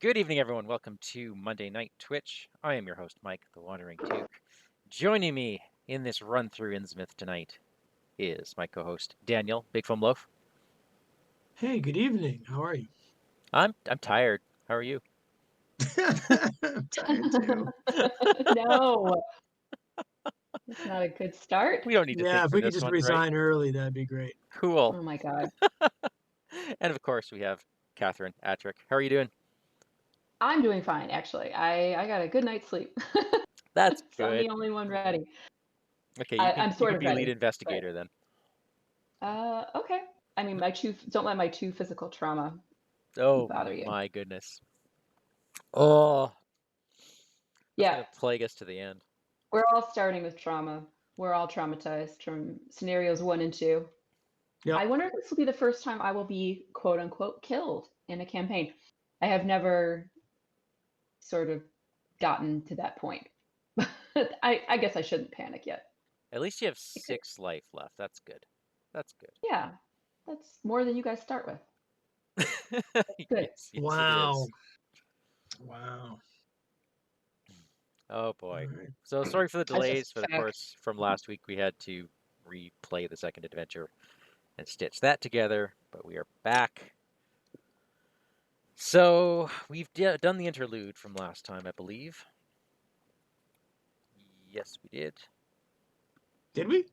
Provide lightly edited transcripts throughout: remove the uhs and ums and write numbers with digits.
Good evening, everyone. Welcome to Monday Night Twitch. I am your host, Mike, the WanderingTook. Joining me in this run through Innsmouth tonight is my co-host Daniel, BigFomLof. Hey, good evening. How are you? I'm tired. How are you? I'm tired too. No, that's not a good start. We don't need to Yeah, think if for we could this just one, right? resign early, that'd be great. Cool. Oh my God. And of course, we have Catherine Attrick. How are you doing? I'm doing fine, actually. I got a good night's sleep. That's So I'm the good. only one ready. Okay, I'm you sort can of be lead ready, but investigator then. okay. I mean, don't let my two physical trauma Oh bother you. my goodness. Oh, that's Yeah, gonna plague us to the end. we're all starting with trauma. We're all traumatized from scenarios 1 and 2. Yep. I wonder if this will be the first time I will be quote unquote killed in a campaign. I have never sort of gotten to that point. I guess I shouldn't panic yet. At least you have It could, 6 life left. That's good. That's good. yeah, that's more than you guys start with. That's good. Yes, it Wow. is. Wow. Oh All boy. right. So sorry for the That's delays, just but of fact. course, from last week we had to replay the second adventure and stitch that together, but we are back. So we've done the interlude from last time, I believe. Yes, we did. Did we?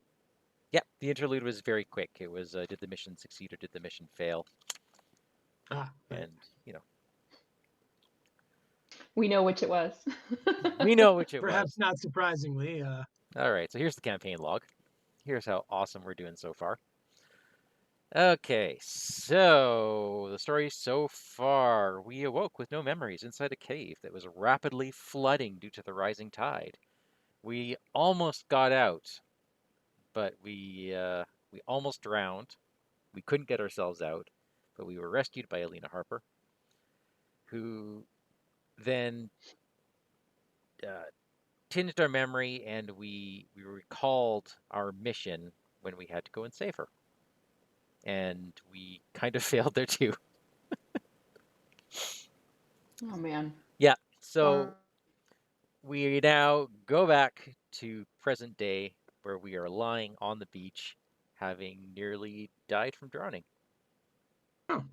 Yep, the interlude was very quick. It was did the mission succeed or did the mission fail? Right. And, We know which it was. we know which it Perhaps was. not surprisingly. All right, so here's the campaign log. Here's how awesome we're doing so far. Okay, so the story so far. We awoke with no memories inside a cave that was rapidly flooding due to the rising tide. We almost got out, but we almost drowned. We couldn't get ourselves out, but we were rescued by Alina Harper, who then uh, tinged our memory, and we recalled our mission when we had to go and save her, and we kind of failed there too. Oh man. Yeah, Uh, so we now go back to present day where we are lying on the beach having nearly died from drowning. Oh.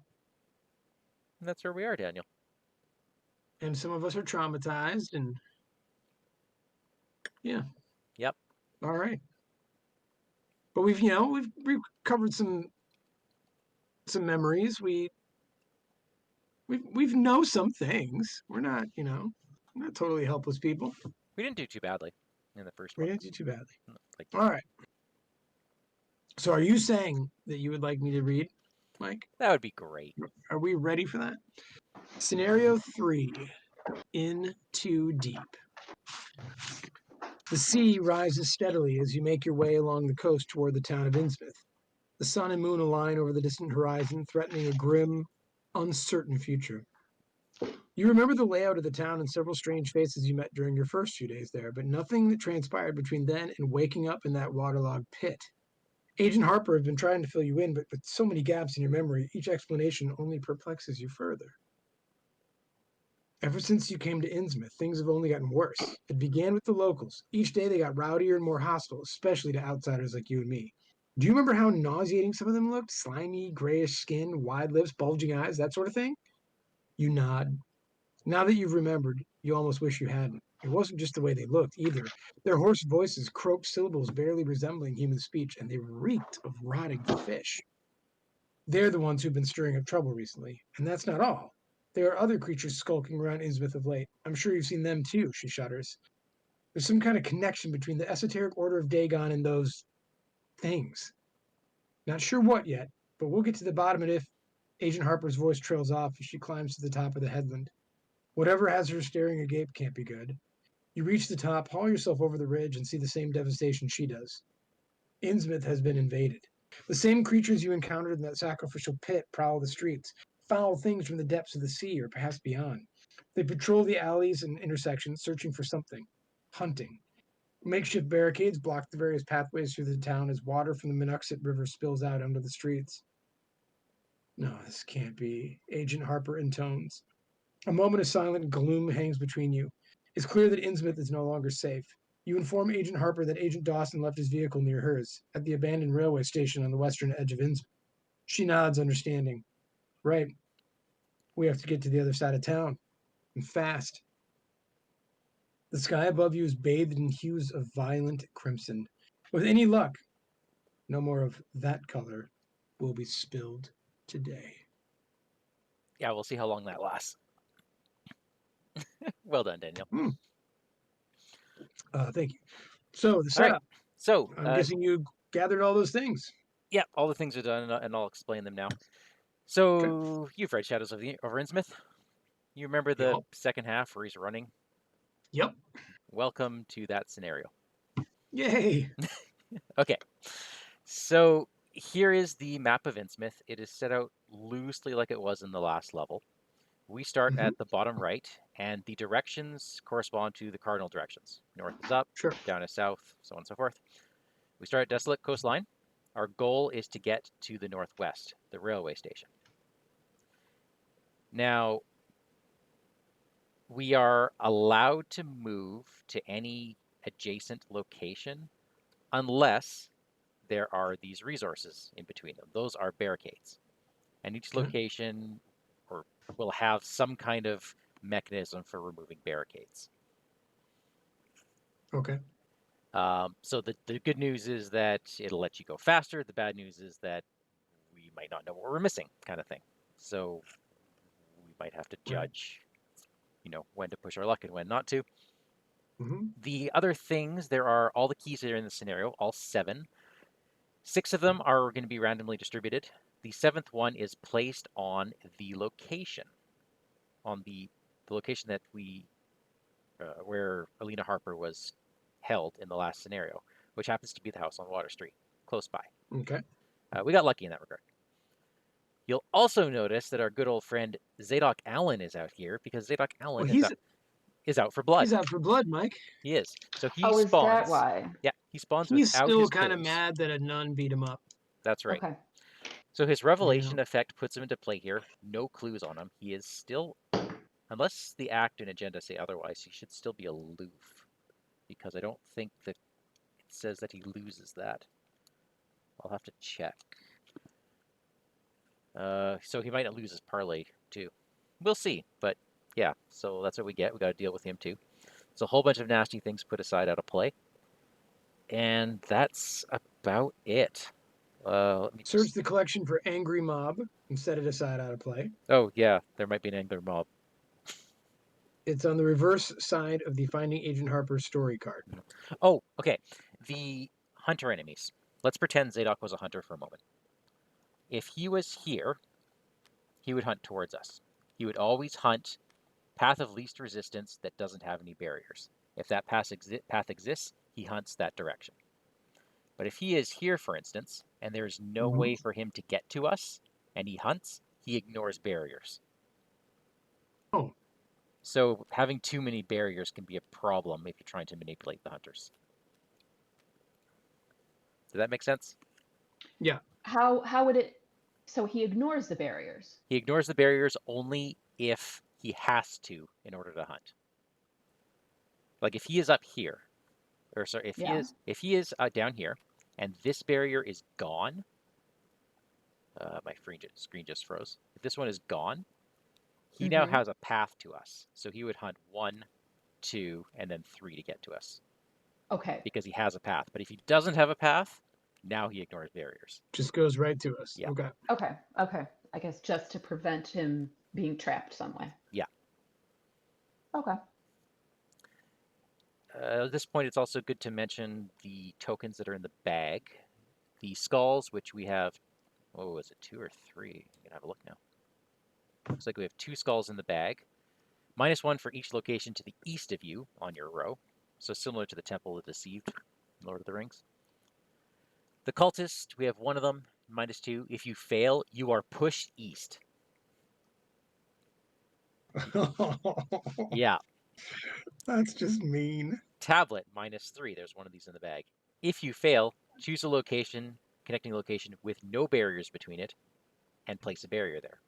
And that's where we are, Daniel. And some of us are traumatized, and yeah. Yep. All right. But we've recovered some memories. We've know some things. We're not totally helpless people. We didn't do too badly in the first We one. didn't do too badly. Like, All right. So are you saying that you would like me to read, Mike? that would be great. Are we ready for that? Scenario 3, In Too Deep. The sea rises steadily as you make your way along the coast toward the town of Innsmouth. The sun and moon align over the distant horizon, threatening a grim, uncertain future. You remember the layout of the town and several strange faces you met during your first few days there, but nothing that transpired between then and waking up in that waterlogged pit. Agent Harper has been trying to fill you in, but with so many gaps in your memory, each explanation only perplexes you further. Ever since you came to Innsmouth, things have only gotten worse. It began with the locals. Each day they got rowdier and more hostile, especially to outsiders like you and me. Do you remember how nauseating some of them looked? Slimy, grayish skin, wide lips, bulging eyes, that sort of thing? You nod. Now that you've remembered, you almost wish you hadn't. It wasn't just the way they looked, either. Their hoarse voices croaked syllables barely resembling human speech, and they reeked of rotting fish. They're the ones who've been stirring up trouble recently. And that's not all. There are other creatures skulking around Innsmouth of late. I'm sure you've seen them too, she shudders. There's some kind of connection between the esoteric order of Dagon and those things. Not sure what yet, but we'll get to the bottom of it if Agent Harper's voice trails off as she climbs to the top of the headland. Whatever has her staring agape can't be good. You reach the top, haul yourself over the ridge, and see the same devastation she does. Innsmouth has been invaded. The same creatures you encountered in that sacrificial pit prowl the streets, foul things from the depths of the sea or perhaps beyond. They patrol the alleys and intersections, searching for something. Hunting. Makeshift barricades block the various pathways through the town as water from the Minuxet River spills out onto the streets. No, this can't be, Agent Harper intones. A moment of silent gloom hangs between you. It's clear that Innsmouth is no longer safe. You inform Agent Harper that Agent Dawson left his vehicle near hers, at the abandoned railway station on the western edge of Innsmouth. She nods, understanding. Right. We have to get to the other side of town. And fast. The sky above you is bathed in hues of violent crimson. With any luck, no more of that color will be spilled today. Yeah, we'll see how long that lasts. Well done, Daniel. Thank you. So the All right. setup. So I'm guessing you gathered all those things. yeah, all the things are done, and I'll explain them now. So you've read Shadows over Innsmouth. You remember the second half where he's running? Yep. Welcome to that scenario. Yay. Okay. So here is the map of Innsmouth. It is set out loosely like it was in the last level. We start at the bottom right, and the directions correspond to the cardinal directions. North is up, Sure. down is south, so on and so forth. We start at Desolate Coastline. Our goal is to get to the northwest, the railway station. Now, we are allowed to move to any adjacent location unless there are these resources in between them. Those are barricades. And each location will have some kind of mechanism for removing barricades. Okay. So the good news is that it'll let you go faster. The bad news is that we might not know what we're missing, kind of thing. So we might have to judge, when to push our luck and when not to. The other things, there are all the keys that are in the scenario, all 7. 6 of them are going to be randomly distributed. The 7th one is placed on the location, on the location that where Alina Harper was held in the last scenario, which happens to be the house on Water Street, close by. Okay. We got lucky in that regard. You'll also notice that our good old friend Zadok Allen is out here because Zadok Allen is out for blood. He's out for blood, Mike. He is. So he spawns. Is that why? Yeah, he spawns He's without still his kind of clues. mad that a nun beat him up. That's right. Okay. So his revelation effect puts him into play here. No clues on him. He is still, unless the act and agenda say otherwise, he should still be aloof. Because I don't think that it says that he loses that. I'll have to check. So he might not lose his parlay too. We'll see. But yeah, so that's what we get. We got to deal with him too. So a whole bunch of nasty things put aside out of play. And that's about it. Let me Search the collection for angry mob and set it aside out of play. Oh yeah, there might be an angry mob. It's on the reverse side of the Finding Agent Harper story card. Oh, okay. The hunter enemies. Let's pretend Zadok was a hunter for a moment. If he was here, he would hunt towards us. He would always hunt path of least resistance that doesn't have any barriers. If that path exists, he hunts that direction. But if he is here, for instance, and there's no way for him to get to us, and he hunts, he ignores barriers. Oh. So having too many barriers can be a problem if you're trying to manipulate the hunters. Does that make sense? Yeah. How would it... So he ignores the barriers? He ignores the barriers only if he has to in order to hunt. Like if he is up here, or sorry, if he is down here, and this barrier is gone, my screen just froze. If this one is gone, he now has a path to us. So he would hunt 1, 2, and then 3 to get to us. Okay. Because he has a path. But if he doesn't have a path, now he ignores barriers. Just goes right to us. Yeah. Okay. I guess just to prevent him being trapped somewhere. Yeah. Okay. At this point, it's also good to mention the tokens that are in the bag. The skulls, which we have, is it 2 or 3? I'm going to have a look now. Looks like we have 2 skulls in the bag. -1 for each location to the east of you on your row. So similar to the Temple of the Deceived in Lord of the Rings. The Cultist, we have 1 of them, -2. If you fail, you are pushed east. Yeah. That's just mean. Tablet, -3. There's 1 of these in the bag. If you fail, choose a connecting location with no barriers between it, and place a barrier there.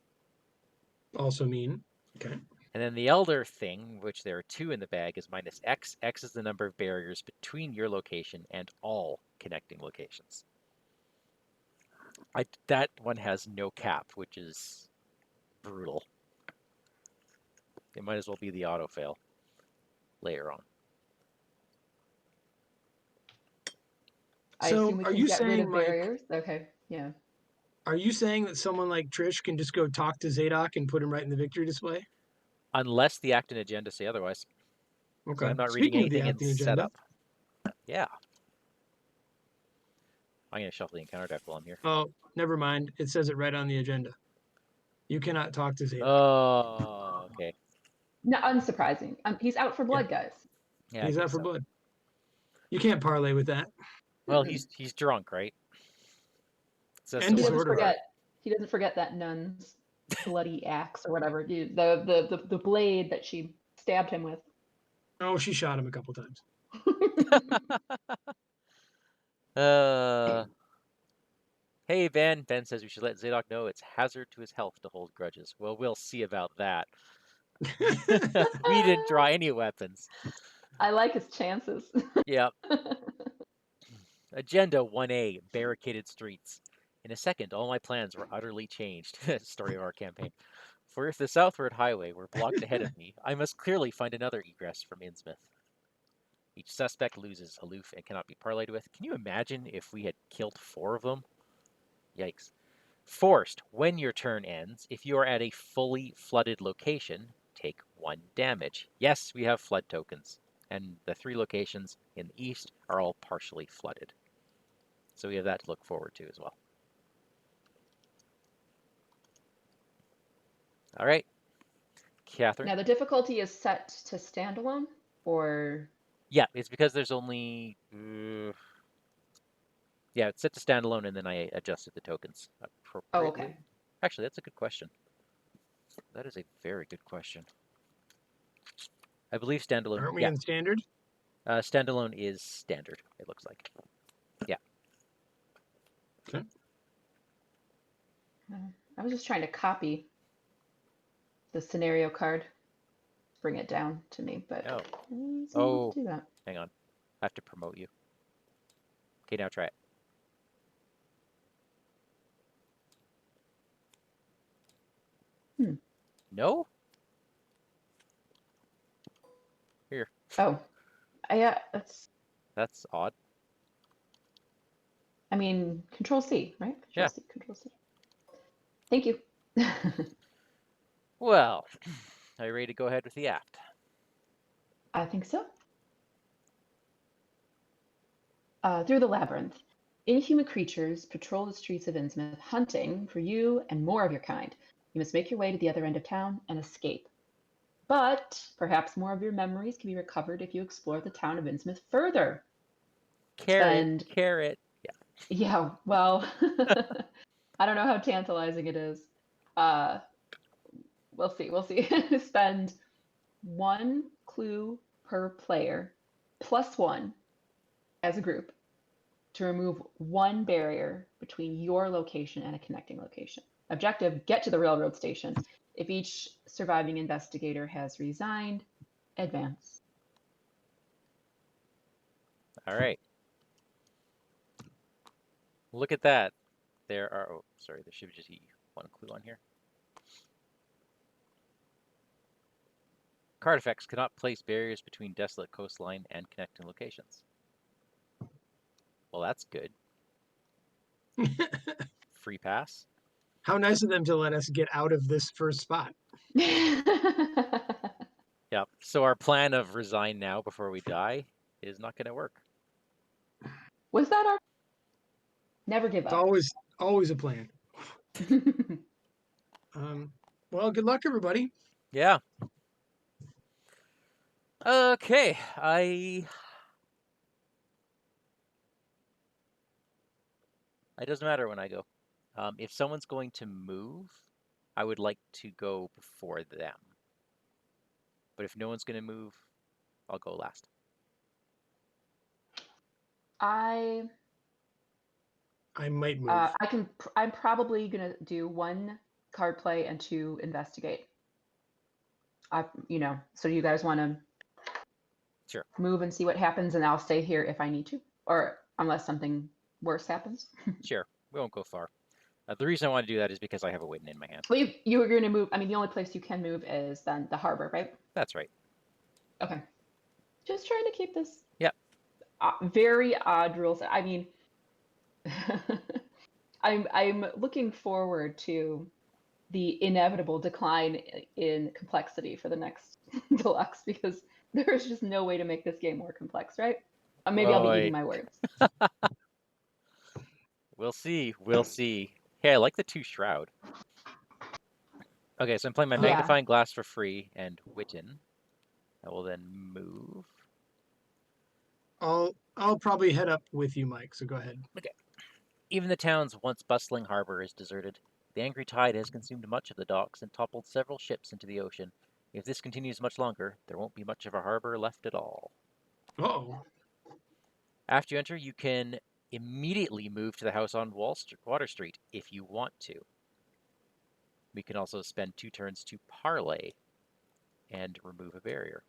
Also mean. Okay. And then the elder thing, which there are 2 in the bag, is minus X. X is the number of barriers between your location and all connecting locations. That one has no cap, which is brutal. It might as well be the autofail later on. I So, assume we are can you get rid saying, of Mike, barriers. Okay, yeah. are you saying that someone like Trish can just go talk to Zadok and put him right in the victory display? Unless the act and agenda say otherwise. Okay. So I'm not reading Speaking of the anything in acting agenda, setup. Yeah. I'm going to shuffle the encounter deck while I'm here. oh, never mind. It says it right on the agenda. You cannot talk to Zadok. Oh, okay. No, unsurprising. He's out for blood, guys. Yeah, I He's out guess for so. blood. You can't parlay with that. Well, Mm-mm. he's drunk, right? So And He what? doesn't disorderly. forget. He doesn't forget that nun's bloody axe or whatever. The blade that she stabbed him with. Oh, she shot him a couple times. Hey, Ben. Ben says we should let Zadok know it's hazard to his health to hold grudges. Well, we'll see about that. We didn't draw any weapons. I like his chances. Yep. Agenda 1A, barricaded streets. In a second, all my plans were utterly changed. Story of our campaign. For if the southward highway were blocked ahead of me, I must clearly find another egress from Innsmouth. Each suspect loses aloof and cannot be parlayed with. Can you imagine if we had killed 4 of them? Yikes. Forced, when your turn ends, if you are at a fully flooded location, take 1 damage. Yes, we have flood tokens, and the 3 locations in the east are all partially flooded. So we have that to look forward to as well. All right. Catherine? Now the difficulty is set to standalone, or Yeah, it's because there's only... yeah, it's set to standalone, and then I adjusted the tokens appropriately. okay. Actually, that's a good question. That is a very good question. I believe standalone... Aren't we yeah, in standard? standalone is standard, it looks like. Yeah. Okay. I was just trying to copy the scenario card, bring it down to me, but Oh. I Oh. do that. Hang on. I have to promote you. Okay, now try it. No? Here. Oh, yeah, That's odd. I mean, Control C, right? Yeah. Control C, Control C. Thank you. Well, are you ready to go ahead with the act? I think so. Through the labyrinth, inhuman creatures patrol the streets of Innsmouth, hunting for you and more of your kind. You must make your way to the other end of town and escape. But perhaps more of your memories can be recovered if you explore the town of Innsmouth further. Carrot, carrot. Yeah, well, I don't know how tantalizing it is. We'll see. Spend 1 clue per player, +1 as a group, to remove 1 barrier between your location and a connecting location. Objective, get to the railroad station. If each surviving investigator has resigned, advance. All right. Look at that. There are... oh, sorry, there should just be 1 clue on here. Card effects cannot place barriers between desolate coastline and connecting locations. Well, that's good. Free pass. How nice of them to let us get out of this first spot. Yep. So our plan of resign now before we die is not going to work. Was that our... Never give It's up. always a plan. Well, good luck, everybody. Yeah. Okay. It doesn't matter when I go. If someone's going to move, I would like to go before them. But if no one's going to move, I'll go last. I might move. I'm probably gonna do 1 card play and 2 investigate. So you guys want to Sure. move and see what happens, and I'll stay here if I need to, or unless something worse happens. Sure. We won't go far. The reason I want to do that is because I have a witten in my hand. Well, you were going to move. I mean, the only place you can move is then the harbor, right? That's right. Okay. Just trying to keep this. Yep. Very odd rules. I mean, I'm looking forward to the inevitable decline in complexity for the next deluxe, because there's just no way to make this game more complex, right? Maybe I'll be eating my words. We'll see. We'll see. Hey, I like the 2 shroud. Okay, so I'm playing my magnifying glass for free and witten. I will then move. I'll probably head up with you, Mike. So go ahead. Okay. Even the town's once bustling harbor is deserted. The angry tide has consumed much of the docks and toppled several ships into the ocean. If this continues much longer, there won't be much of a harbor left at all. Oh. After you enter, you can immediately move to the house on Water Street if you want to. We can also spend 2 turns to parlay and remove a barrier.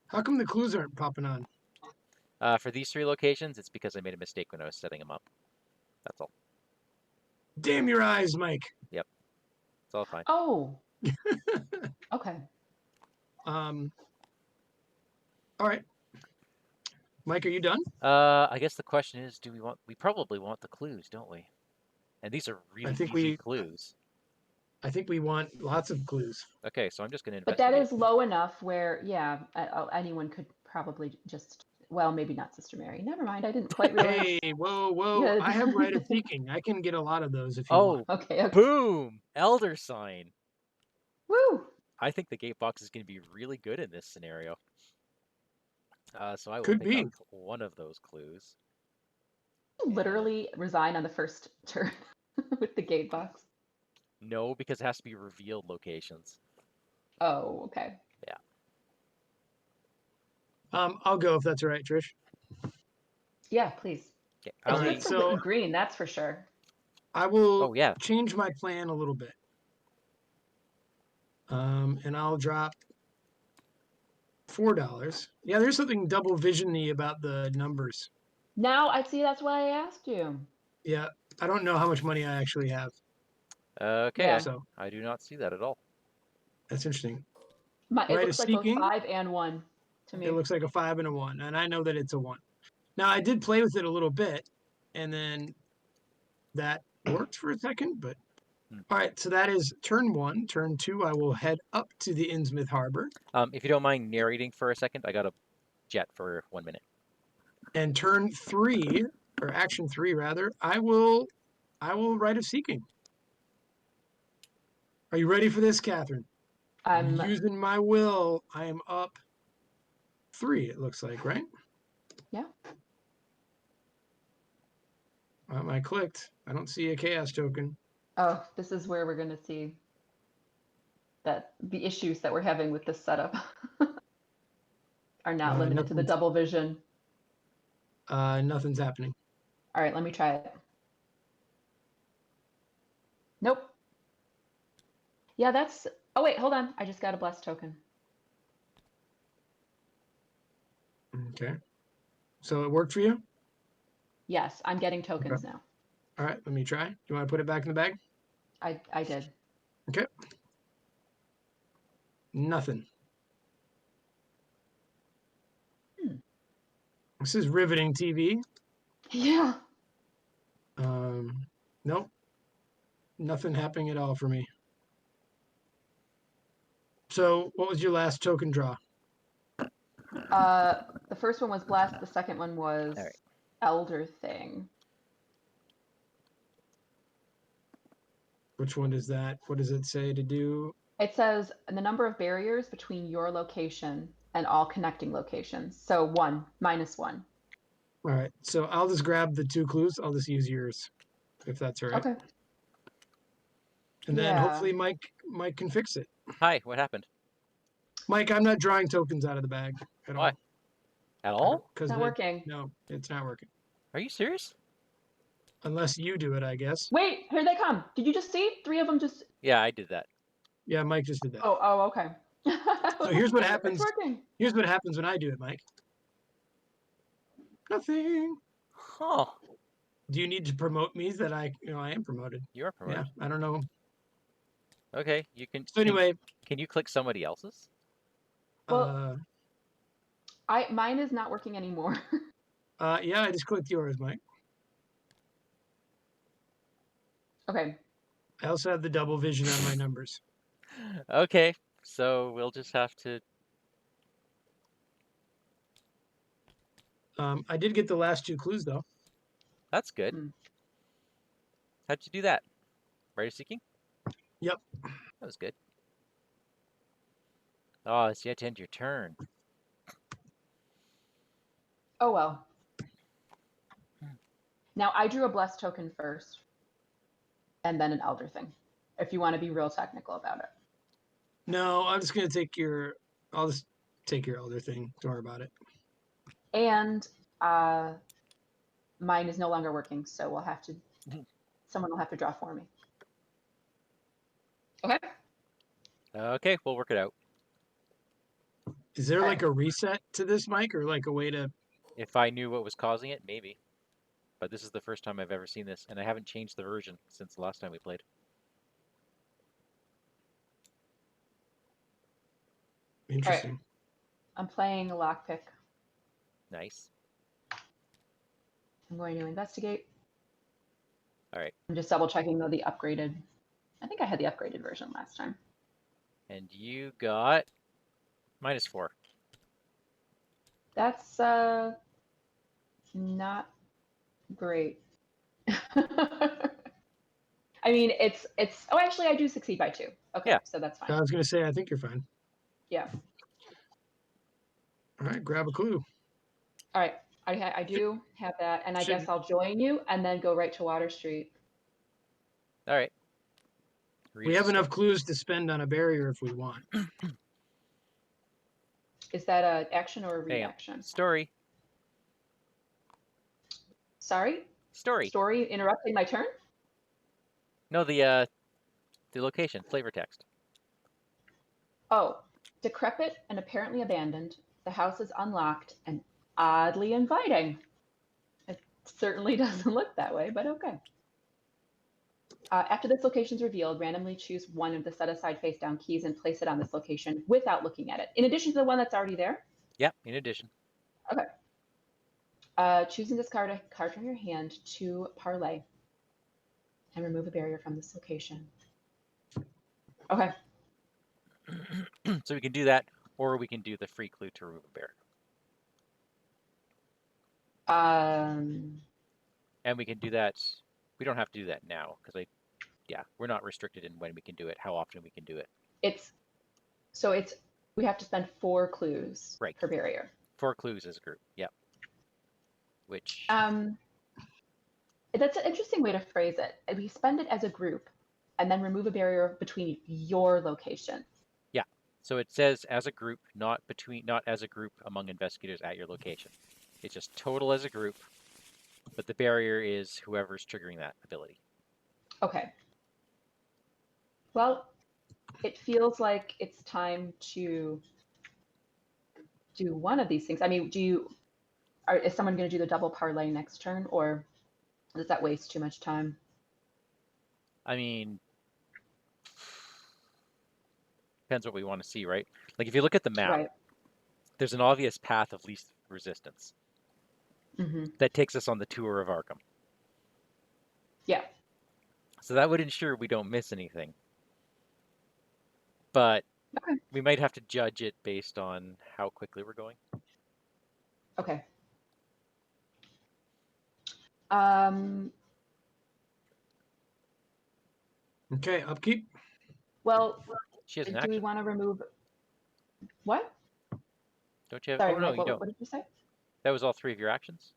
How come the clues aren't popping on? For these 3 locations, it's because I made a mistake when I was setting them up. That's all. Damn your eyes, Mike. Yep. It's all fine. Oh. Okay. All right. Mike, are you done? I guess the question is, we probably want the clues, don't we? And these are really easy clues. I think we want lots of clues. Okay, so I'm just going to But that is low enough where, anyone could probably just, well, maybe not Sister Mary. Never mind, I didn't quite realize. Hey, whoa. Yeah. I have right of seeking. I can get a lot of those if you want. Okay. Boom! Elder Sign. Woo! I think the gate box is going to be really good in this scenario. So I will Could pick be. up one of those clues. Literally resign on the first turn with the gate box. No, because it has to be revealed locations. Oh, okay. Yeah. I'll go if that's all right, Trish. Yeah, please. Okay. It's good for written green, that's for sure. I will change my plan a little bit. And I'll drop $4. Yeah, there's something double vision-y about the numbers. Now I see, that's why I asked you. Yeah, I don't know how much money I actually have. Okay, Yeah. so I do not see that at all. That's interesting. It looks like both 5 and 1 to me. It looks like a 5 and a 1, and I know that it's a 1. Now, I did play with it a little bit, and then that worked for a second, but... All right, so that is turn 1. Turn 2, I will head up to the Innsmouth Harbor. If you don't mind narrating for a second, I got a jet for 1 minute. And turn 3, or action 3 rather, I will Rite of Seeking. Are you ready for this, Catherine? I'm using my will. I am up 3, it looks like, right? Yeah. I clicked. I don't see a chaos token. Oh, this is where we're going to see that the issues that we're having with this setup are not limited to the double vision. Nothing's happening. All right, let me try it. Nope. Yeah, that's... Oh, wait, hold on. I just got a blessed token. Okay. So it worked for you? Yes, I'm getting tokens now. All right, let me try. Do you want to put it back in the bag? I did. Okay. Nothing. This is riveting TV. Yeah. Nope. Nothing happening at all for me. So what was your last token draw? The first one was blessed. The second one was Elder Thing. Which one is that? What does it say to do? It says the number of barriers between your location and all connecting locations. So 1, -1. All right. So I'll just grab the 2 clues. I'll just use yours, if that's all right. Okay. And then hopefully Mike can fix it. Hi, what happened? Mike, I'm not drawing tokens out of the bag at all. Why? At all? It's not working. No, it's not working. Are you serious? Unless you do it, I guess. Wait, here they come. Did you just see? 3 of them just... Yeah, I did that. Yeah, Mike just did that. Oh, okay. So here's what It's happens. working. Here's what happens when I do it, Mike. Nothing. Huh. Do you need to promote me that I am promoted? You are promoted. Yeah, I don't know. Okay, you can. So anyway, can you click somebody else's? Well, mine is not working anymore. yeah, I just clicked yours, Mike. Okay. I also have the double vision on my numbers. Okay, so we'll just have to. I did get the last 2 clues though. That's good. Hmm. How'd you do that? Writer seeking? Yep. That was good. Oh, it's yet to end your turn. Oh well. Now I drew a blessed token first, and then an elder thing. If you want to be real technical about it. No, I'm just gonna take your. I'll just take your elder thing. Don't worry about it. And mine is no longer working, so we'll have to. Someone will have to draw for me. Okay. Okay, we'll work it out. Is there All like a reset to this, Mike, or like a way to? If I knew what was causing it, maybe. But this is the first time I've ever seen this, and I haven't changed the version since the last time we played. Interesting. Right. I'm playing a lockpick. Nice. I'm going to investigate. All right. I'm just double checking though the upgraded. I think I had the upgraded version last time. And you got -4. That's not great. I mean, it's. Oh, actually, I do succeed by 2. Okay, Yeah. so that's fine. I was gonna say I think you're fine. Yeah. All right, grab a clue. All right, I do have that, and I Should- guess I'll join you and then go right to Water Street. All right. We have enough clues to spend on a barrier if we want. Is that an action or a Bam. reaction? Story. Sorry? Story. Story interrupting my turn? No, the location, flavor text. Oh, decrepit and apparently abandoned. The house is unlocked and oddly inviting. It certainly doesn't look that way, but okay. After this location is revealed, randomly choose one of the set-aside face-down keys and place it on this location without looking at it. In addition to the one that's already there? Yeah, in addition. Okay. Choosing this card from your hand to parlay and remove a barrier from this location. Okay. So we can do that, or we can do the free clue to remove a barrier. And we can do that. We don't have to do that now because we're not restricted in when we can do it, how often we can do it. We have to spend 4 clues Right. per barrier. 4 clues as a group. Yep. Which that's an interesting way to phrase it. We spend it as a group and then remove a barrier between your location. Yeah. So it says as a group, not as a group among investigators at your location. It's just total as a group, but the barrier is whoever's triggering that ability. Okay. Well, it feels like it's time to do one of these things. I mean, is someone going to do the double parlay next turn, or does that waste too much time? I mean, depends what we want to see, right? Like if you look at the map, Right. There's an obvious path of least resistance that takes us on the tour of Arkham. Yeah. So that would ensure we don't miss anything. But we might have to judge it based on how quickly we're going. Okay. Okay, upkeep. Well, she has an do action. we want to remove what? Don't you have? Sorry, oh no, Mike, you don't. What did you say? That was all 3 of your actions?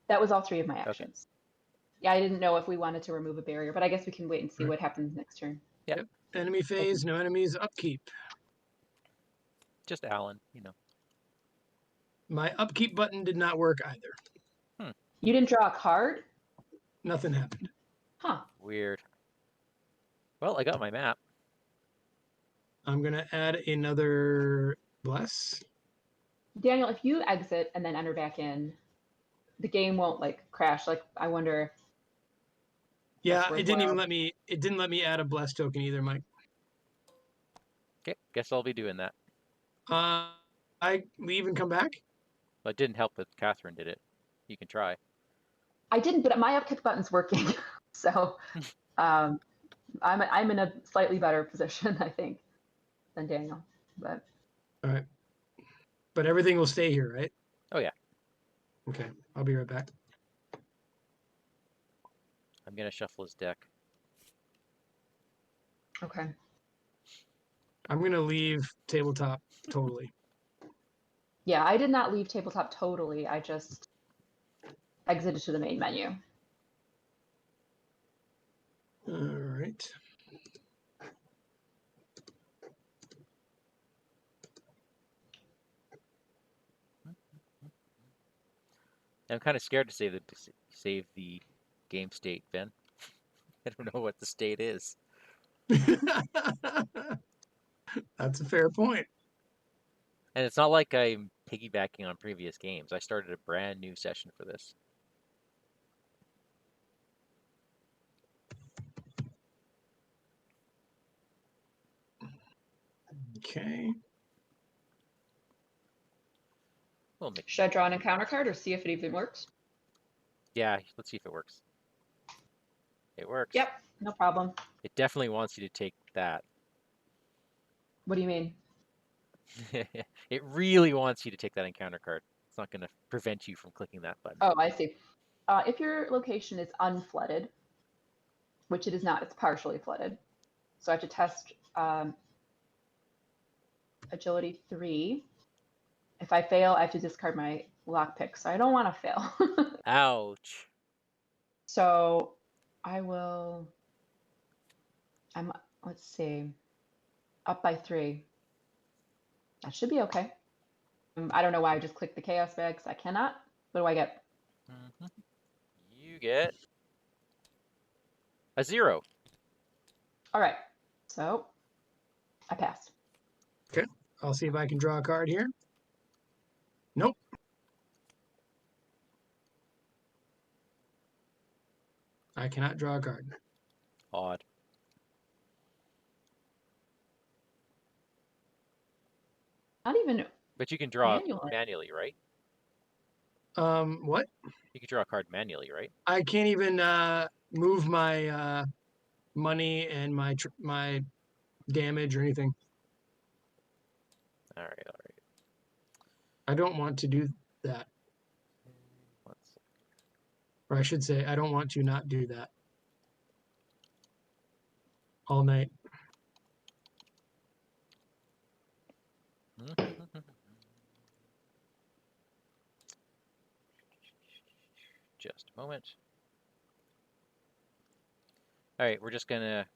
That was all 3 of my actions. Okay. Yeah, I didn't know if we wanted to remove a barrier, but I guess we can wait and see what happens next turn. Yep. Enemy phase, no enemies, upkeep. Just Allen, My upkeep button did not work either. You didn't draw a card? Nothing happened. Huh. Weird. Well, I got my map. I'm going to add another Unless... Daniel, if you exit and then enter back in, the game won't like crash. Like I wonder. Yeah, That's it didn't even worthwhile. let me. It didn't let me add a blessed token either, Mike. Okay, guess I'll be doing that. I leave and come back. But it didn't help that Catherine did it. You can try. I didn't, but my upkick button's working, so I'm in a slightly better position, I think, than Daniel. But All right, but everything will stay here, right? Oh yeah, Okay, I'll be right back. I'm gonna shuffle his deck. okay. I'm gonna leave tabletop totally. Yeah, I did not leave tabletop totally. I just exited to the main menu. All right. I'm kind of scared to save the game state, Ben. I don't know what the state is. That's a fair point. And it's not like I'm piggybacking on previous games. I started a brand new session for this. Okay. Well, Should I draw an encounter card or see if it even works? yeah, let's see if it works. It works. Yep, no problem. It definitely wants you to take that. What do you mean? It really wants you to take that encounter card. It's not going to prevent you from clicking that button. Oh, I see. If your location is unflooded, which it is not, it's partially flooded. So I have to test agility 3. If I fail, I have to discard my lockpick. So I don't want to fail. Ouch. So I will. Let's see, up by 3. That should be okay. I don't know why I just clicked the chaos bags. I cannot. What do I get? Mm-hmm. You get a 0. All right. So I passed. Okay. I'll see if I can draw a card here. Nope. I cannot draw a card. Odd. Not even But you can draw manually. manually, right? What? You can draw a card manually, right? I can't even move my money and my damage or anything. All right, all right. I don't want to do that. Let's Or I should say, I don't want to not do that. All night. Just a moment. All right, we're just gonna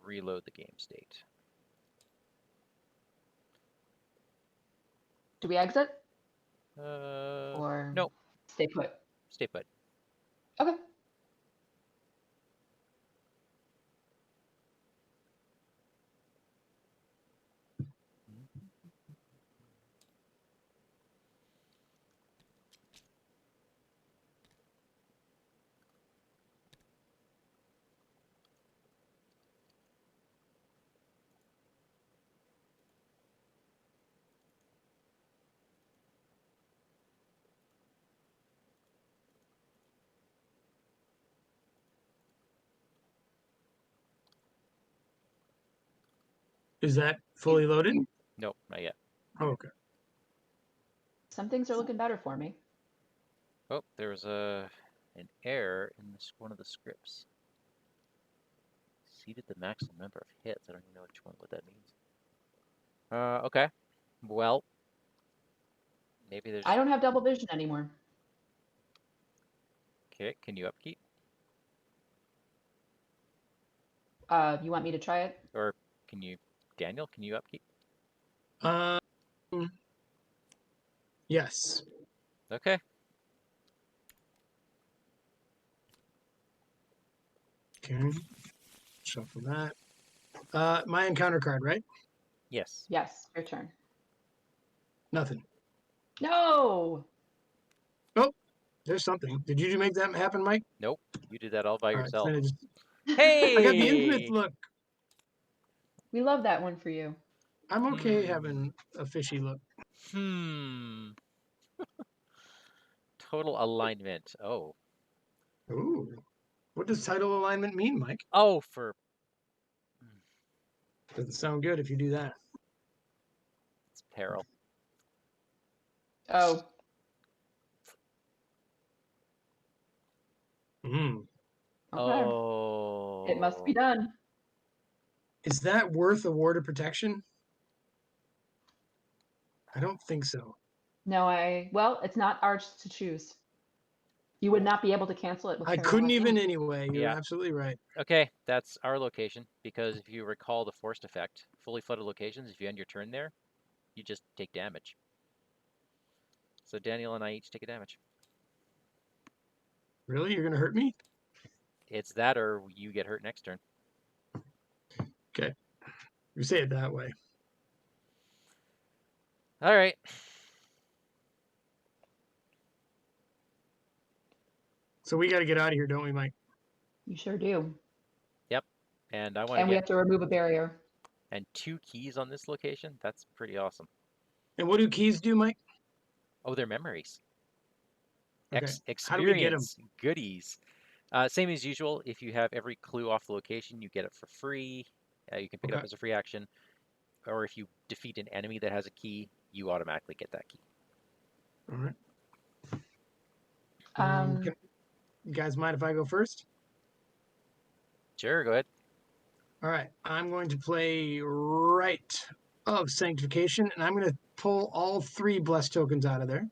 reload the game state. Do we exit Uh, or no, stay put? stay put. Okay. Is that fully loaded? Nope, not yet. Oh, okay. Some things are looking better for me. Oh, there's an error in one of the scripts. Exceeded the maximum number of hits. I don't even know what that means. Okay. Well, maybe there's. I don't have double vision anymore. Okay, can you upkeep? You want me to try it? Or can you, Daniel, can you upkeep? Yes. Okay. Okay. Shuffle that. My encounter card, right? Yes. Yes, your turn. Nothing. No. There's something. Did you make that happen, Mike? Nope. You did that all by All right. yourself. Then Hey! I got the infinite look. We love that one for you. I'm okay having a fishy look. Total alignment. Oh. Ooh. What does title alignment mean, Mike? Oh, for... Doesn't sound good if you do that. It's peril. Oh. Mm. Okay. Oh. It must be done. Is that worth a ward of protection? I don't think so. No, well, it's not ours to choose. You would not be able to cancel it with I Paralyzing. couldn't even anyway. You're Yeah. absolutely right. Okay, that's our location, because if you recall the forced effect, fully flooded locations, if you end your turn there, you just take damage. So Daniel and I each take a damage. Really? You're going to hurt me? It's that or you get hurt next turn. Okay. You say it that way. All right. So we got to get out of here, don't we, Mike? You sure do. Yep. And I want And to we get have to remove a barrier. and 2 keys on this location. That's pretty awesome. And what do keys do, Mike? Oh, they're memories. Okay. Experience How do we get them? goodies. Same as usual. If you have every clue off the location, you get it for free. You can pick it up Okay. as a free action. Or if you defeat an enemy that has a key, you automatically get that key. All right. You guys mind if I go first? Sure, go ahead. All right. I'm going to play Rite of Sanctification, and I'm going to pull all 3 blessed tokens out of there.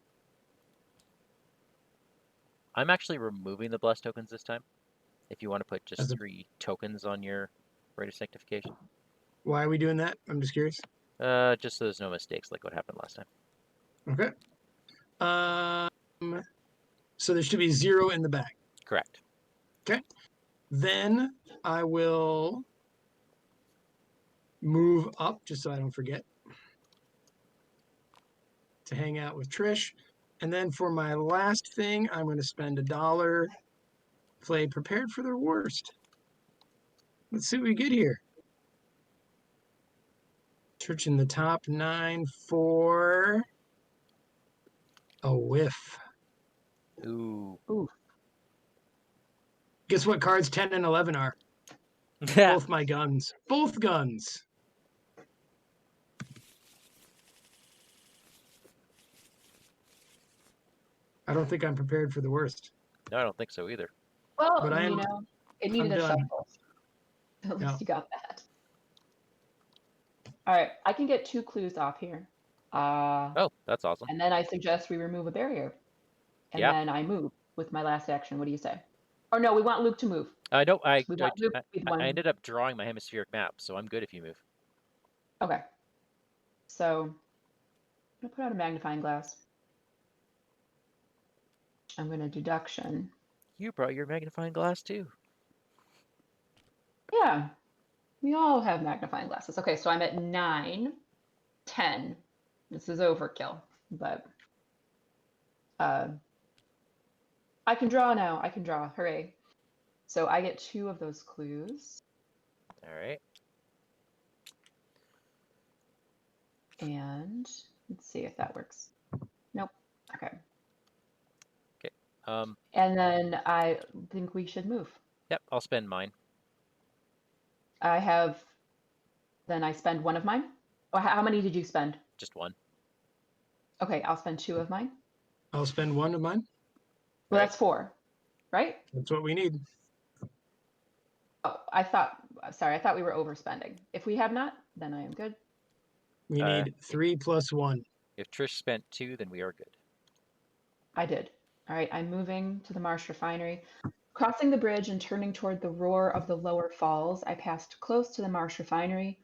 I'm actually removing the blessed tokens this time. If you want to put just As a- 3 tokens on your Rite of Sanctification. Why are we doing that? I'm just curious. Just so there's no mistakes like what happened last time. Okay. So there should be 0 in the bag. Correct. Okay. Then I will move up, just so I don't forget, to hang out with Trish. And then for my last thing, I'm going to spend $1. Play prepared for the worst. Let's see what we get here. Church in the top 9 for a whiff. Ooh. Guess what cards 10 and 11 are? Both my guns. Both guns. I don't think I'm prepared for the worst. No, I don't think so either. Well, But I am, it needed I'm a done. shuffle. At least Yeah. you got that. All right, I can get 2 clues off here. Oh, that's awesome. And then I suggest we remove a barrier. And then I move with my last action. What do you say? Or no, we want Luke to move. No, I ended up drawing my hemispheric map, so I'm good if you move. Okay. So I'm going to put out a magnifying glass. I'm going to deduction. You brought your magnifying glass too. Yeah, we all have magnifying glasses. Okay, so I'm at 9, 10. This is overkill, but I can draw now. I can draw. Hooray. So I get 2 of those clues. All right. And let's see if that works. Nope. Okay. Okay. And then I think we should move. Yep, I'll spend mine. Then I spend 1 of mine. Oh, how many did you spend? Just 1. Okay, I'll spend 2 of mine. I'll spend 1 of mine. Well, that's 4, right? That's what we need. Oh, sorry, I thought we were overspending. If we have not, then I am good. We need 3 plus 1. If Trish spent 2, then we are good. I did. All right, I'm moving to the Marsh Refinery. Crossing the bridge and turning toward the roar of the lower falls, I passed close to the Marsh Refinery,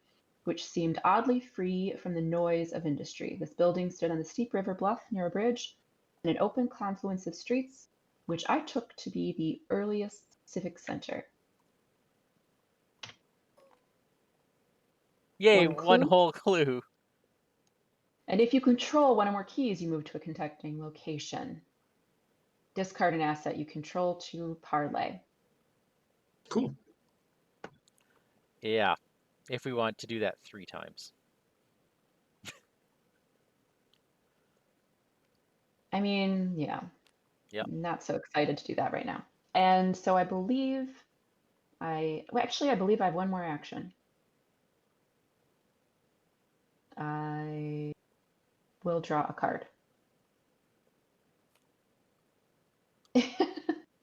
which seemed oddly free from the noise of industry. This building stood on the steep river bluff near a bridge and an open confluence of streets, which I took to be the earliest civic center. Yay, one whole clue. And if you control one or more keys, you move to a contacting location. Discard an asset you control to parlay. Cool. Yeah, if we want to do that 3 times. I mean, yeah. Yep. Not so excited to do that right now. And so I believe I believe I have one more action. I will draw a card.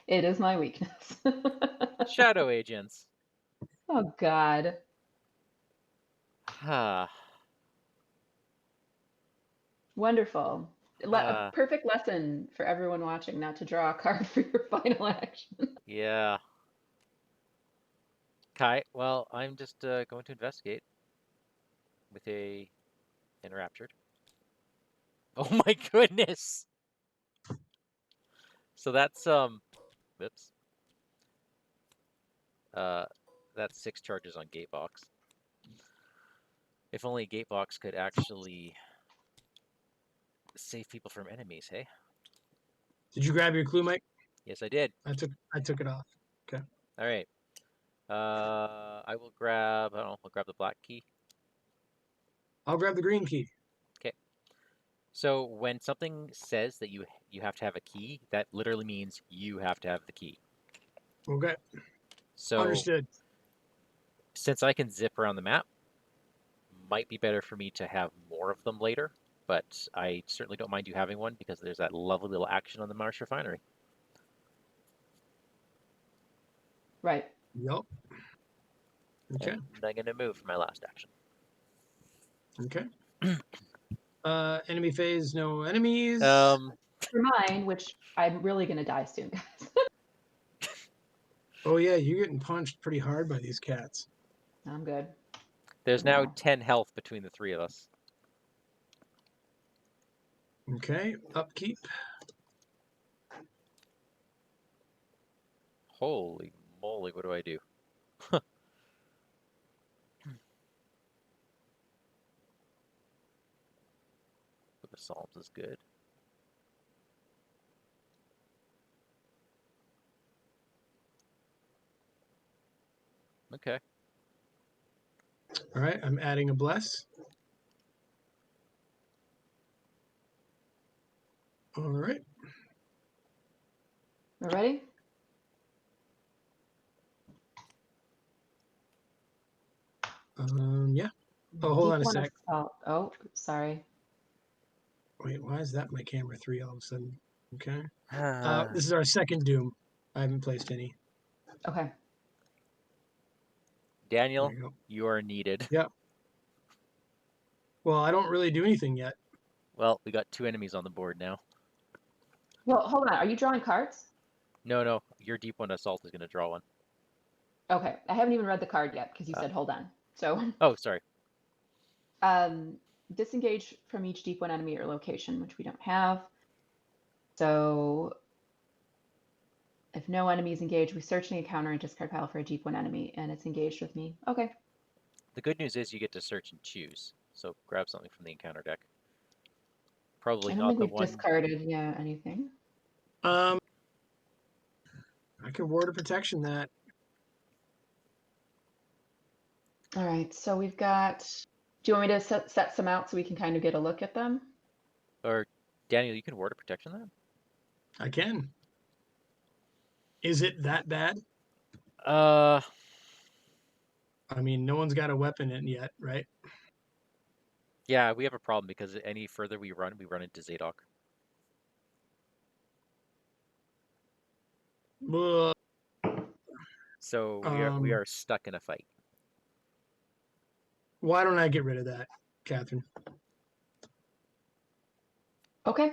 It is my weakness. Shadow agents. Oh, God. Ah, Wonderful. A perfect lesson for everyone watching not to draw a card for your final action. yeah. Kai, well, I'm just going to investigate with a enraptured. Oh my goodness! So that's whoops. That's 6 charges on Gatebox. If only Gatebox could actually save people from enemies, hey? Did you grab your clue, Mike? Yes, I did. I took it off. Okay. All right. I will grab. I don't know. I'll grab the black key. I'll grab the green key. Okay. So when something says that you have to have a key, that literally means you have to have the key. Okay. So Understood. since I can zip around the map, might be better for me to have more of them later. But I certainly don't mind you having one because there's that lovely little action on the Marsh Refinery. Right. Yep. Okay. And I'm going to move for my last action. Okay. Enemy phase, no enemies. For mine, which I'm really going to die soon, guys. Oh yeah, you're getting punched pretty hard by these cats. I'm good. There's now 10 health between the 3 of us. Okay. Upkeep. Holy moly, what do I do? The Psalms is good. Okay. All right. I'm adding a bless. All right. We're ready? Yeah. Oh, hold on a Deep one sec. assault. Oh, sorry. Wait, why is that my camera 3 all of a sudden? Okay. Ah. This is our second Doom. I haven't placed any. Okay. Daniel, There you go. you are needed. Yep. Well, I don't really do anything yet. Well, we got 2 enemies on the board now. Well, hold on. Are you drawing cards? No, your deep one assault is going to draw one. Okay. I haven't even read the card yet because you said hold on. So, Oh, sorry. disengage from each deep one enemy or location, which we don't have. So, if no enemies engage, we search the encounter and discard pile for a deep one enemy, and it's engaged with me. Okay. The good news is you get to search and choose. So grab something from the encounter deck. Probably I don't not think the we've one. discarded, anything. I can ward of protection that. All right. So we've got. Do you want me to set some out so we can kind of get a look at them? Or Daniel, you can ward a protection that? I can. Is it that bad? Uh, I mean, no one's got a weapon in yet, right? yeah, we have a problem because any further we run into Zadok. Ugh. So we are stuck in a fight. Why don't I get rid of that, Catherine? Okay.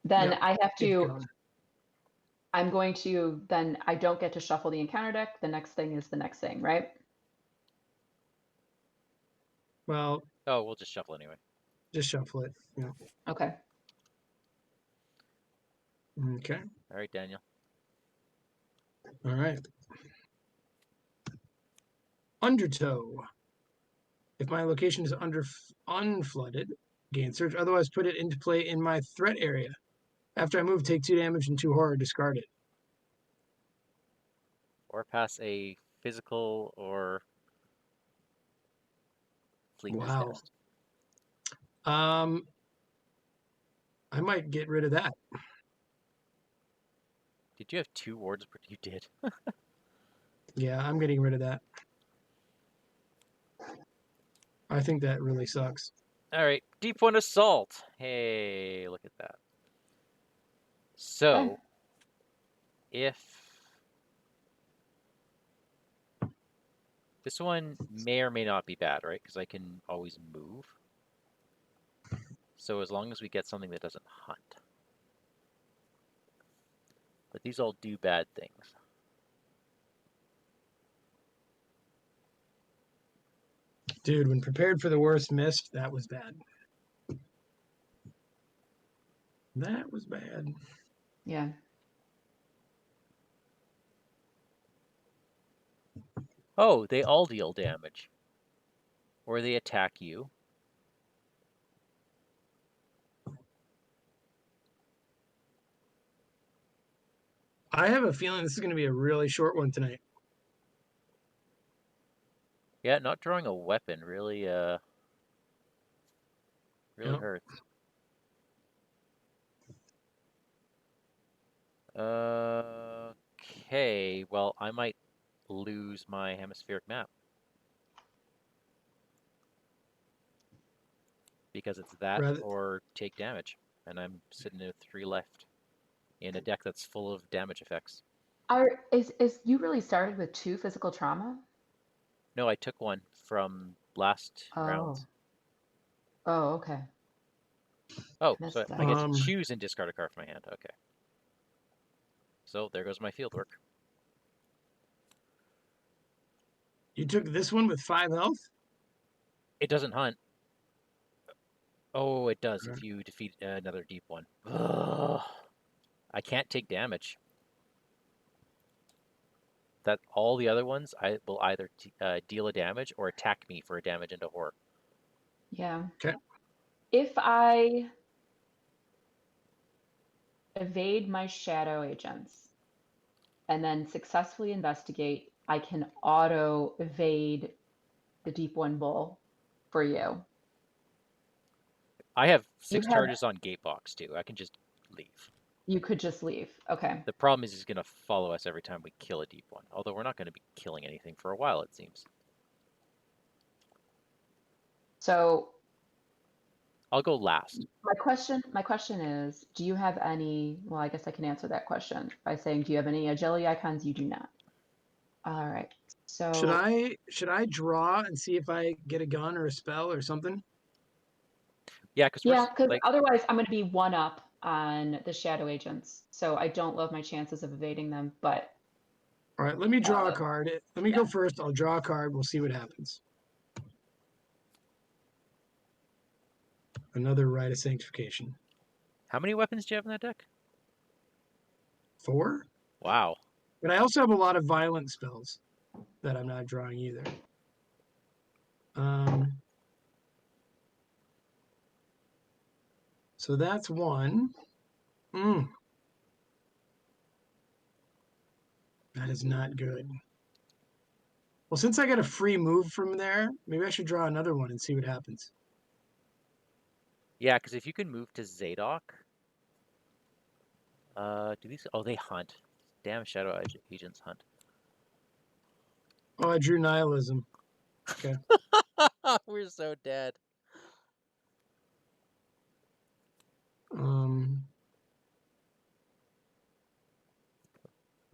Then Yep, I have it's to. gone. I'm going to. Then I don't get to shuffle the encounter deck. The next thing is the next thing, right? Well, Oh, we'll just shuffle anyway. just shuffle it. Yeah. Okay. Okay. All right, Daniel. All right. Undertow. If my location is unflooded, Gain search. Otherwise, put it into play in my threat area. After I move, take 2 damage and 2 horror. Discard it. Or pass a physical or fleetness Wow. test. I might get rid of that. Did you have 2 wards? You did. Yeah, I'm getting rid of that. I think that really sucks. All right, deep one assault. Hey, look at that. So, if this one may or may not be bad, right? Because I can always move. So as long as we get something that doesn't hunt. But these all do bad things. Dude, when prepared for the worst missed, that was bad. That was bad. Yeah. Oh, they all deal damage. Or they attack you. I have a feeling this is going to be a really short one tonight. Yeah, not drawing a weapon really really Yep. hurts. Okay, well, I might lose my hemispheric map. Because it's that or take damage. And I'm sitting at 3 left in a deck that's full of damage effects. Is you really started with 2 physical trauma? No, I took 1 from last rounds. Oh, okay. Oh, so I get to that. choose and discard a card from my hand. Okay. So there goes my field work. You took this one with 5 health? It doesn't hunt. Oh, it does if you defeat another deep one. Ugh. I can't take damage. That all the other ones, I will either deal a damage or attack me for a damage into horror. Yeah. Okay. If I evade my shadow agents and then successfully investigate, I can auto evade the deep one bull for you. I have 6 charges on Gatebox too. I can just leave. You could just leave. Okay. The problem is he's going to follow us every time we kill a deep one. Although we're not going to be killing anything for a while, it seems. So I'll go last. my question is, do you have any, well, I guess I can answer that question by saying, do you have any agility icons? You do not. All right. So should I draw and see if I get a gun or a spell or something? Yeah, because otherwise I'm going to be 1 up on the shadow agents. So I don't love my chances of evading them, but all right, let me draw a card. Let me go first. I'll draw a card. We'll see what happens. Another Rite of Sanctification. How many weapons do you have in that deck? 4? Wow. But I also have a lot of violent spells that I'm not drawing either. So that's 1. That is not good. Well, since I got a free move from there, maybe I should draw another one and see what happens. Yeah, because if you can move to Zadok, do these? Oh, they hunt. Damn, shadow agents hunt. Oh, I drew Nihilism. Okay. We're so dead. I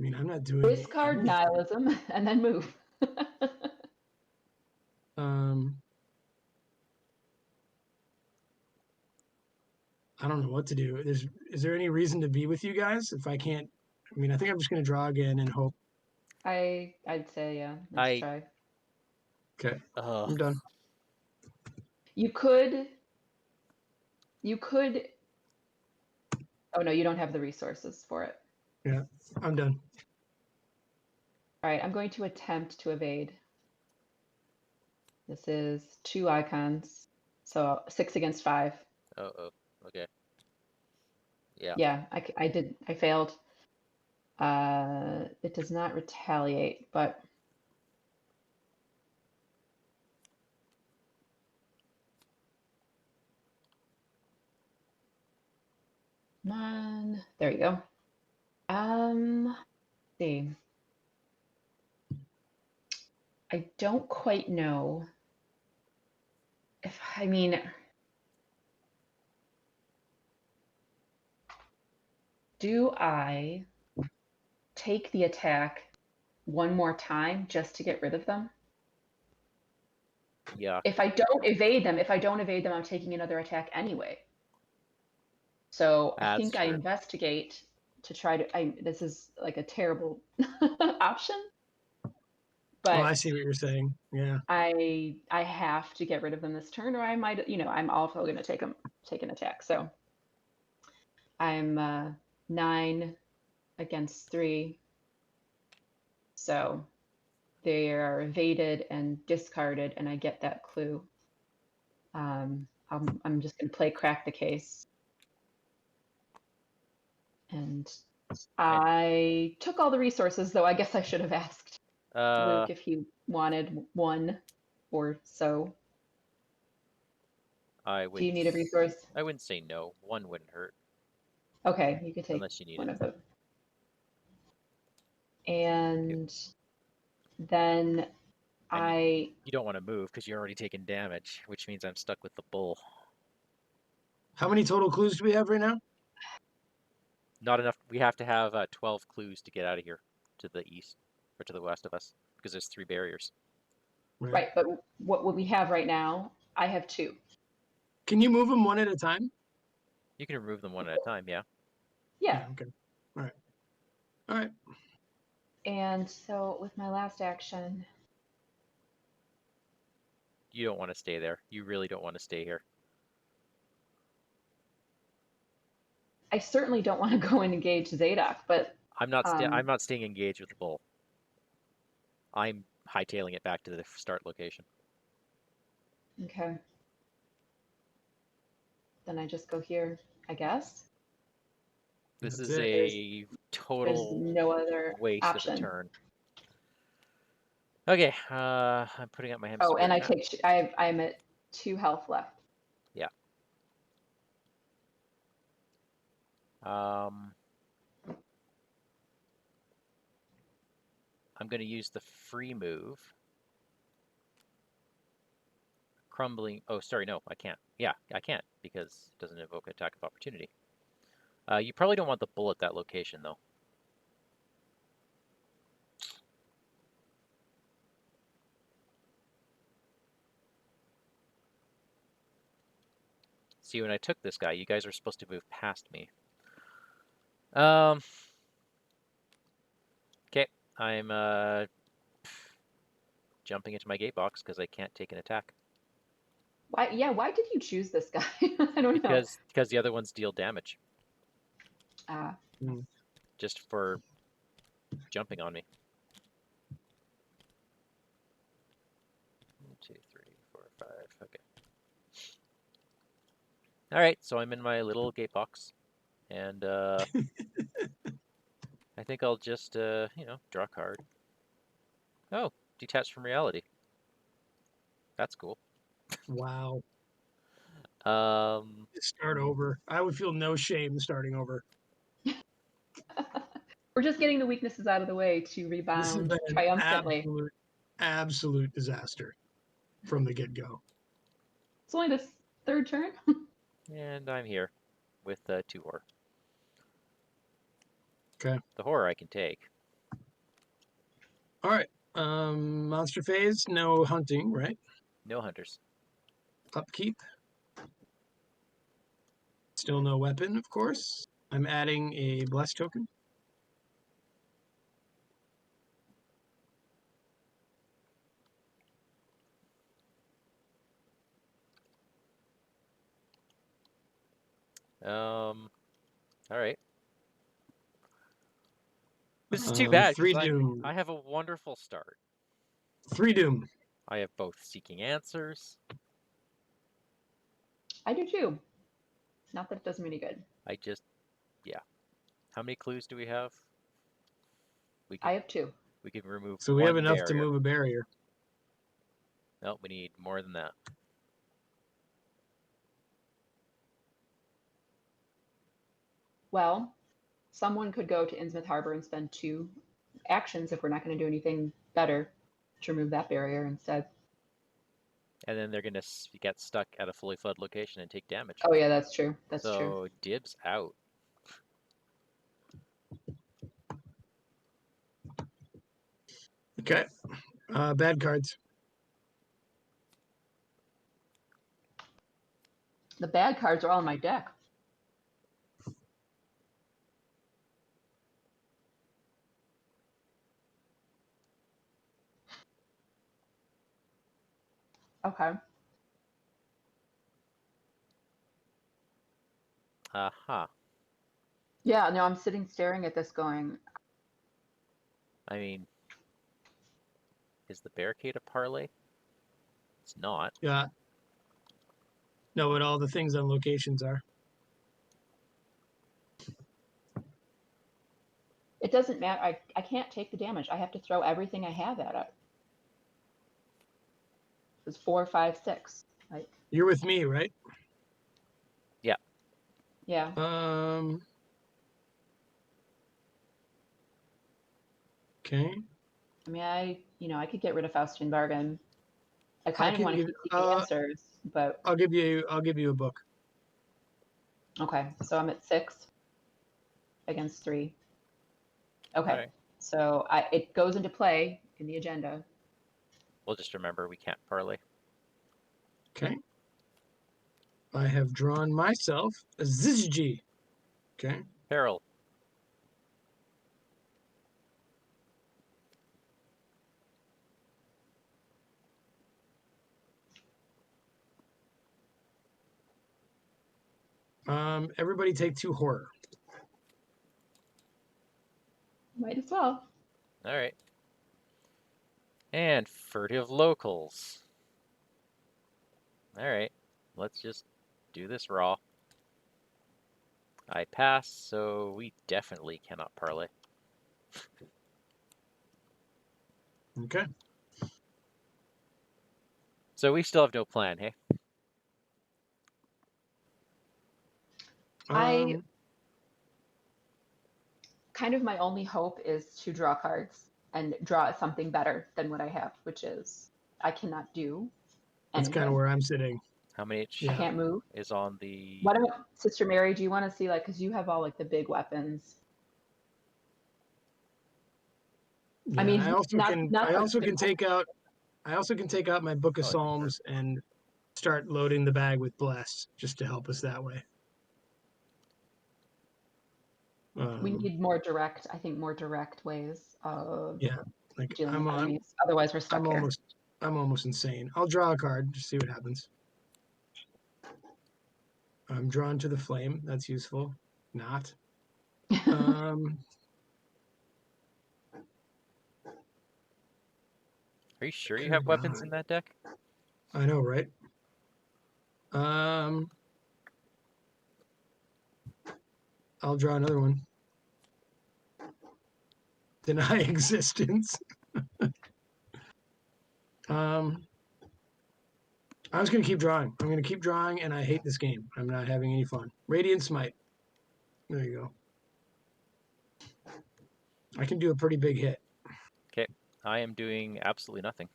mean, I'm not doing discard Nihilism and then move. I don't know what to do. Is there any reason to be with you guys if I can't? I mean, I think I'm just going to draw again and hope. I'd say, yeah, let's try. Okay, I'm done. You could. Oh no, you don't have the resources for it. Yeah, I'm done. All right, I'm going to attempt to evade. This is 2 icons, so 6 against 5. Oh. Okay. Yeah. Yeah, I failed. It does not retaliate, but there you go. Let's see. I don't quite know if, I mean, do I take the attack one more time just to get rid of them? Yeah. If I don't evade them, I'm taking another attack anyway. So I That's think I true. investigate to try to, this is like a terrible option, Oh, but I see what you're saying. Yeah. I have to get rid of them this turn, or I might, I'm also going to take an attack. So I'm 9 against 3. So they are evaded and discarded, and I get that clue. I'm just going to play crack the case. And I took all the resources, though I guess I should have asked Luke if he wanted one or so. Do you need a resource? I wouldn't say no. One wouldn't hurt. Okay, you could take unless you need one it. of those. And then you don't want to move because you're already taking damage, which means I'm stuck with the bull. How many total clues do we have right now? Not enough. We have to have 12 clues to get out of here to the east or to the west of us because there's 3 barriers. Right, but what we have right now, I have 2. Can you move them one at a time? You can remove them one at a time, yeah. Yeah. Okay. All right. And so with my last action, you don't want to stay there. You really don't want to stay here. I certainly don't want to go and engage Zadok, but I'm not staying engaged with the bull. I'm hightailing it back to the start location. Okay. Then I just go here, I guess. This is a total there's no other waste option. of a turn. Okay, I'm putting up my hamster. Oh, and I'm at 2 health left. Yeah. I'm going to use the free move. Crumbling. Oh, sorry, no, I can't. Yeah, I can't because it doesn't invoke an attack of opportunity. You probably don't want the bull at that location, though. See, when I took this guy, you guys were supposed to move past me. Okay, I'm jumping into my gate box because I can't take an attack. Why? Yeah, why did you choose this guy? I don't know. Because the other ones deal damage. Just for jumping on me. 1, 2, 3, 4, 5. Okay. All right, so I'm in my little gate box, and I think I'll just draw a card. Oh, detached from reality. That's cool. Wow. Start over. I would feel no shame starting over. We're just getting the weaknesses out of the way to rebound triumphantly. Absolute disaster from the get-go. It's only this 3rd turn. And I'm here with 2 horror. Okay. The horror I can take. All right. Monster phase, no hunting, right? No hunters. Upkeep. Still no weapon, of course. I'm adding a bless token. All right. This is too bad. 3 doom. I have a wonderful start. 3 doom. I have both seeking answers. I do too. Not that it does me any good. Yeah. How many clues do we have? I have 2. We can remove So we have one enough to barrier. move a barrier. No, we need more than that. Well, someone could go to Innsmouth Harbor and spend 2 actions if we're not going to do anything better to remove that barrier instead. And then they're going to get stuck at a fully flooded location and take damage. Oh yeah, that's true. That's true. So dibs out. Okay. Bad cards. The bad cards are all in my deck. Okay. Aha. Yeah, no, I'm sitting staring at this going, I mean, is the barricade a parlay? It's not. Yeah. Know what all the things on locations are. it doesn't matter. I can't take the damage. I have to throw everything I have at it. It's 4, 5, 6. Like, You're with me, right? yeah. Okay. I mean, I could get rid of Faustian Bargain. I kind of can want to give- keep the answers, but I'll give you a book. okay. So I'm at 6 against 3. Okay. All right. So it goes into play in the agenda. We'll just remember we can't parlay. Okay. I have drawn myself a Zizji. Okay. Peril. Everybody take 2 horror. Might as well. All right. And furtive locals. All right. Let's just do this raw. I pass, so we definitely cannot parlay. Okay. So we still have no plan, hey? I kind of my only hope is to draw cards and draw something better than what I have, which is I cannot do That's anything. kind of where I'm sitting. How many I can't move. is on the... Why don't, Sister Mary, do you want to see, like, because you have all, like, the big weapons. Yeah, I mean, I also not can. not I the also big can take out. I also can take out my book of Oh, Psalms and start loading the bag with bless, just to help us that way. We need more direct, I think, more direct ways of Yeah, like dealing with enemies. Otherwise, we're stuck here. I'm almost insane. I'll draw a card to see what happens. I'm drawn to the flame. That's useful. Not. Are you sure you have weapons in that deck? I know, right? I'll draw another one. Deny existence. I'm just gonna keep drawing. I'm gonna keep drawing, and I hate this game. I'm not having any fun. Radiant Smite. There you go. I can do a pretty big hit. Okay, I am doing absolutely nothing.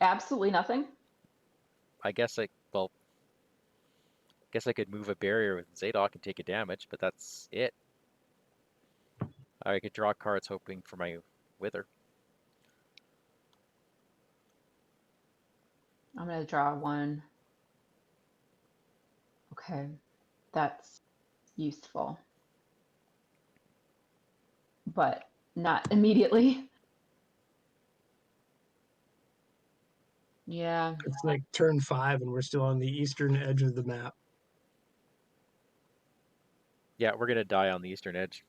Absolutely nothing. I guess I could move a barrier with Zadok and take a damage, but that's it. I could draw cards hoping for my Wither. I'm going to draw one. Okay, that's useful. But not immediately. Yeah. It's like turn 5, and we're still on the eastern edge of the map. Yeah, we're going to die on the eastern edge.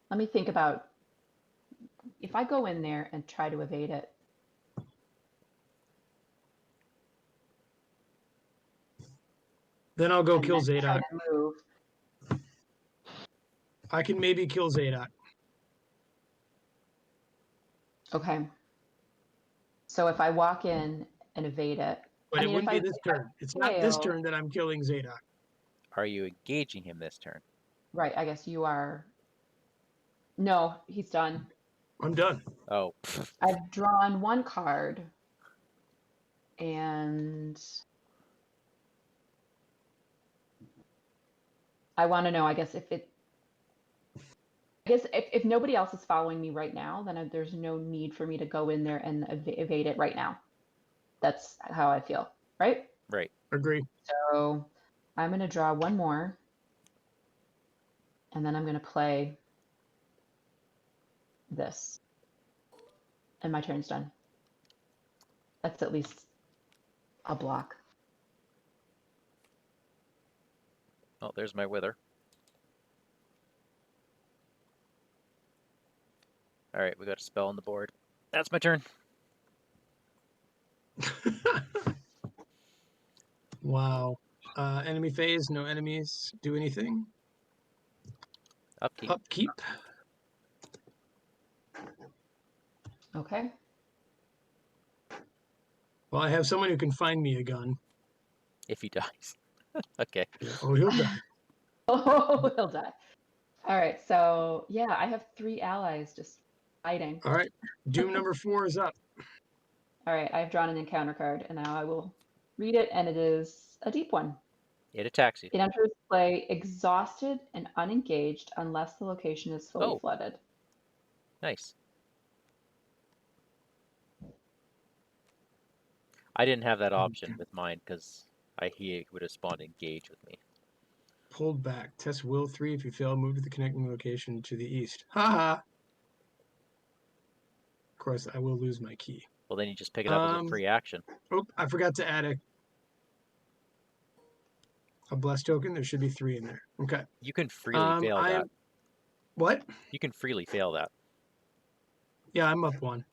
Let me think about if I go in there and try to evade it, Then I'll go and kill then try Zadok. to move. I can maybe kill Zadok. Okay. So if I walk in and evade it, But I it mean, wouldn't be this if I turn. It's not this fail, turn that I'm killing Zadok. Are you engaging him this turn? right? I guess you are. No, he's done. I'm done. Oh, I've drawn one card, and I want to know. I guess if nobody else is following me right now, then there's no need for me to go in there and evade it right now. That's how I feel, right? right. Agree. So I'm going to draw one more, and then I'm going to play this, and my turn's done. That's at least a block. Oh, there's my wither. All right, we got a spell on the board. That's my turn. Wow. Enemy phase, no enemies. Do anything. Upkeep. Upkeep. Okay. Well, I have someone who can find me a gun. If he dies. Okay. Oh, he'll die. Oh, he'll die. All right. So yeah, I have 3 allies just fighting. All right. Doom number 4 is up. All right. I've drawn an encounter card, and now I will read it, and it is a deep one. It attacks you. It enters play exhausted and unengaged unless the location is fully Oh. flooded. Nice. I didn't have that option with mine because he would have spawned engage with me. Pulled back. Test will 3. If you fail, move to the connecting location to the east. Haha. Of course, I will lose my key. Well, then you just pick it up as a free action. Oh, I forgot to add a blessed token. There should be 3 in there. Okay. You can freely fail that. What? You can freely fail that. Yeah, I'm up 1.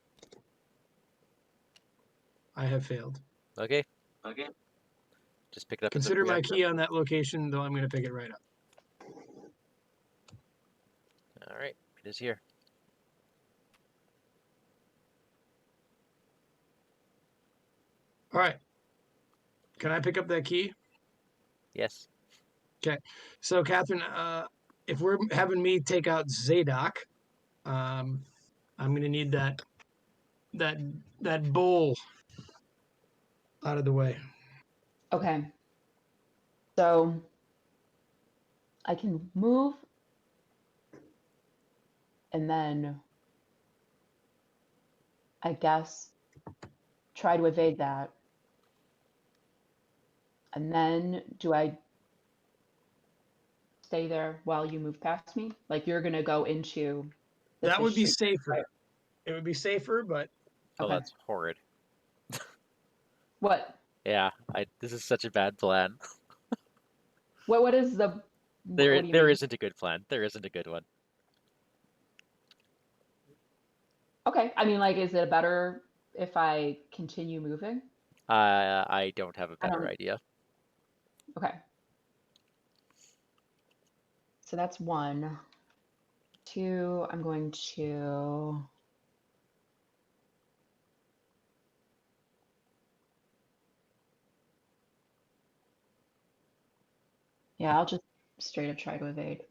I have failed. Okay. Just pick it up Consider as a free my action. key on that location, though I'm going to pick it right up. All right. It is here. All right. Can I pick up that key? Yes. Okay. So, Catherine, if we're having me take out Zadok, I'm going to need that bowl out of the way. Okay. So I can move and then I guess try to evade that. And then do I stay there while you move past me? Like you're going to go into the That would be fish street, safer. right? It would be safer, but Oh, Okay. that's horrid. What? Yeah. This is such a bad plan. What is the what do you There mean? isn't a good plan. There isn't a good one. Okay. I mean, like, is it better if I continue moving? I don't have a I better don't- idea. Okay. So that's 1. 2, I'm going to yeah, I'll just straight up try to evade.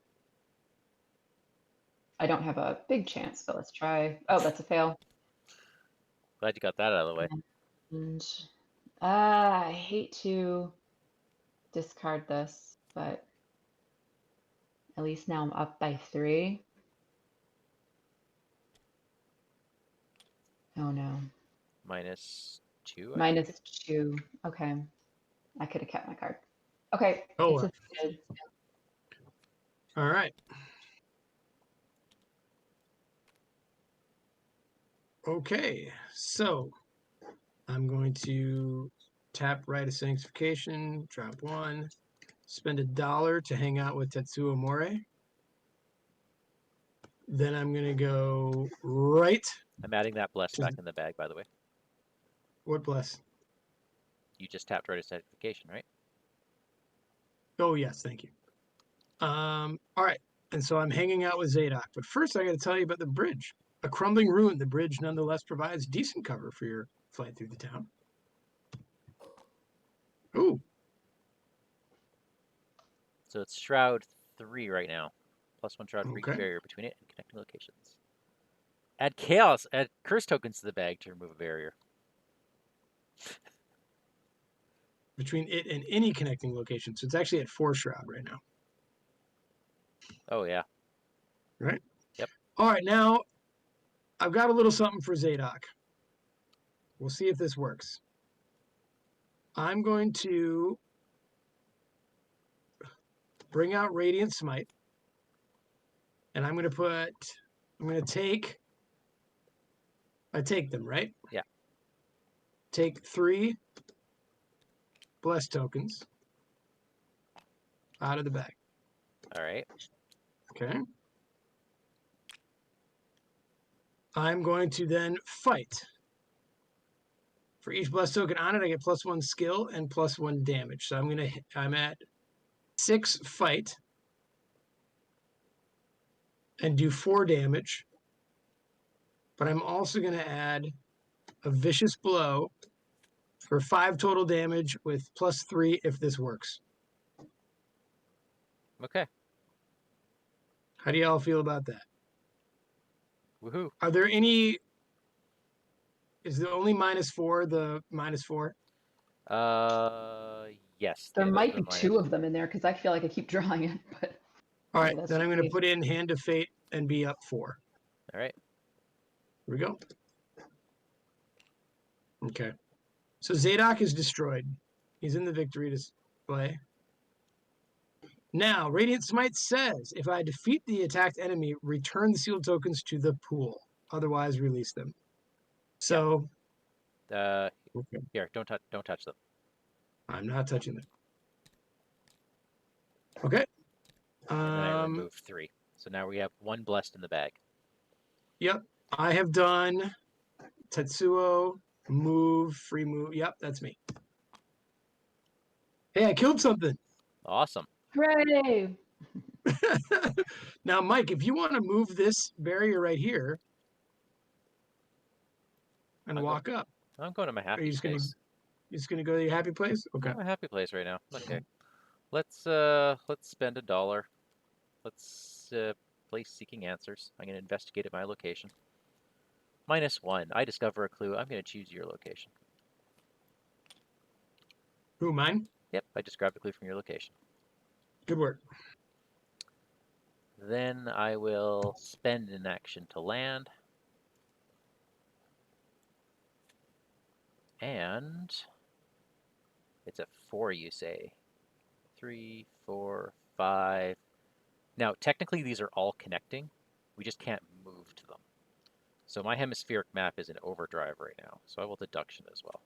I don't have a big chance, but let's try. Oh, that's a fail. Glad you got that out of the way. And I hate to discard this, but at least now I'm up by 3. Oh no. -2. Minus 2. Okay. I could have kept my card. Okay. Oh, It's evaded. all right. Okay, so I'm going to tap Rite of Sanctification, drop 1, spend $1 to hang out with Tetsuo Mori. Then I'm going to go right. I'm adding that bless to back in the bag, by the way. what bless? You just tapped right identification, right? Oh, yes. Thank you. All right. And so I'm hanging out with Zadok. But first, I got to tell you about the bridge. A crumbling ruin, the bridge nonetheless provides decent cover for your flight through the town. Ooh. So it's Shroud 3 right now. +1 Shroud for each Okay. barrier between it and connecting locations. Add chaos, add curse tokens to the bag to remove a barrier. Between it and any connecting location. So it's actually at 4 Shroud right now. Oh, yeah. Right? Yep. All right. Now, I've got a little something for Zadok. We'll see if this works. I'm going to bring out Radiant Smite. And I'm going to I take them, right? Yeah. Take 3 bless tokens out of the bag. All right. Okay. I'm going to then fight. For each bless token on it, I get +1 skill and +1 damage. So I'm at 6 fight and do 4 damage. But I'm also going to add a vicious blow for 5 total damage with +3 if this works. Okay. How do y'all feel about that? Woohoo. Are there any? Is the only -4 the -4? Yes. There The others might are be minus. 2 of them in there because I feel like I keep drawing it, but All maybe right, that's then I'm just going to me. put in Hand of Fate and be up 4. All right. Here we go. Okay. So Zadok is destroyed. He's in the victory display. Now, Radiant Smite says, if I defeat the attacked enemy, return the sealed tokens to the pool. Otherwise, release them. So, okay. Here, don't touch them. I'm not touching them. Okay. And then I remove 3. So now we have 1 blessed in the bag. Yep. I have done Tetsuo, move, free move. Yep, that's me. Hey, I killed something. Awesome. Hooray! Now, Mike, if you want to move this barrier right here and walk up, I'm going to my are happy you just place. gonna go to your happy place? Okay. I'm my happy place right now. Okay. Let's spend $1. Let's place seeking answers. I'm going to investigate at my location. -1. I discover a clue. I'm going to choose your location. Who, mine? Yep, I just grabbed a clue from your location. Good work. Then I will spend an action to land. And it's a 4, you say. 3, 4, 5. Now, technically, these are all connecting. We just can't move to them. So my hemispheric map is in overdrive right now. So I will deduction as well.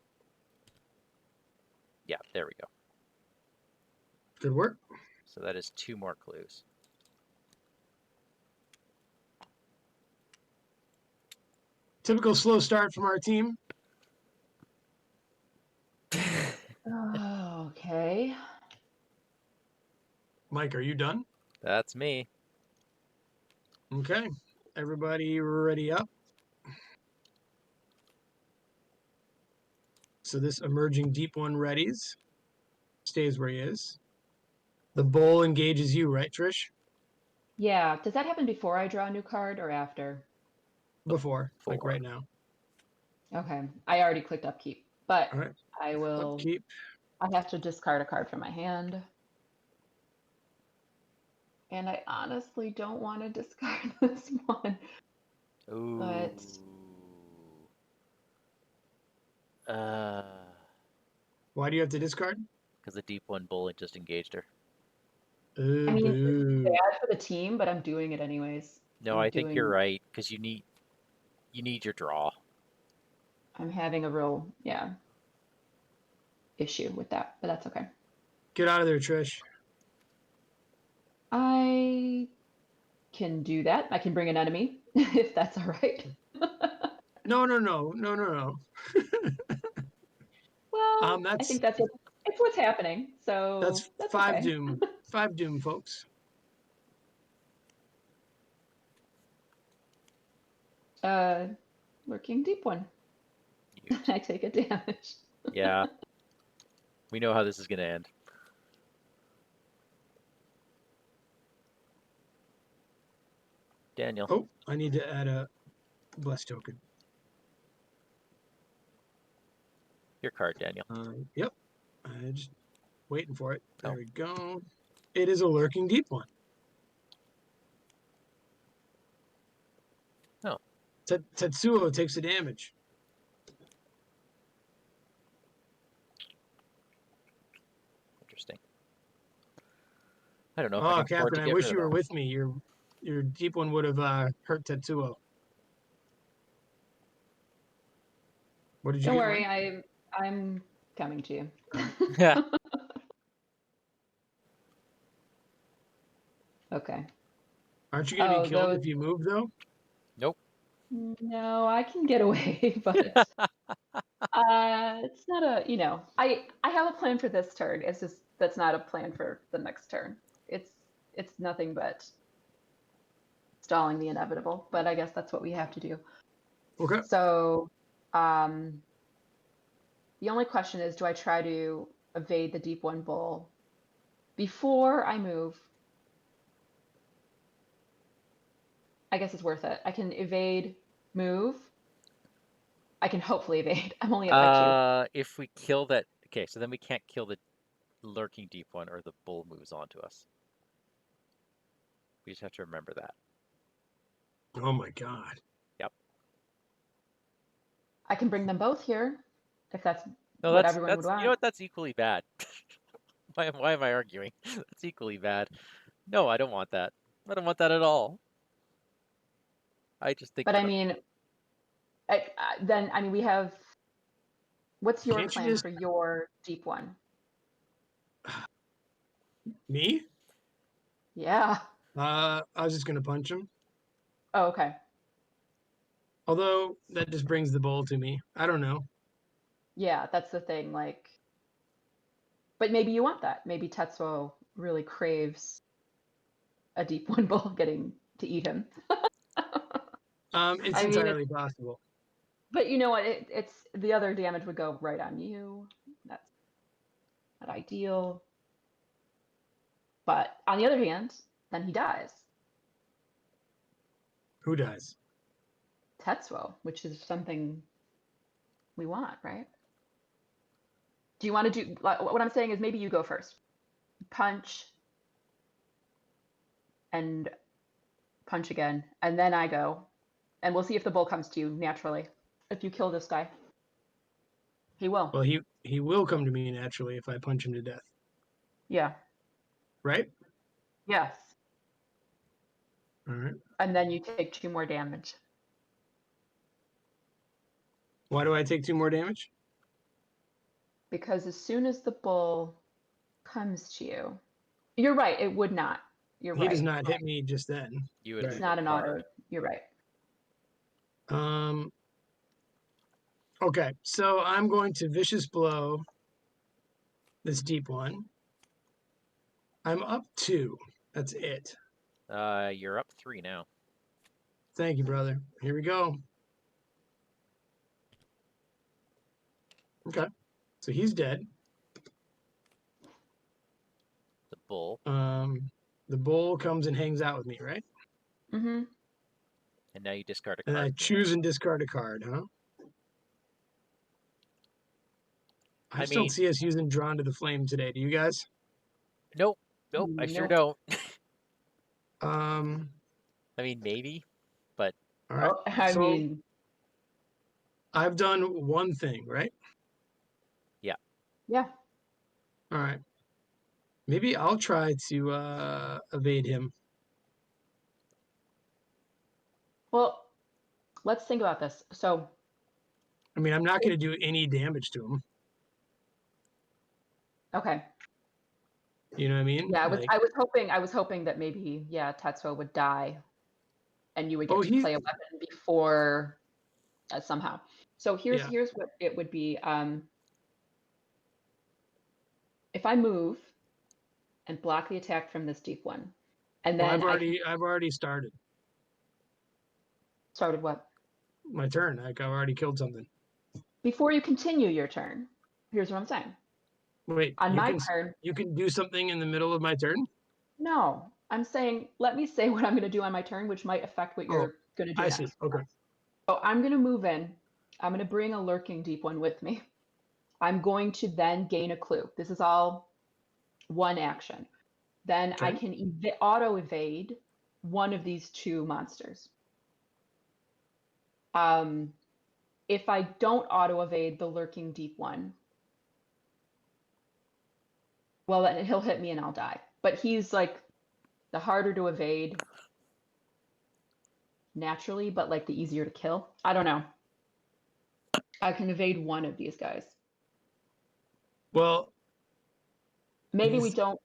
Yeah, there we go. Good work. So that is 2 more clues. Typical slow start from our team. Oh, okay. Mike, are you done? That's me. Okay. Everybody ready up? So this emerging deep one readies. Stays where he is. The bowl engages you, right, Trish? Yeah, does that happen before I draw a new card or after? Before, like 4. right now. Okay, I already clicked upkeep, but All right. I will. Upkeep. I have to discard a card from my hand. And I honestly don't want to discard this one. Ooh. But Why do you have to discard? Because the deep one bullet just engaged her. Ooh, I mean, it's boo. bad for the team, but I'm doing it anyways. No, I think you're right, because you need your draw. I'm having a real, issue with that, but that's okay. Get out of there, Trish. I can do that. I can bring an enemy, if that's all right. No. Well, I That's think it's what's happening, so that's 5 okay. doom. 5 doom, folks. Lurking deep one. I take a damage. Yeah. We know how this is going to end. Daniel. Oh, I need to add a bless token. Your card, Daniel. Yep. I'm just waiting for it. There Oh. we go. It is a lurking deep one. Oh. Tetsuo takes the damage. Interesting. I don't know if I can afford to Catherine, I get wish rid you of were that. with me. Your deep one would have hurt Tetsuo. What did you Don't get, worry, Mike? I'm coming to you. Yeah. Okay. Aren't you going to be killed those... if you move, though? Nope. No, I can get away, but it's not a, I have a plan for this turn. It's just that's not a plan for the next turn. It's nothing but stalling the inevitable, but I guess that's what we have to do. Okay. So, the only question is, do I try to evade the deep one bull before I move? I guess it's worth it. I can evade, move. I can hopefully evade. I'm only up by 2. If we kill that, okay, so then we can't kill the lurking deep one or the bull moves onto us. We just have to remember that. Oh my god. Yep. I can bring them both here, if that's No, what everyone would want. you know what? That's equally bad. Why am I arguing? That's equally bad. No, I don't want that. I don't want that at all. I just think. But I mean, then I mean we have. What's your Can't you plan just for your deep one? me? Yeah. I was just gonna punch him. Oh, okay. Although that just brings the bowl to me. I don't know. Yeah, that's the thing. Like, but maybe you want that. Maybe Tetsuo really craves a deep one bull getting to eat him. It's I mean, entirely possible. but you know what? It's the other damage would go right on you. That's not ideal. But on the other hand, then he dies. Who dies? Tetsuo, which is something we want, right? Do you want to do what I'm saying is maybe you go first. Punch and punch again, and then I go. And we'll see if the bull comes to you naturally. If you kill this guy. He will. Well, he will come to me naturally if I punch him to death. Yeah. Right? Yes. All right. And then you take 2 more damage. Why do I take 2 more damage? Because as soon as the bull comes to you, you're right, it would not. You're He right. does not hit me just then. You would It's move not an apart. auto. You're right. Okay, so I'm going to vicious blow this deep one. I'm up 2. That's it. You're up 3 now. Thank you, brother. Here we go. Okay, so he's dead. The bull. The bull comes and hangs out with me, right? Mm-hmm. And now you discard a And card. I choose and discard a card, huh? I just don't see us using Drawn to the Flame today. Do you guys? Nope. Nope. I sure Nope. don't. Um. I mean, maybe, but All right. Oh, I So mean, I've done one thing, right? yeah. yeah. All right. Maybe I'll try to evade him. Well, let's think about this. So, I mean, I'm not going to do any damage to him. okay. You know what I mean? Yeah, Like, I was hoping that maybe, yeah, Tetsuo would die and you would get oh, to play a weapon before somehow. So Yeah. here's what it would be. If I move and block the attack from this deep one, and Well, then I've already started started what? my turn. Like, I've already killed something. Before you continue your turn, here's what I'm saying. Wait, On my turn, you can do something in the middle of my turn? no, I'm saying, let me say what I'm going to do on my turn, which might affect what Oh, you're going to do I next. see. Okay. So I'm going to move in. I'm going to bring a lurking deep one with me. I'm going to then gain a clue. This is all one action. Then I Okay. can auto evade one of these two monsters. If I don't auto evade the lurking deep one, well, then he'll hit me and I'll die. But he's like the harder to evade naturally, but like the easier to kill. I don't know. I can evade one of these guys. Well, Maybe we don't.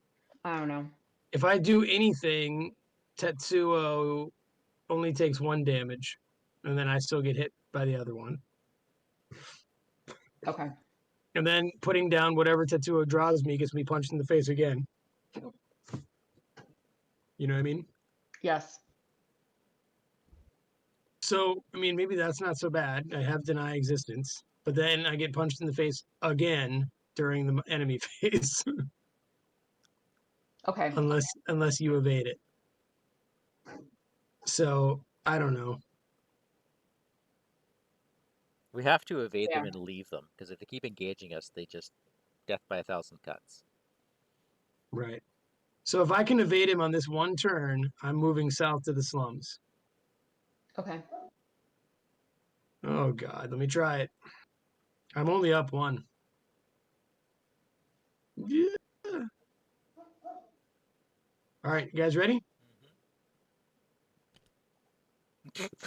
I don't know. if I do anything, Tetsuo only takes 1 damage, and then I still get hit by the other one. Okay. And then putting down whatever Tetsuo draws me gets me punched in the face again. You know what I mean? Yes. So, I mean, maybe that's not so bad. I have deny existence, but then I get punched in the face again during the enemy phase, Okay. unless you evade it. So, I don't know. We have to evade Yeah. them and leave them, because if they keep engaging us, they just death by 1,000 cuts. Right. So if I can evade him on this one turn, I'm moving south to the slums. Okay. Oh God, let me try it. I'm only up 1. Yeah. All right, you guys ready?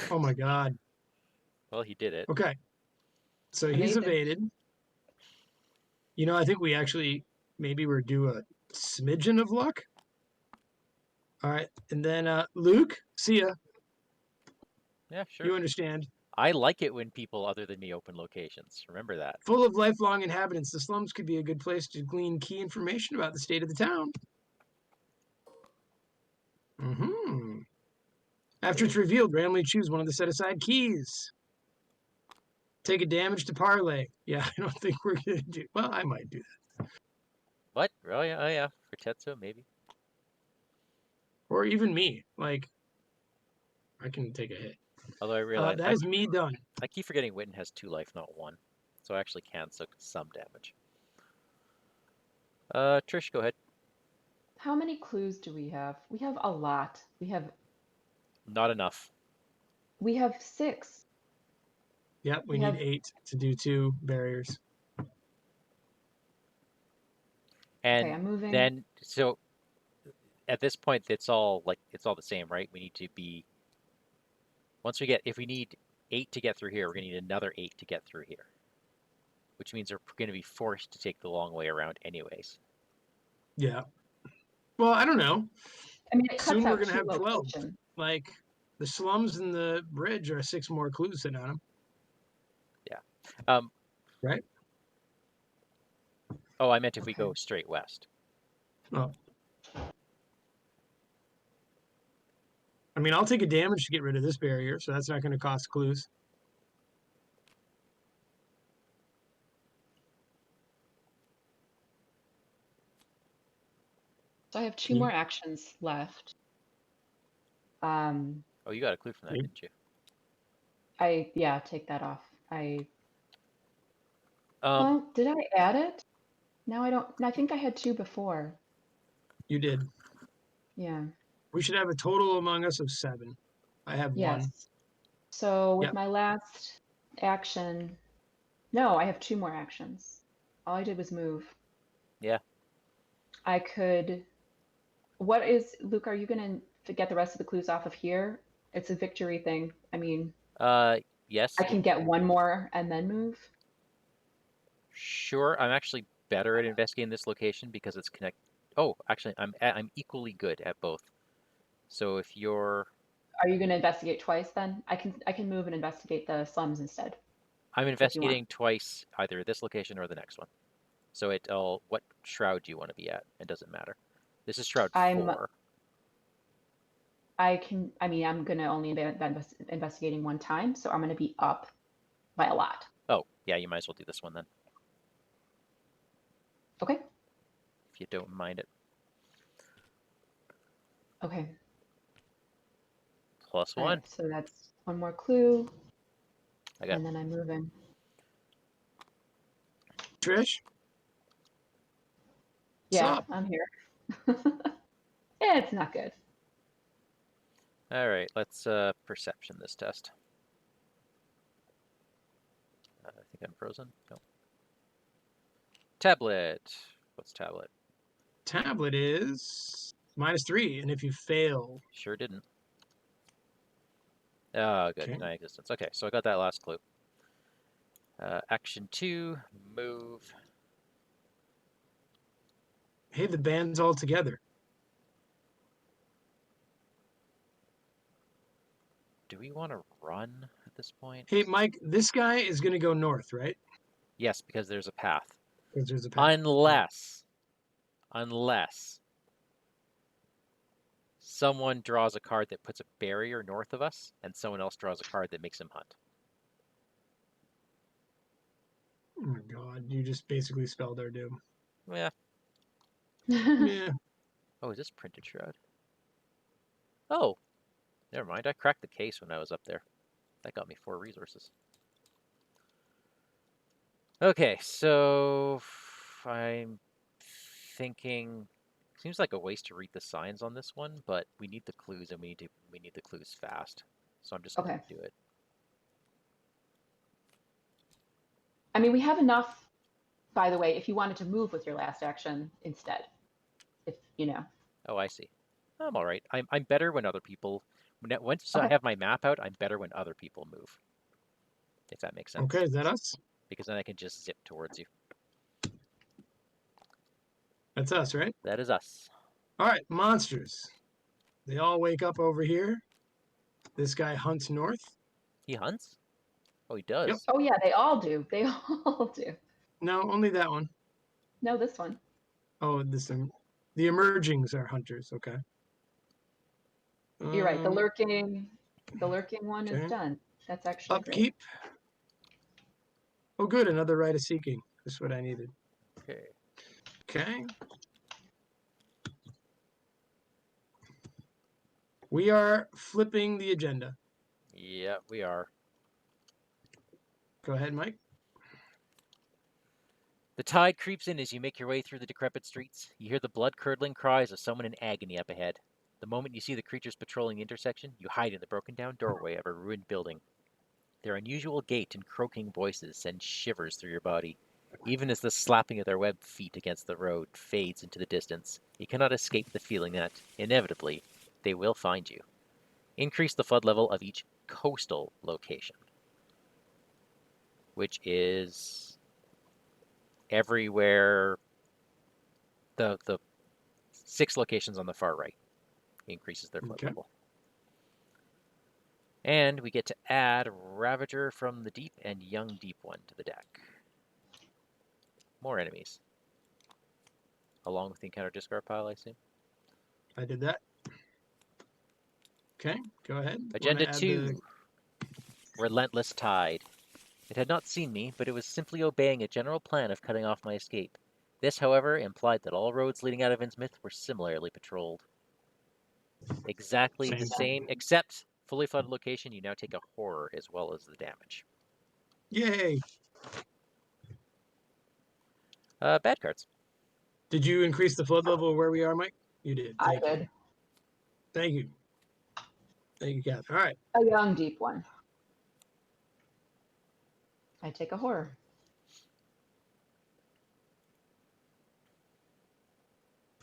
Oh my God. Well, he did it. Okay. So he's Amazing. evaded. You know, I think we actually maybe we're due a smidgen of luck. All right. And then Luke, see ya. Yeah, sure. You understand. I like it when people other than me open locations. Remember that. Full of lifelong inhabitants, the slums could be a good place to glean key information about the state of the town. Mm-hmm. After it's revealed, randomly choose one of the set-aside keys. Take a damage to parlay. Yeah, I don't think we're gonna do. Well, I might do that. What? Oh yeah. For Tetsuo, maybe. Or even me. Like, I can take a hit. Although I realize That is me done. I keep forgetting Witten has 2 life, not 1, so I actually can soak some damage. Trish, go ahead. How many clues do we have? We have a lot. Not enough. We have 6. Yep, we We need have 8 to do 2 barriers. And okay, I'm moving. then so at this point it's all the same, right? We need to be if we need 8 to get through here, we're gonna need another 8 to get through here. Which means we're gonna be forced to take the long way around anyways. Yeah. Well, I don't know. I mean, it cuts Soon we're out gonna 2 have 12. locations. Like, the slums and the bridge are 6 more clues sitting on them. Yeah. Right? Oh, I meant if we Okay. go straight west. Oh. I mean, I'll take a damage to get rid of this barrier, so that's not going to cost clues. So I have 2 more actions left. Oh, you got a clue from that, didn't you? Take that off. Um, Well, did I add it? No, I don't. I think I had 2 before. You did. Yeah. We should have a total among us of 7. I have 1. Yes. So with Yep. my last action, no, I have 2 more actions. All I did was move. Yeah. I could. Luke? Are you gonna get the rest of the clues off of here? It's a victory thing. I mean, yes. I can get 1 more and then move. Sure. I'm actually better at investigating this location because it's Oh, actually, I'm equally good at both. So if you're, Are you going to investigate twice then? I can move and investigate the slums instead I'm if you want. investigating twice, either this location or the next one. So what shroud do you want to be at? It doesn't matter. This is shroud I'm 4. I mean, I'm going to only be investigating one time, so I'm going to be up by a lot. Oh, yeah, you might as well do this one then, Okay. if you don't mind it. Okay. Plus All 1. right, so that's one more clue, I got and then I'm moving. Trish? Yeah, Sup? I'm here. Yeah, it's not good. All right, let's perception this test. I think I'm frozen. No. Tablet. What's tablet? Tablet is -3, and if you fail, Sure didn't. Oh, good. okay. Deny existence. Okay, so I got that last clue. Action 2, move. Hey, the band's all together. Do we want to run at this point? Hey, Mike, this guy is gonna go north, right? Yes, because there's a path. Because there's a path. Unless someone draws a card that puts a barrier north of us, and someone else draws a card that makes him hunt. Oh my god, you just basically spelled our doom. Yeah. Yeah. Oh, is this printed shroud? Oh, never mind. I cracked the case when I was up there. That got me 4 resources. Okay, so I'm thinking. Seems like a waste to read the signs on this one, but we need the clues, and we need the clues fast. So I'm just gonna Okay. do it. I mean, we have enough, by the way, if you wanted to move with your last action instead. If you know. Oh, I see. I'm all right. I'm better when other people. Once I Okay. have my map out, I'm better when other people move. If that makes sense. Okay, is that us? Because then I can just zip towards you. That's us, right? That is us. All right, monsters. They all wake up over here. This guy hunts north. He hunts? Oh, he Yep. does. Oh yeah, they all do. They all do. No, only that one. No, this one. Oh, the emergings are hunters. Okay. You're right. The lurking one is Okay. done. That's actually great. Upkeep. Oh, good. Another rite of seeking. That's what I needed. Okay. Okay. We are flipping the agenda. Yeah, we are. Go ahead, Mike. The tide creeps in as you make your way through the decrepit streets. You hear the blood-curdling cries of someone in agony up ahead. The moment you see the creatures patrolling the intersection, you hide in the broken-down doorway of a ruined building. Their unusual gait and croaking voices send shivers through your body. Even as the slapping of their webbed feet against the road fades into the distance, you cannot escape the feeling that, inevitably, they will find you. Increase the flood level of each coastal location, which is everywhere. The 6 locations on the far right increases their flood Okay. level. And we get to add Ravager from the Deep and Young Deep One to the deck. More enemies. Along with the encounter discard pile, I assume. I did that. Okay, go ahead. Agenda 2. Relentless Tide. It had not seen me, but it was simply obeying a general plan of cutting off my escape. This, however, implied that all roads leading out of Innsmouth were similarly patrolled. Exactly the same, except fully flooded location, you now take a horror as well as the damage. Yay. Bad cards. Did you increase the flood level where we are, Mike? You did. I Thank you. did. Thank you. Thank you, Kath. All right. A young deep one. I take a horror.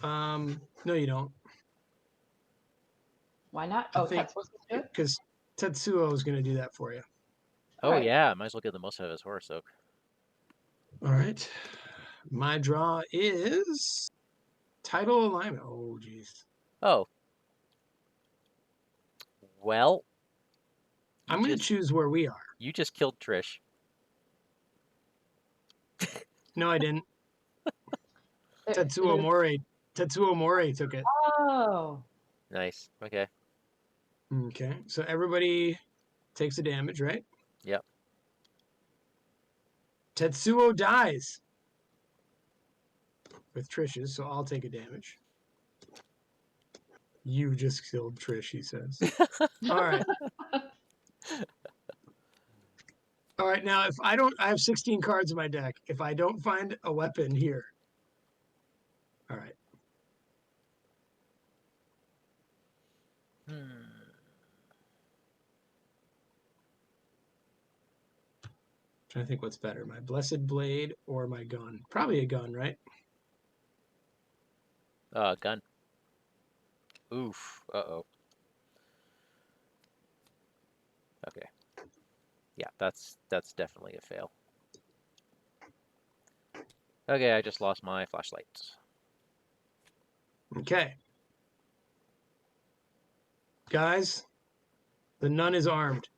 No, you don't. Why not? I Oh, think Tetsuo's supposed to do it? because Tetsuo is going to do that for you. Oh, Alright. yeah, might as well get the most out of his horror soak. All right. My draw is Title alignment. Oh, jeez. Oh. Well. I'm going to choose where we are. You just killed Trish. No, I didn't. Tetsuo Mori took it. Oh. Nice. Okay. Okay. So everybody takes the damage, right? Yep. Tetsuo dies with Trish's, so I'll take a damage. You just killed Trish, he says. All right. All right, now if I have 16 cards in my deck. If I don't find a weapon here. All right. Trying to think what's better, my Blessed Blade or my gun. Probably a gun, right? Gun. Oof. Uh-oh. Okay. Yeah, that's definitely a fail. Okay, I just lost my flashlight. Okay. Guys, the nun is armed.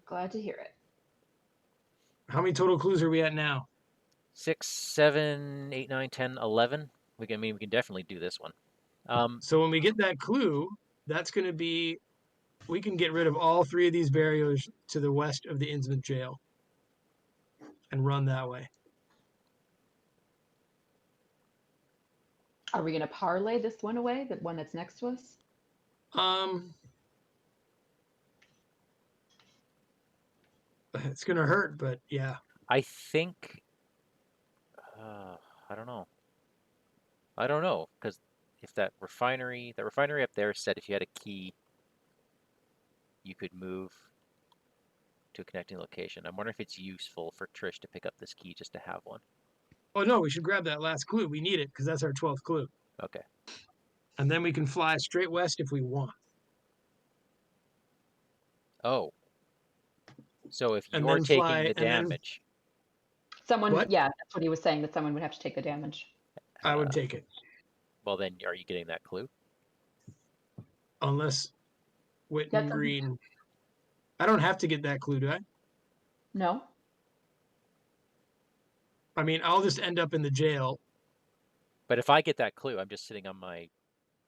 Glad to hear it. How many total clues are we at now? 6, 7, 8, 9, 10, 11. We can definitely do this one. So when we get that clue, that's going to be, we can get rid of all 3 of these barriers to the west of the Innsmouth jail and run that way. Are we going to parlay this one away, the one that's next to us? It's going to hurt, but yeah. I think, I don't know, because if that refinery up there said if you had a key, you could move to a connecting location. I'm wondering if it's useful for Trish to pick up this key just to have one. Oh, no, we should grab that last clue. We need it because that's our 12th clue. Okay. And then we can fly straight west if we want. Oh. So if And you're then taking fly, the and then damage. Someone, What? yeah, that's what he was saying, that someone would have to take the damage. I would take it. Well, then are you getting that clue? Unless Witten Green. I don't have to get that clue, do I? No. I mean, I'll just end up in the jail. But if I get that clue, I'm just sitting on my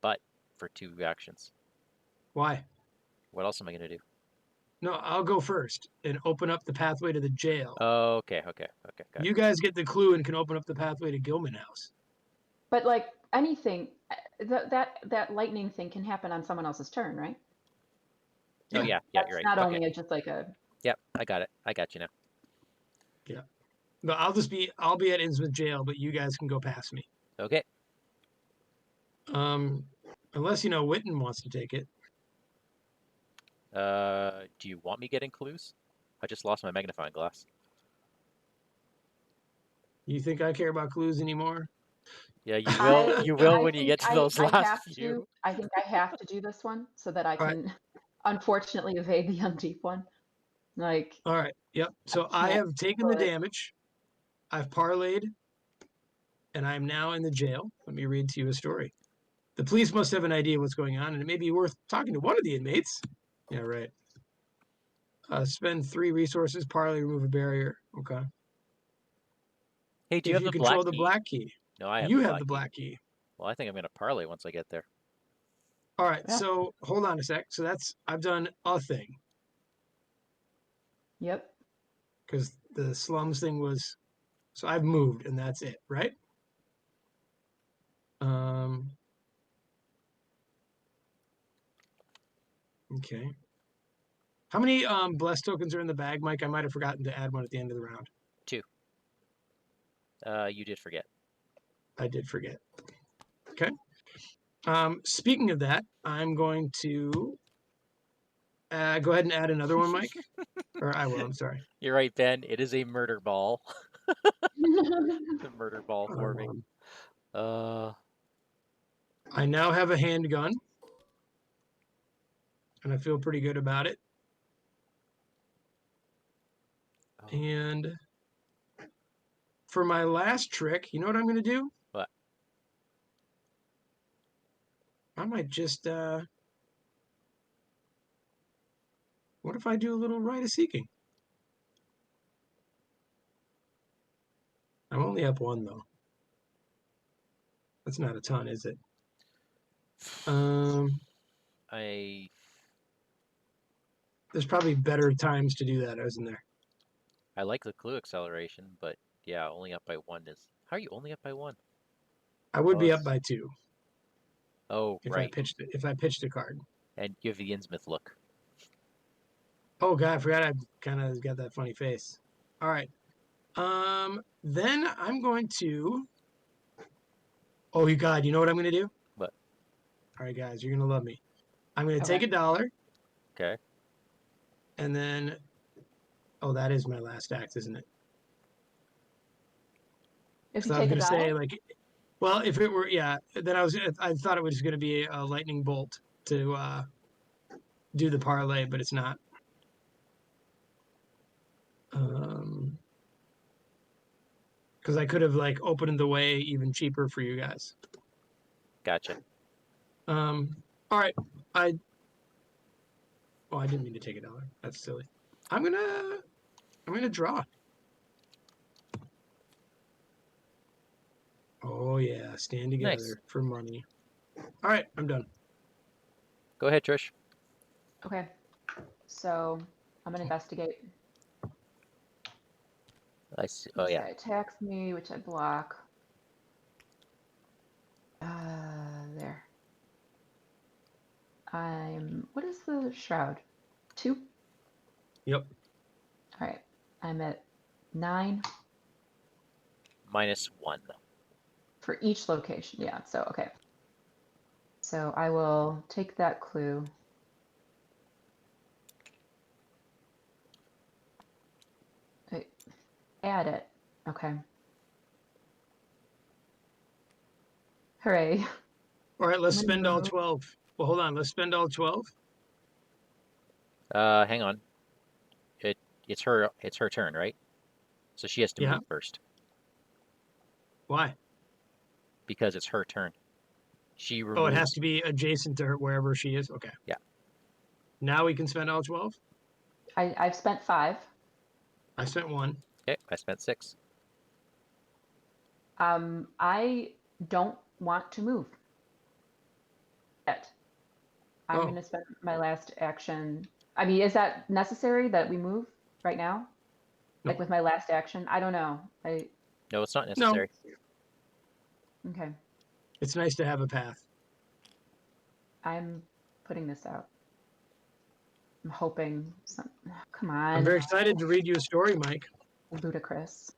butt for 2 actions. Why? What else am I going to do? No, I'll go first and open up the pathway to the jail. Oh, okay. You guys get the clue and can open up the pathway to Gilman House. But like anything, that lightning thing can happen on someone else's turn, right? Oh yeah, you're right. Not only just like a. Yep, I got it. I got you now. Yeah. But I'll be at Innsmouth jail, but you guys can go past me. Okay. Unless Witten wants to take it. Do you want me getting clues? I just lost my magnifying glass. You think I care about clues anymore? Yeah, you will. You will when you get to those last few. I think I have to do this one so that I can, unfortunately, evade the undeep one. Like. All right. Yep. So I have taken the damage. I've parlayed, and I'm now in the jail. Let me read to you a story. The police must have an idea what's going on, and it may be worth talking to one of the inmates. Yeah, right. Spend 3 resources, parlay, remove a barrier. Okay. Hey, do you have the control black key? The black key? No, I have. You have the black key. Well, I think I'm going to parlay once I get there. All right. Yeah. So hold on a sec. So I've done a thing. Yep. Because the slums thing was, so I've moved and that's it, right? Okay. How many blessed tokens are in the bag, Mike? I might have forgotten to add one at the end of the round. 2. You did forget. I did forget. Okay. Speaking of that, I'm going to go ahead and add another one, Mike. Or I will, I'm sorry. You're right, Ben. It is a murder ball. The murder ball forming. I now have a handgun. And I feel pretty good about it. Oh. And for my last trick, you know what I'm going to do? What? I might just, what if I do a little rite of seeking? I'm only up 1, though. That's not a ton, is it? There's probably better times to do that, isn't there? I like the clue acceleration, but yeah, only up by 1 is... How are you only up by 1? I would Oh, be up by 2 Oh, if right. I pitched a card. And give the Innsmouth look. Oh god, I forgot I kind of got that funny face. All right. Then I'm going to. Oh, you God! You know what I'm going to do? What? All right, guys, you're going to love me. I'm going to Okay. take $1, Okay. and then. Oh, that is my last act, isn't it? If you So I was take going to say $1, like, well, if it were, yeah, then I thought it was going to be a lightning bolt to do the parlay, but it's not. Because I could have like opened the way even cheaper for you guys. Gotcha. All right, I didn't mean to take $1. That's silly. I'm gonna draw. Oh yeah, stand together Nice. for money. All right, I'm done. Go ahead, Trish. okay. So I'm gonna investigate. I see. Oh, This yeah. guy attacks me, which I block. There. What is the shroud? 2? Yep. All right. I'm at 9 -1. for each location. Yeah, so okay. So I will take that clue. Add it. Okay. Hooray. All right, let's I'm gonna spend all move. 12. Well, hold on. Let's spend all 12. Hang on. It's her turn, right? So she has to Yeah. move first Why? because it's her turn. She Oh, it has removes. to be adjacent to her wherever she is. Okay. Yeah. Now we can spend all 12. I've spent 5. I spent 1. Okay, I spent 6. I don't want to move yet. I'm Oh. gonna spend my last action. I mean, is that necessary that we move right now? No. Like with my last action? I don't know. No, it's not No. necessary. Okay. It's nice to have a path. I'm putting this out. I'm hoping come I'm on. very excited to read you a story, Mike. Ludicrous.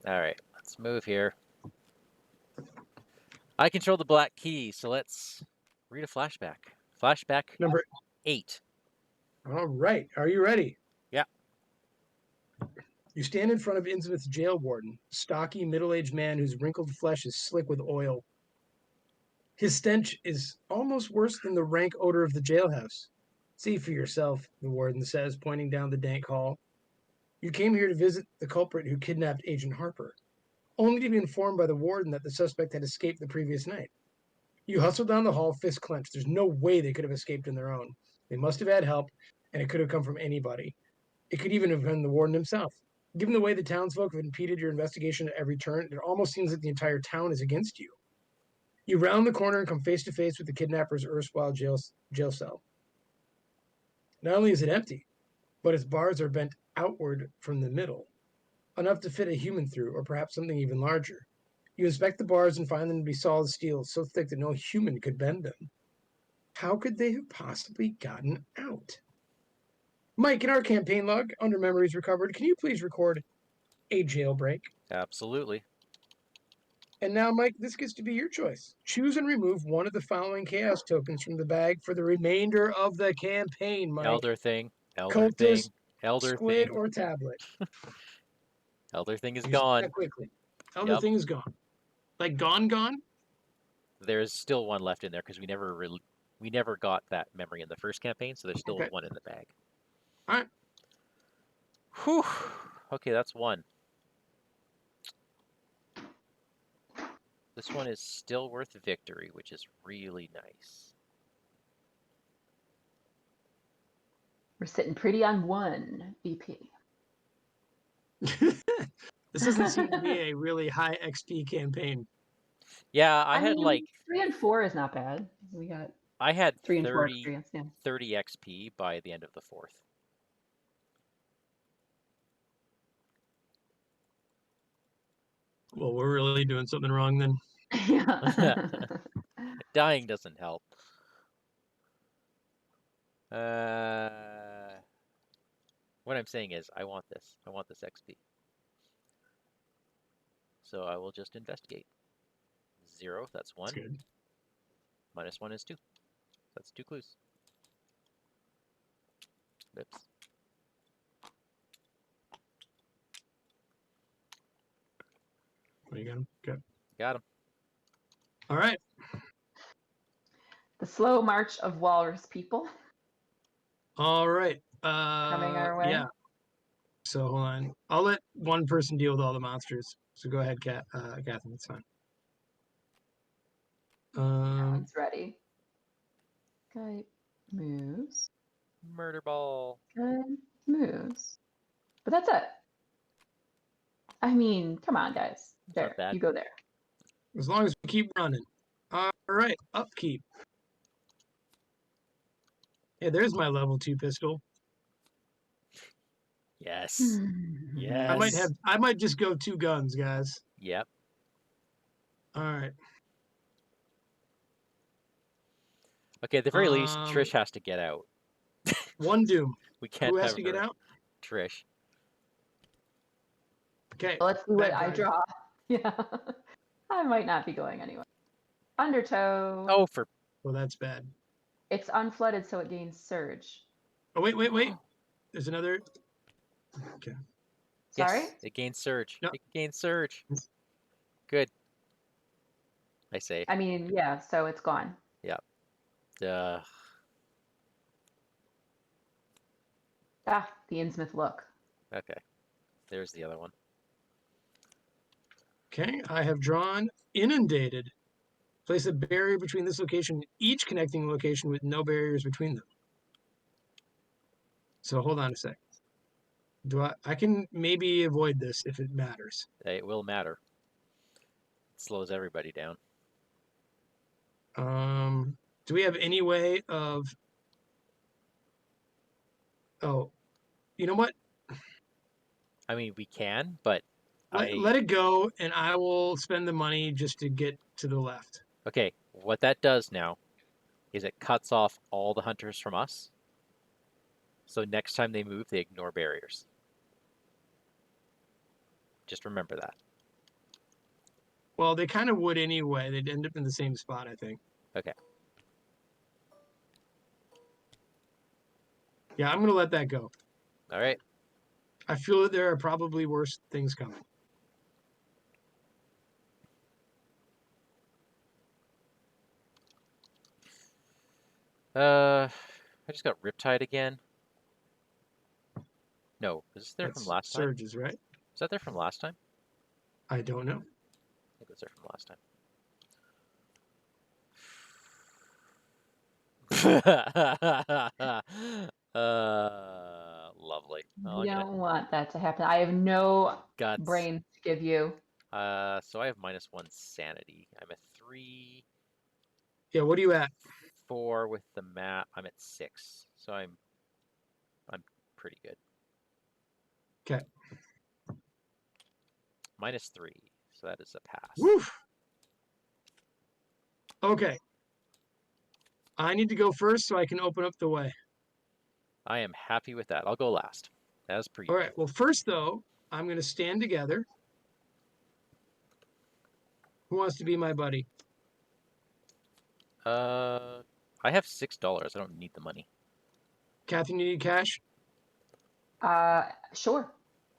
All right, let's move here. I control the black key, so let's read a flashback. Flashback Number 8. All right. Are you ready? Yeah. You stand in front of Innsmouth's jail warden, a stocky, middle-aged man whose wrinkled flesh is slick with oil. His stench is almost worse than the rank odor of the jailhouse. See for yourself, the warden says, pointing down the dank hall. You came here to visit the culprit who kidnapped Agent Harper, only to be informed by the warden that the suspect had escaped the previous night. You hustle down the hall, fist clenched. There's no way they could have escaped on their own. They must have had help, and it could have come from anybody. It could even have been the warden himself. Given the way the townsfolk have impeded your investigation at every turn, it almost seems like the entire town is against you. You round the corner and come face to face with the kidnapper's erstwhile jail cell. Not only is it empty, but its bars are bent outward from the middle, enough to fit a human through, or perhaps something even larger. You inspect the bars and find them to be solid steel, so thick that no human could bend them. How could they have possibly gotten out? Mike, in our campaign log, under Memories Recovered, can you please record a jailbreak? Absolutely. And now, Mike, this gets to be your choice. Choose and remove one of the following chaos tokens from the bag for the remainder of the campaign, Mike. Elder thing. Elder Cultist, thing. Elder squid, thing. or tablet. Elder thing is You say gone. that quickly. Elder Yep. thing is gone. Like gone? There's still one left in there because we never got that memory in the first campaign, so there's still Okay. one in the bag. All right. Whew. Okay, that's 1. This one is still worth victory, which is really nice. We're sitting pretty on 1 BP. This doesn't seem to be a really high XP campaign. Yeah, I had mean, like 3 and 4 is not bad. We got I had 3 and 4 30, experience. Yeah. 30 XP by the end of the 4th. Well, we're really doing something wrong then. Yeah. Dying doesn't help. What I'm saying is, I want this. I want this XP. So I will just investigate. 0, that's 1. That's good. -1 is 2. That's 2 clues. Oops. What you got him? Okay. Got him. All right. The slow march of walrus people All right. coming our way. Yeah. So hold on. I'll let one person deal with all the monsters. So go ahead, Catherine. It's fine. Now it's ready. Skype moves. Murder ball. Good moves. But that's it. I mean, come on, guys. It's There, not bad. you go there. as long as we keep running. All right. Upkeep. Hey, there's my level 2 pistol. Yes. Yes. I might just go 2 guns, guys. Yep. All right. Okay, at the very least, Trish has to get out. 1 doom. We can't Who has have to get her- out? Trish. Okay. Let's see what bad I guy. draw. Yeah. I might not be going anywhere. Undertow. Oh, for Well, that's bad. It's unflooded, so it gains surge. Oh, wait. There's another. Okay. Sorry? yes, it gains surge. No. It gains surge. Good. I say. I mean, yeah, so it's gone. Ah, the Innsmouth look. Okay. There's the other one. Okay. I have drawn inundated. Place a barrier between this location and each connecting location with no barriers between them. So hold on a sec. I can maybe avoid this if it matters. It will matter. It slows everybody down. Do we have any way of? Oh, you know what? I mean, we can, but Let it go, and I will spend the money just to get to the left. okay, what that does now is it cuts off all the hunters from us. So next time they move, they ignore barriers. Just remember that. Well, they kind of would anyway. They'd end up in the same spot, I think. Okay. Yeah, I'm going to let that go. All right. I feel that there are probably worse things coming. I just got riptide again. No, is this there That's from last time? surges, right? Is that there from last time? I don't know. I think it was there from last time. Lovely. You don't want that to happen. I have no Guts. brain to give you. So I have -1 sanity. I'm at 3. Yeah, what are you at? 4 with the map. I'm at 6. So I'm pretty good. Okay. -3. So that is a pass. Woof. Okay. I need to go first so I can open up the way. I am happy with that. I'll go last, as per All usual. right. Well, first, though, I'm going to stand together. Who wants to be my buddy? I have $6. I don't need the money. Catherine, you need cash? Sure.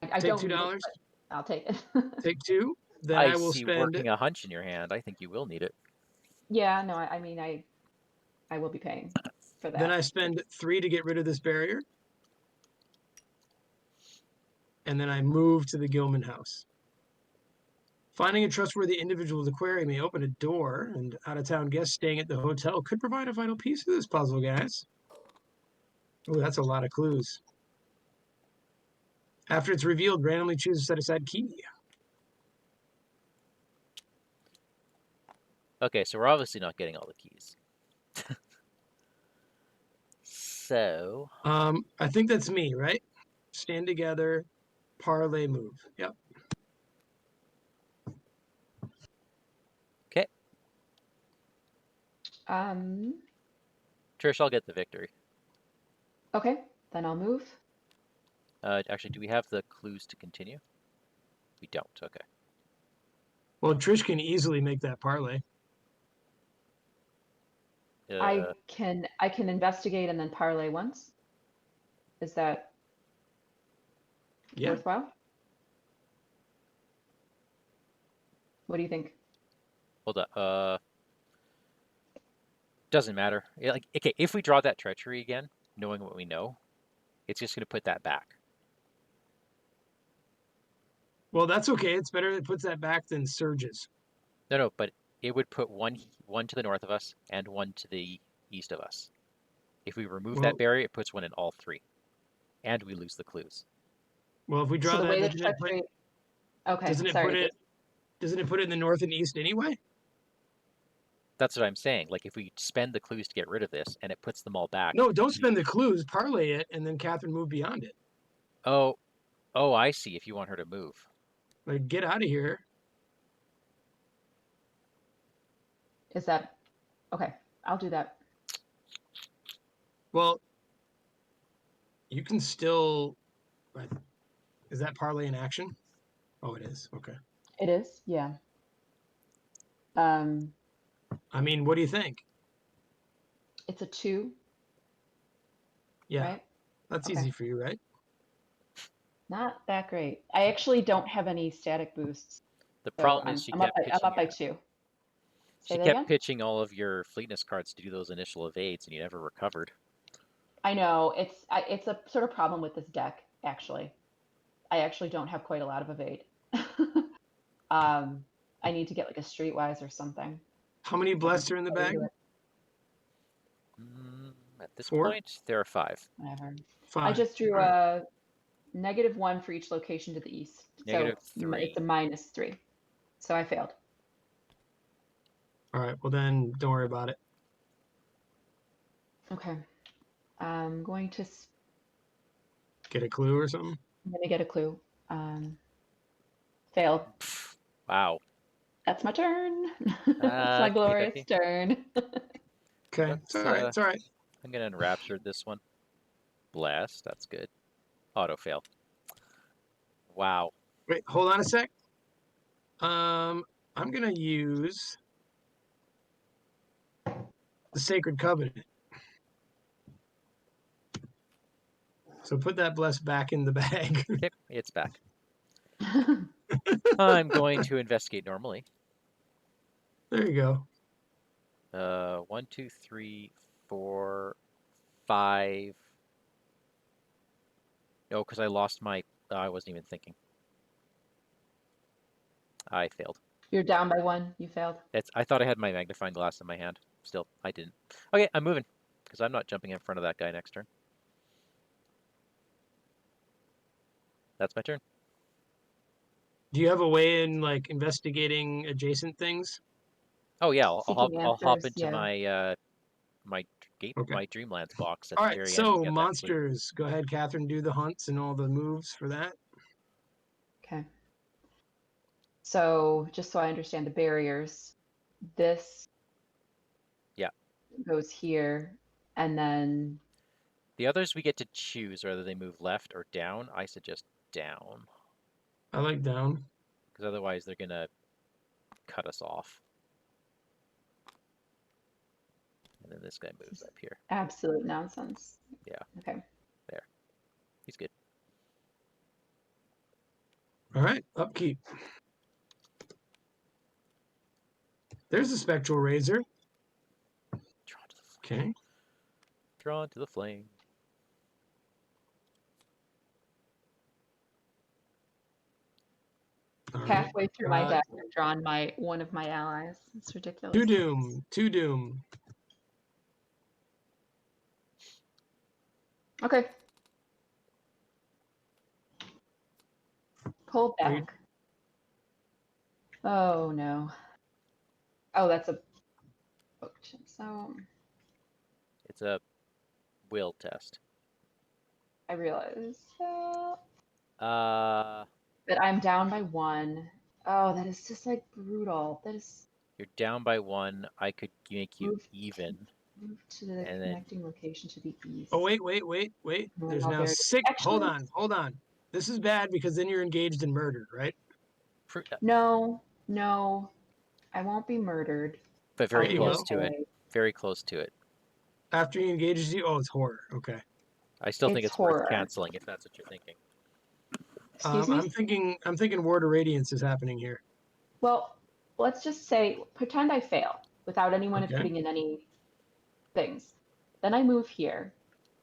I Take don't need it, $2. but I'll take it. Take 2. Then I I will see spend. working a hunch in your hand. I think you will need it. Yeah, no, I mean, I will be paying for that. Then I spend 3 to get rid of this barrier. And then I move to the Gilman house. Finding a trustworthy individual with a query may open a door, and out-of-town guests staying at the hotel could provide a vital piece of this puzzle, guys. Oh, that's a lot of clues. After it's revealed, randomly choose a set-aside key. Okay, so we're obviously not getting all the keys. So, I think that's me, right? Stand together, parlay, move. Yep. okay, Um, Trish, I'll get the victory. okay, then I'll move. Actually, do we have the clues to continue? We don't. Okay. Well, Trish can easily make that parlay. I can investigate and then parlay once. Is that worthwhile? What do you think? Hold up. Doesn't matter. Like, okay, if we draw that treachery again, knowing what we know, it's just going to put that back. Well, that's okay. It's better it puts that back than surges. No, but it would put one to the north of us and one to the east of us. If we remove that barrier, it puts one in all three, and we lose the clues. Well, if we draw So the way that, the treachery. Okay, doesn't it put it in the north and east anyway? That's what I'm saying. Like, if we spend the clues to get rid of this, and it puts them all back. No, don't spend the clues. Parlay it, and then Catherine move beyond it. Oh, I see. If you want her to move. Like, get out of here. Is that okay? I'll do that. Well, you can still. Is that parlay in action? Oh, it is. Okay. It is, yeah. I mean, what do you think? It's a 2. Yeah, right? that's easy for you, right? Not that great. I actually don't have any static boosts. The So problem is I'm up by 2. She kept pitching all of your fleetness cards to do those initial evades, and you never recovered. I know it's a sort of problem with this deck. Actually, I actually don't have quite a lot of evade. I need to get like a streetwise or something. How many blessed are in the bag? At this 4? point, there are 5. Whatever. 5. I just drew a -1 for each location to the east. -3. So it's a -3. So I failed. All right. Well, then don't worry about it. Okay. I'm going to get a clue or something. I'm going to get a clue. Failed. Wow. That's my turn. It's my glorious turn. Okay. It's all right. It's all right. I'm going to enrapture this one. Blast. That's good. Auto fail. Wow. Wait, hold on a sec. I'm going to use the Sacred Covenant. So put that bless back in the bag. Okay, it's back. I'm going to investigate normally. There you go. 1, 2, 3, 4, 5. No, because I lost my. I wasn't even thinking. I failed. You're down by 1. You failed. I thought I had my magnifying glass in my hand. Still, I didn't. Okay, I'm moving because I'm not jumping in front of that guy next turn. That's my turn. Do you have a way in like investigating adjacent things? Oh yeah, I'll hop into yeah. my Dreamlands box at all the right, very end. So monsters. Go ahead, Catherine. Do the hunts and all the moves for that. Okay. So just so I understand the barriers, this goes here, and then the others we get to choose whether they move left or down. I suggest down. I like down. Because otherwise they're gonna cut us off. And then this guy moves up here. Absolute nonsense. Yeah. Okay. There. He's good. All right, upkeep. There's a spectral razor. Drawn to the flame. Okay. Drawn to the flame. All right. Halfway through my deck, I've drawn one of my allies. It's ridiculous. Two doom. Okay. Pull Are you- back. Oh no. Oh, that's a potion. So It's a will test. I realize Uh, that I'm down by 1. Oh, that is just like brutal. That is you're down by 1. I could make you Move- even. move to the And then- connecting location to the east. Oh, wait. There's now 6. Actually- Hold on. This is bad because then you're engaged in murder, right? No, I won't be murdered. But very Yeah, you close will. to it. Very close to it. After he engages you, oh, it's horror. Okay. I still think It's it's horror. worth canceling if that's what you're thinking. Excuse me? I'm thinking Ward of Radiance is happening here. Well, let's just say, pretend I fail without anyone Okay. putting in any things. Then I move here.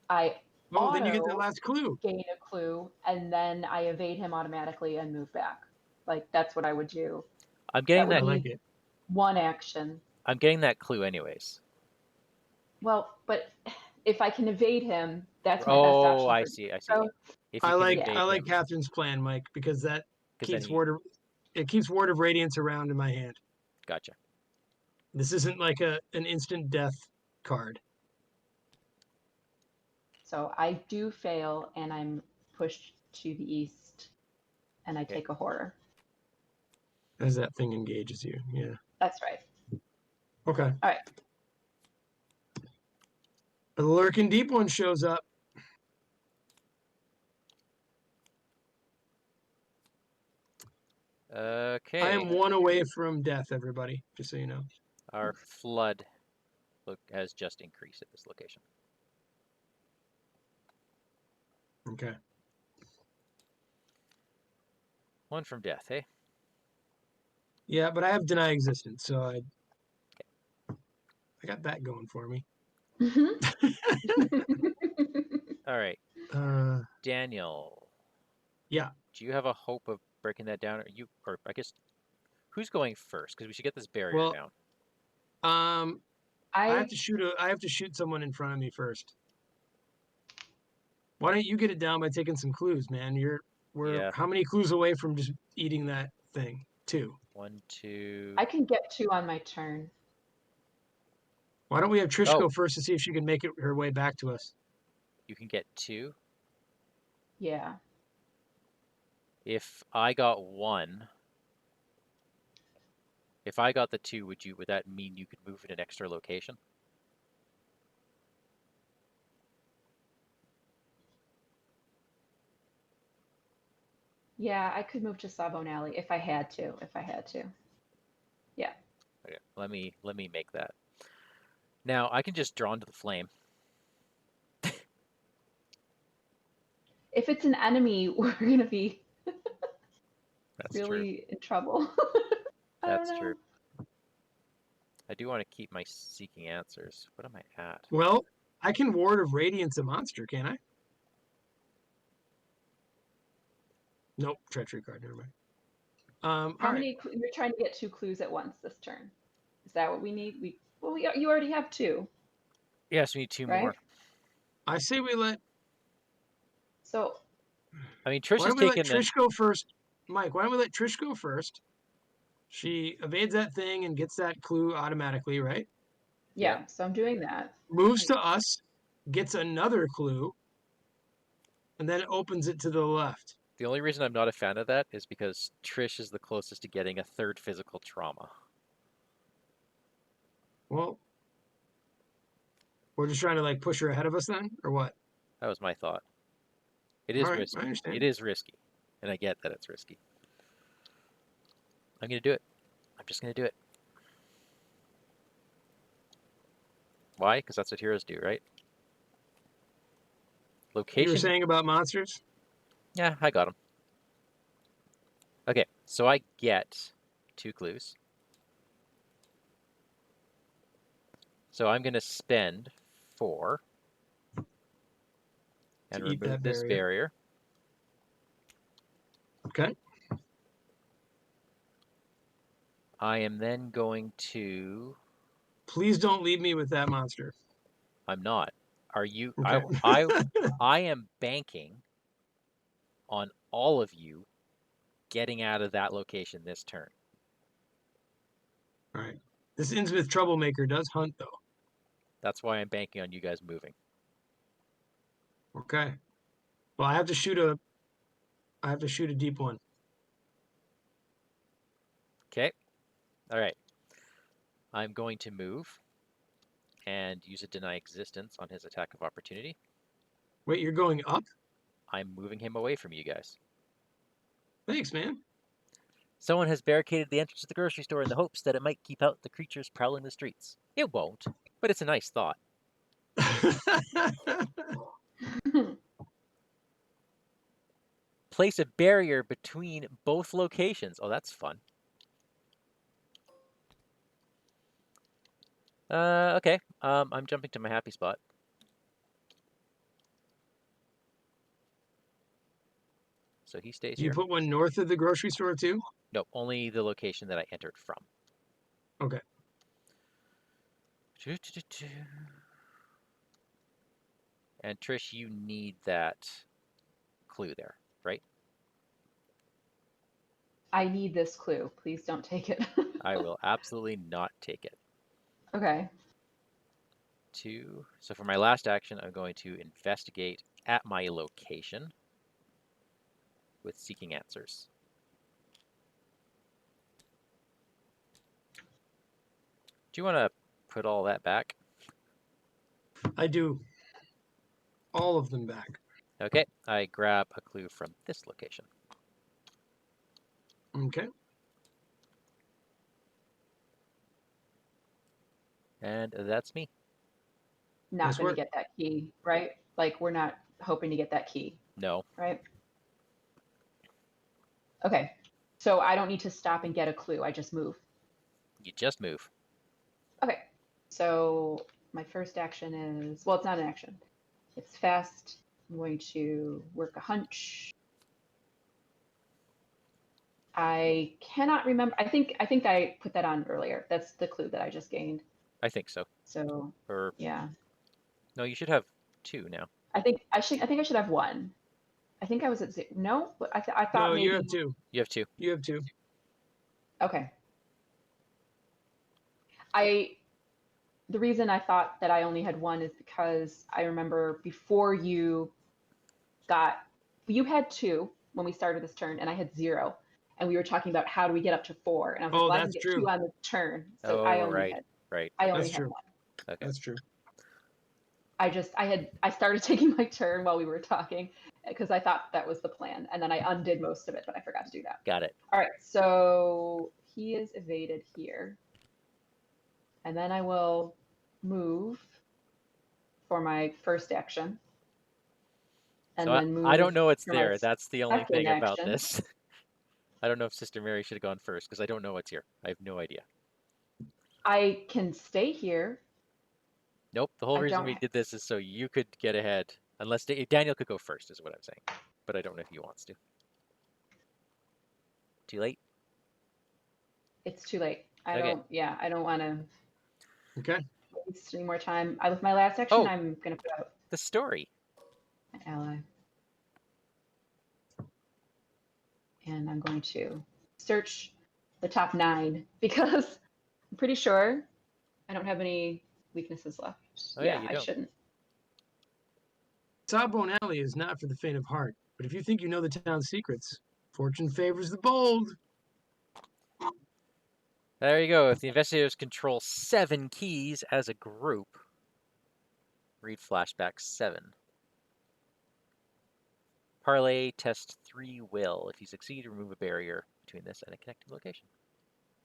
I Then you get the last clue. gain a clue, and then I evade him automatically and move back. Like, that's what I would do. I'm getting That that. would I be like it. one action. I'm getting that clue anyways. Well, but if I can evade him, that's my best option. Oh, I see. So, If you I can like evade him, Catherine's plan, Mike, because that 'cause then keeps Ward of Radiance around in my hand. Gotcha. This isn't like an instant death card. So I do fail, and I'm pushed to the east, and I take a horror. As that thing engages you, yeah. That's right. Okay. All right. The lurking deep one shows up. Okay. I am 1 away from death, everybody, just so you know. Our flood has just increased at this location. Okay. 1 from death, hey? Yeah, but I have deny existence, so I got that going for me. All right. Daniel. Yeah. Do you have a hope of breaking that down? Or I guess, who's going first? Because we should get this barrier down. I have to shoot someone in front of me first. Why don't you get it down by taking some clues, man? We're how many clues away from just eating that thing? 2. 1, 2. I can get 2 on my turn. Why don't we have Trish go first to see if she can make her way back to us? You can get 2? Yeah. If I got 1, if I got the 2, would that mean you could move in an extra location? Yeah, I could move to Savone Alley if I had to. Yeah. Okay, let me make that. Now I can just draw into the flame. If it's an enemy, we're gonna be That's really in trouble. That's true. I do want to keep my seeking answers. What am I at? Well, I can Ward of Radiance a monster, can I? Nope, treachery card. Never mind. How many? You're trying to get 2 clues at once this turn. Is that what we need? You already have 2. Yes, we need 2 more. I say we let. So. I mean, Trish why has don't we taken. Let Trish go first, Mike? Why don't we let Trish go first? She evades that thing and gets that clue automatically, right? Yeah. So I'm doing that. Moves to us, gets another clue, and then opens it to the left. The only reason I'm not a fan of that is because Trish is the closest to getting a 3rd physical trauma. Well, we're just trying to push her ahead of us then, or what? That was my thought. It is risky. I understand. It is risky, and I get that it's risky. I'm gonna do it. I'm just gonna do it. Why? Because that's what heroes do, right? Location. You were saying about monsters? Yeah, I got them. Okay, so I get 2 clues. So I'm going to spend 4 and remove this barrier. Okay. I am then going to... Please don't leave me with that monster. I'm not. Are you... Okay. I am banking on all of you getting out of that location this turn. All right. This Innsmouth troublemaker does hunt, though. That's why I'm banking on you guys moving. Okay. Well, I have to shoot a deep one. Okay. All right. I'm going to move and use a deny existence on his attack of opportunity. Wait, you're going up? I'm moving him away from you guys. Thanks, man. Someone has barricaded the entrance to the grocery store in the hopes that it might keep out the creatures prowling the streets. It won't, but it's a nice thought. Place a barrier between both locations. Oh, that's fun. Okay. I'm jumping to my happy spot. So he stays Do you here. put one north of the grocery store too? No, only the location that I entered from. Okay. And Trish, you need that clue there, right? I need this clue. Please don't take it. I will absolutely not take it. Okay. So for my last action, I'm going to investigate at my location with seeking answers. Do you want to put all that back? I do. All of them back. Okay, I grab a clue from this location. Okay. And that's me. Not Nice going to work. get that key, right? Like, we're not hoping to get that key, No. right? Okay. So I don't need to stop and get a clue. I just move. You just move. Okay. So my first action is, well, it's not an action. It's fast. I'm going to work a hunch. I cannot remember. I think I put that on earlier. That's the clue that I just gained. I think so. So Or yeah. no, you should have 2 now. I think I should have one. I think I was at 0. No, but I thought No, maybe you have 2. You have 2. You have 2. Okay. The reason I thought that I only had 1 is because I remember before you had 2 when we started this turn, and I had 0, and we were talking about how do we get up to 4, and I was like, Oh, well, I can that's get true. 2 on the turn, so Oh, I only right. had Right. That's true. 1. Okay. That's true. I started taking my turn while we were talking because I thought that was the plan, and then I undid most of it, but I forgot to do that. Got it. All right, so he is evaded here, and then I will move for my first action, and So then move. I don't know what's for my there. That's the only second thing about action. this. I don't know if Sister Mary should have gone first because I don't know what's here. I have no idea. I can stay here. Nope. The whole I reason don't we ha- did this is so you could get ahead. Unless Daniel could go first, is what I'm saying. But I don't know if he wants to. Too late? It's too late. I Okay. don't want to Okay. waste any more time. With my last action, Oh. I'm going to put out The story. my ally. And I'm going to search the top 9 because I'm pretty sure I don't have any weaknesses left. Oh, yeah, you I don't. shouldn't. Sawbone Alley is not for the faint of heart, but if you think you know the town's secrets, fortune favors the bold. There you go. If the investigators control 7 keys as a group, read flashback 7. Parlay test 3 will. If you succeed, remove a barrier between this and a connecting location.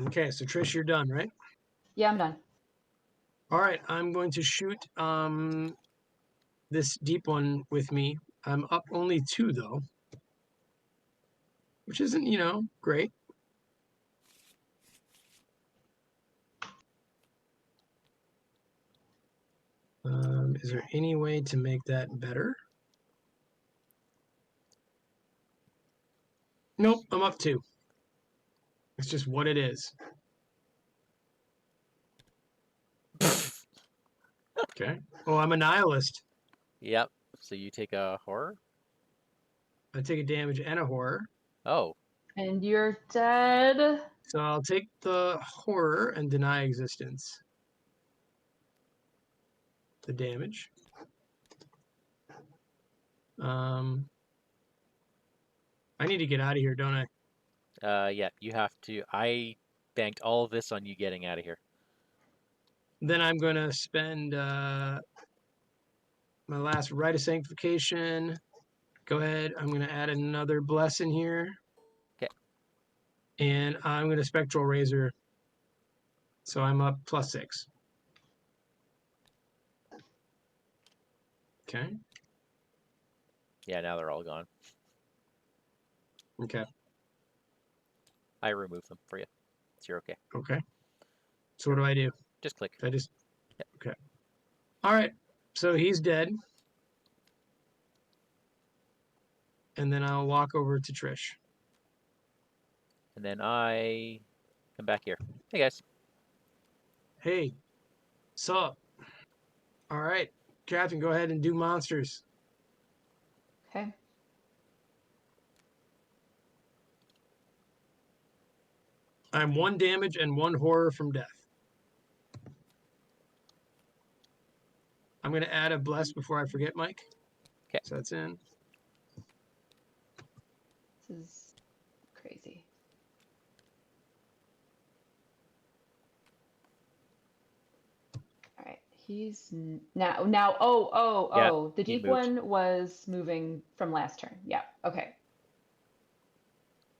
Okay, so Trish, you're done, right? Yeah, I'm done. All right, I'm going to shoot this deep one with me. I'm up only 2 though, which isn't, great. Is there any way to make that better? Nope, I'm up 2. It's just what it is. Okay. Oh, I'm a nihilist. Yep. So you take a horror? I take a damage and a horror. Oh. And you're dead. So I'll take the horror and deny existence. The damage. I need to get out of here, don't I? Yeah, you have to. I banked all of this on you getting out of here. Then I'm going to spend my last rite of sanctification. Go ahead. I'm going to add another blessing here. Okay. And I'm going to spectral razor. So I'm up +6. Okay. Yeah, now they're all gone. Okay. I remove them for you. So you're okay. Okay. So what do I do? Just click. I just. Yep. Okay. All right. So he's dead. And then I'll walk over to Trish. And then I come back here. Hey, guys. Hey. Sup? All right. Captain, go ahead and do monsters. Okay. I'm 1 damage and 1 horror from death. I'm going to add a bless before I forget, Mike. Okay. So that's in. This is crazy. All right. He's now. Oh. The he deep moved. one was moving from last turn. Yeah. Okay.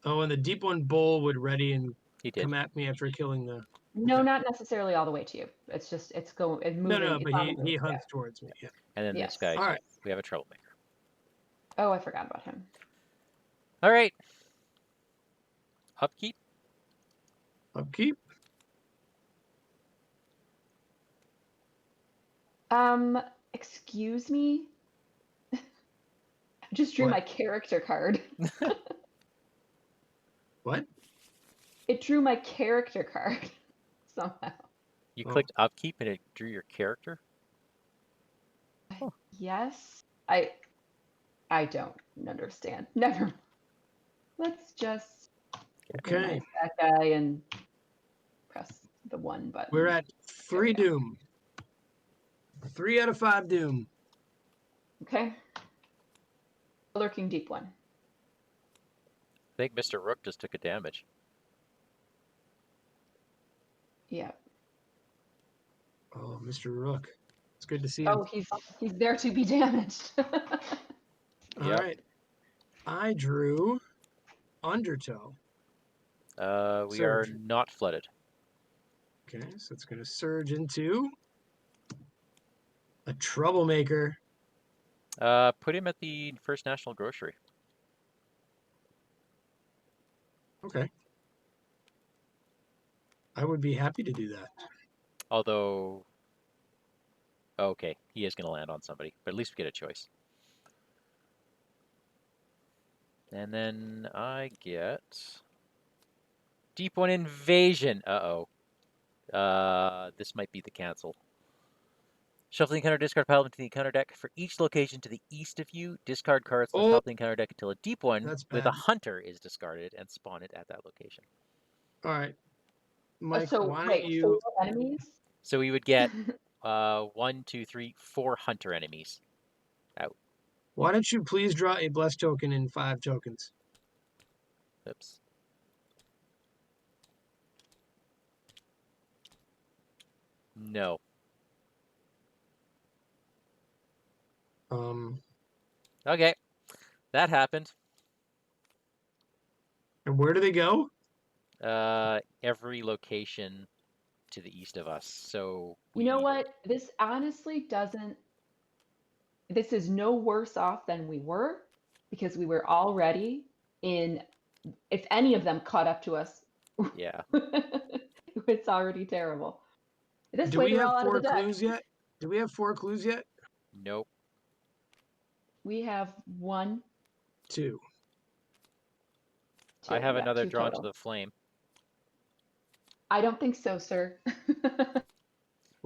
Oh, and the deep one bull would ready and He did. come at me after killing the. No, Okay. not necessarily all the way to you. It's just it's moving. No, it's but on the he move, hunts towards me. Yeah. And then this Yes. guy. All right. We have a troublemaker. Oh, I forgot about him. All right. Upkeep. Upkeep. Excuse me. I just drew What? my character card. What? It drew my character card somehow. You Oh. clicked upkeep and it drew your character? Oh. Yes. I don't understand. Never. Let's just Okay. minimize that guy and press the 1 button. We're at 3 There we doom. 3 out of 5 doom. Okay. Lurking deep one. I think Mr. Rook just took a damage. Yeah. Oh, Mr. Rook. It's good to see him. Oh, he's there to be damaged. All Yep. right. I drew Undertow. We are Surge. not flooded. Okay, so it's going to surge into a troublemaker. Put him at the First National Grocery. Okay. I would be happy to do that. Although, okay, he is going to land on somebody, but at least we get a choice. And then I get Deep One Invasion. Uh-oh. This might be the cancel. Shuffle the encounter discard pile into the encounter deck. For each location to the east of you, discard cards from the top of the encounter deck until a deep one That's with a bad. hunter is discarded and spawn it at that location. All right. Mike, so why wait, don't you... 4 enemies? So we would get 1, 2, 3, 4 hunter enemies out. Why don't you please draw a blessed token in 5 tokens? Oops. No. Okay. That happened. And where do they go? Every location to the east of us. So You know what? This honestly doesn't. This is no worse off than we were because we were already in. If any of them caught up to us, Yeah. it's already terrible. This Do way we they're have all out of 4 the deck. clues yet? Do we have 4 clues yet? Nope. We have 1. 2. I have Yeah, another 2 drawn total. to the flame. I don't think so, sir.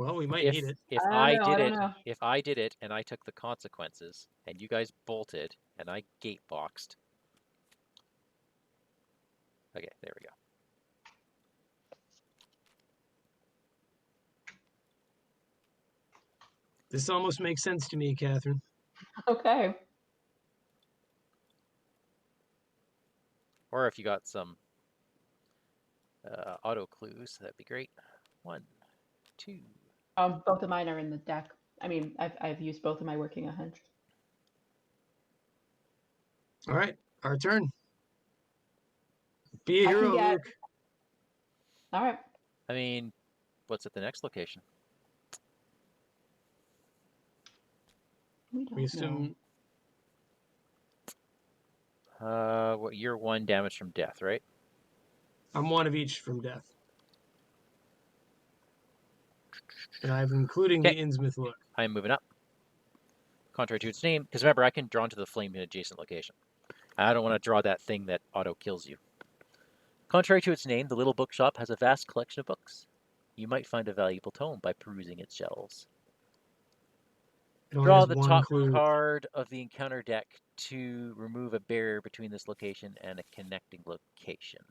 Well, we might need it. If I I don't know, I did don't it, know. if I did it and I took the consequences and you guys bolted and I gate boxed. Okay, there we go. This almost makes sense to me, Catherine. Okay. Or if you got some auto clues, that'd be great. 1, 2. Both of mine are in the deck. I mean, I've used both of my working a hunch. All right, our turn. Be a I can hero, get- Luke. All right. I mean, what's at the next location? We don't We assume What, you're 1 damage from death, right? I'm one of each from death. And I'm including the Innsmouth look. I'm moving up. Contrary to its name, because remember, I can draw into the flame in an adjacent location. I don't want to draw that thing that auto kills you. Contrary to its name, the little bookshop has a vast collection of books. You might find a valuable tome by perusing its shelves. It only Draw has the one top clue. card of the encounter deck to remove a barrier between this location and a connecting location.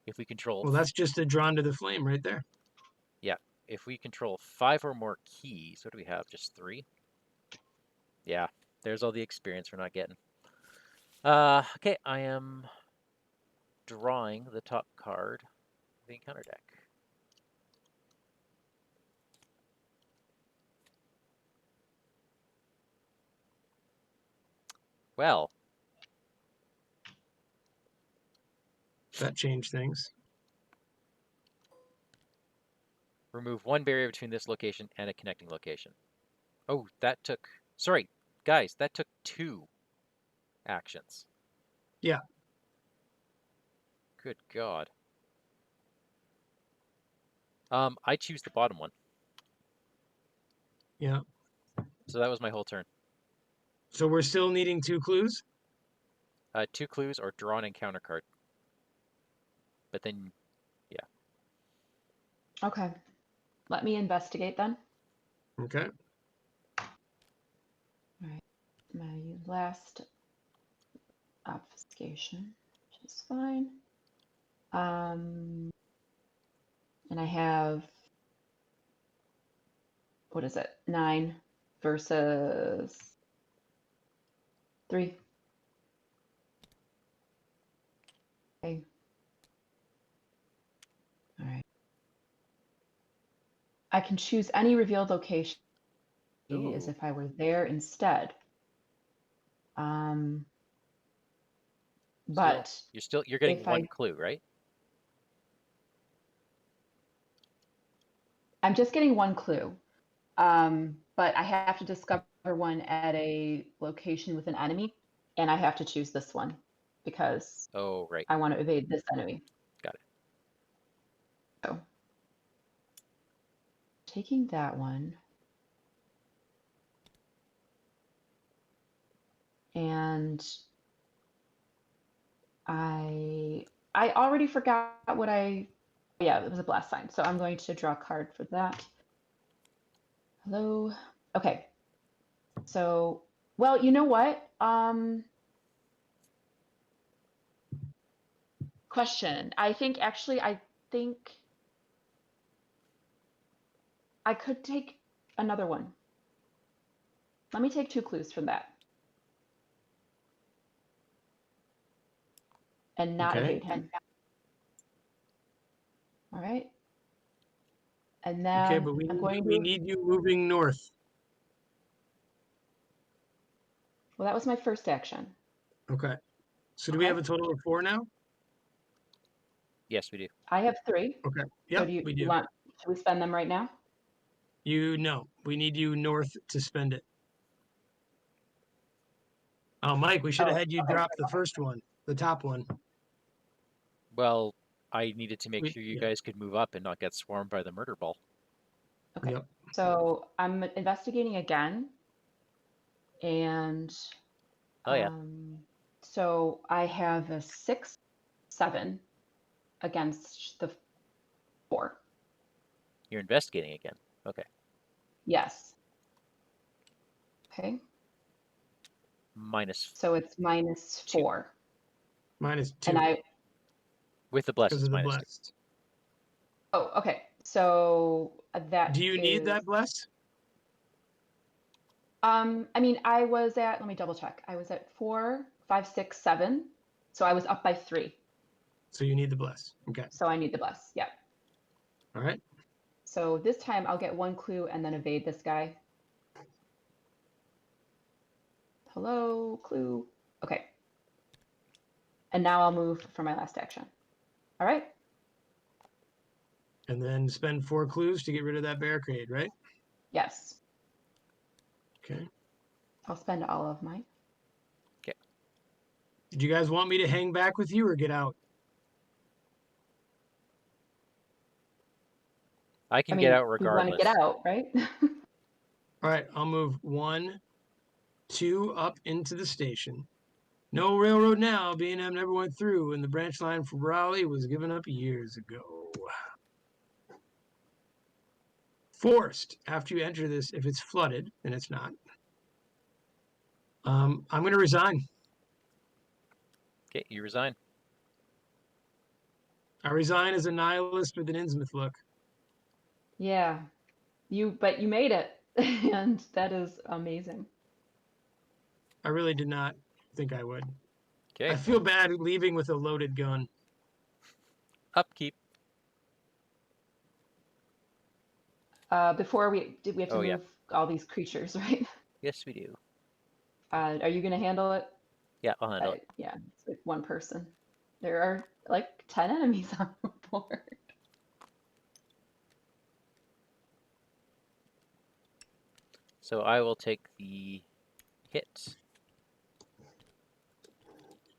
If we control... Well, that's just a drawn to the flame right there. Yeah. If we control 5 or more keys, what do we have? Just 3? Yeah. There's all the experience we're not getting. Okay, I am drawing the top card of the encounter deck. Well, That changed things. remove 1 barrier between this location and a connecting location. Oh, that took... Sorry, guys, that took 2 actions. Yeah. Good God. I choose the bottom one. Yeah. So that was my whole turn. So we're still needing 2 clues? 2 clues or draw an encounter card. But then, yeah. Okay. Let me investigate then. Okay. All right. My last obfuscation, which is fine. And I have, what is it? 9 versus 3. Okay. All right. I can choose any revealed location as Ooh. if I were there instead. But you're getting if 1 clue, right? I'm just getting 1 clue. But I have to discover one at a location with an enemy, and I have to choose this one because Oh, right. I want to evade this enemy. Got it. So taking that one. And I already forgot what yeah, it was a blast sign. So I'm going to draw a card for that. Hello. Okay. So, well, you know what? Question. I think I could take another one. Let me take 2 clues from that. And not Okay. evade him. All right. And then Okay, but we need you moving north. Well, that was my first action. Okay. So do we have a total of 4 now? Yes, we do. I have 3. Okay. So Yep, do we do. should we spend them right now? No, we need you north to spend it. Oh, Mike, we should have had you drop the first one, the top one. Well, I needed to make sure you Yeah. guys could move up and not get swarmed by the murder ball. Okay. Yep. So I'm investigating again. And Oh, yeah. so I have a 6, 7 against the 4. You're investigating again. Okay. Yes. Okay. Minus So it's -4. -2. And I. with the blessed. Because It's of the -2. blessed. Oh, okay. So that. Do you need is- that bless? I mean, I was at. Let me double check. I was at 4, 5, 6, 7. So I was up by 3. So you need the bless. Okay. So I need the bless. Yeah. All right. So this time I'll get 1 clue and then evade this guy. Hello, clue. Okay. And now I'll move for my last action. All right. And then spend 4 clues to get rid of that barricade, right? Yes. Okay. I'll spend all of mine. Did you guys want me to hang back with you or get out? I can I get mean, out we want to regardless. get out, right? All right. I'll move 1, 2 up into the station. No railroad now. B&M never went through, and the branch line for Raleigh was given up years ago. Forced after you enter this, if it's flooded, and it's not. I'm going to resign. Okay, you resign. I resign as a nihilist with an Innsmouth look. Yeah. But you made it. And that is amazing. I really did not think I would. Okay. I feel bad leaving with a loaded gun. Upkeep. Before we have to Oh, yeah. move all these creatures, right? Yes, we do. Are you gonna handle it? Yeah, I'll handle it. Yeah, it's like 1 person. There are like 10 enemies on the board. So I will take the hit.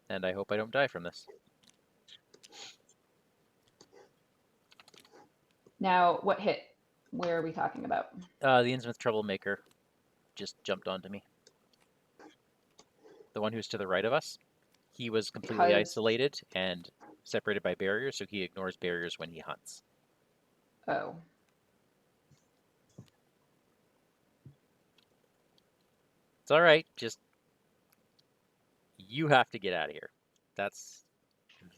And I hope I don't die from this. Now, what hit? Where are we talking about? The Innsmouth Troublemaker just jumped onto me. The one who's to the right of us. He was completely Because isolated and separated by barriers, so he ignores barriers when he hunts. oh, It's all right. Just you have to get out of here. That's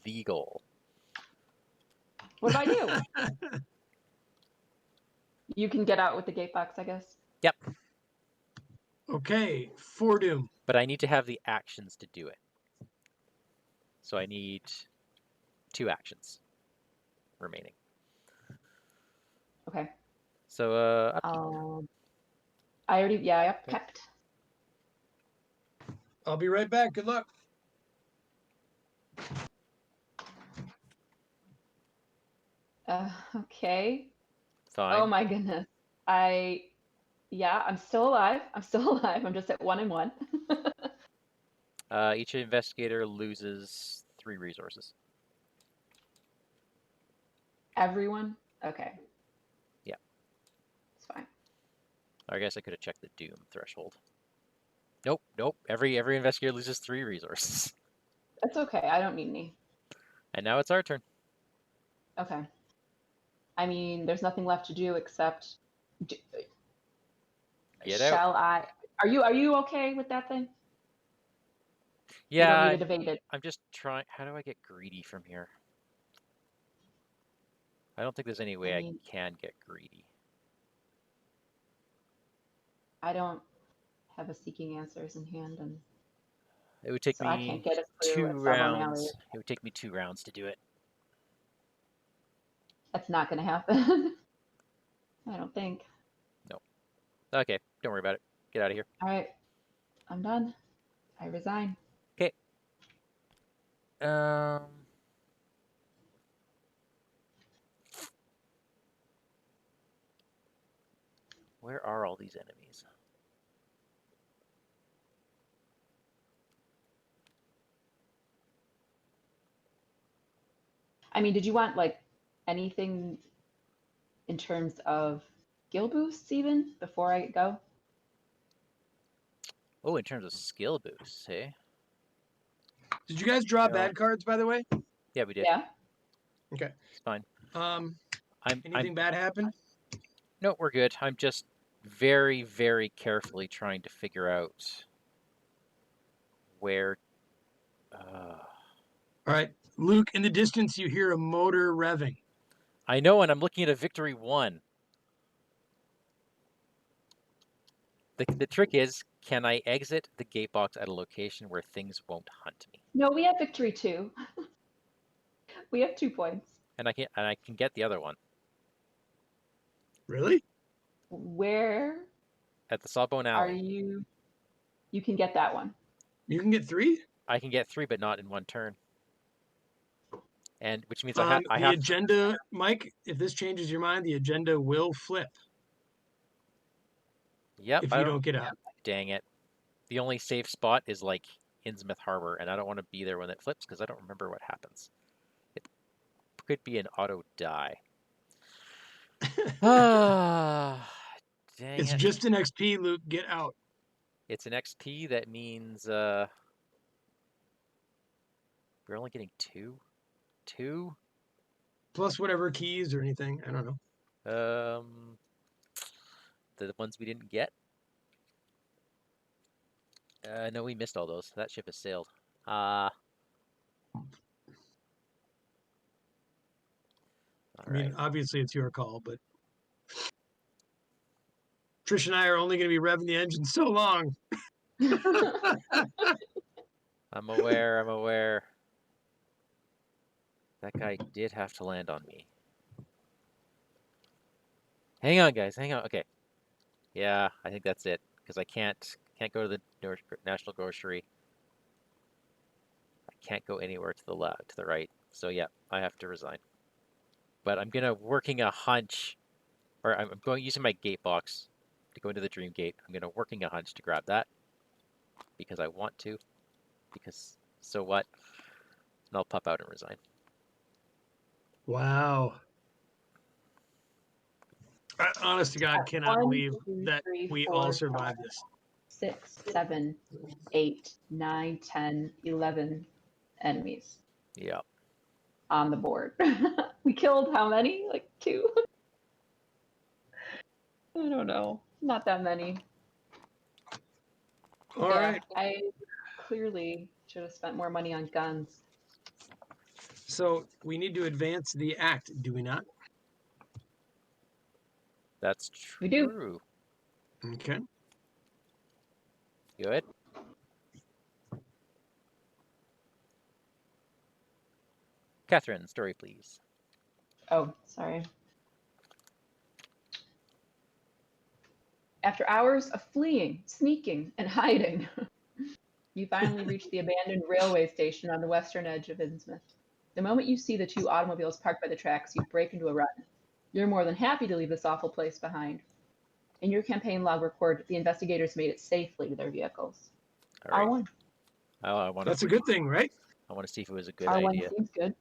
the goal. what if I do? You can get out with the gate box, I guess. Yep. Okay, Doom. But I need to have the actions to do it. So I need 2 actions remaining. Okay. So upkeep. I already I upkept. I'll be right back. Good luck. Okay. Fine. Oh my goodness. I'm still alive. I'm still alive. I'm just at 1 and 1. Each investigator loses 3 resources. Everyone? Okay. Yeah. It's fine. I guess I could have checked the doom threshold. Nope. Every investigator loses 3 resources. That's okay. I don't need any. And now it's our turn. Okay. I mean, there's nothing left to do except. Get out. Shall I? Are you okay with that thing? You Yeah, don't need it evaded. I'm just trying. How do I get greedy from here? I don't think there's any way I mean, can get greedy. I don't have a seeking answers in hand, and It would take so I me can't get a clue 2 at Salvo rounds. Malleus. It would take me 2 rounds to do it. That's not going to happen. I don't think. No. Okay, don't worry about it. Get out of here. All right, I'm done. I resign. Okay. Where are all these enemies? I mean, did you want like anything in terms of skill boosts even before I go? Oh, in terms of skill boosts, hey? Did you guys draw No. bad cards, by the way? Yeah, we did. Yeah. Okay. It's fine. Um, I'm anything bad happen? No, we're good. I'm just very, very carefully trying to figure out where. All right, Luke, in the distance, you hear a motor revving. I know, and I'm looking at a victory 1. The trick is, can I exit the gate box at a location where things won't hunt me? No, we have victory 2. We have 2 points. And I can get the other one Really? Where at the Sawbone are Alley. you? You can get that one. You can get 3? I can get 3, but not in one turn. And which means On I the have agenda, Mike, if this changes your mind, the agenda will flip Yep. if you don't get out. Dang it. The only safe spot is like Innsmouth Harbor, and I don't want to be there when it flips because I don't remember what happens. It could be an auto die. Ah, dang It's it. just an XP, Luke. Get out. It's an XP. That means we're only getting 2. 2. Plus whatever keys or anything. I don't know. The ones we didn't get. No, we missed all those. That ship has sailed. I mean, obviously it's your call, but Trish and I are only going to be revving the engine so long. I'm aware. I'm aware. That guy did have to land on me. Hang on, guys. Hang on. Okay. Yeah, I think that's it because I can't go to the National Grocery. I can't go anywhere to the left, to the right. So yeah, I have to resign. But I'm working a hunch, or I'm going using my gate box to go into the dream gate. I'm working a hunch to grab that because I want to. Because so what? And I'll pop out and resign. Wow. I, honest to God, cannot 1, believe 2, that 3, we 4, all survived this. 6, 7, 8, 9, 10, 11 enemies Yeah. on the board. We killed how many? Like 2? I don't know. Not that many. All right. I clearly should have spent more money on guns. So we need to advance the act, do we not? That's true. We do. Okay. Good. Catherine, story, please. Oh, sorry. After hours of fleeing, sneaking, and hiding, you finally reach the abandoned railway station on the western edge of Innsmouth. The moment you see the 2 automobiles parked by the tracks, you break into a run. You're more than happy to leave this awful place behind. In your campaign log record, the investigators made it safely to their vehicles. All right. R1. I want That's a good thing, right? I want to see if it was a good R1 idea. seems good.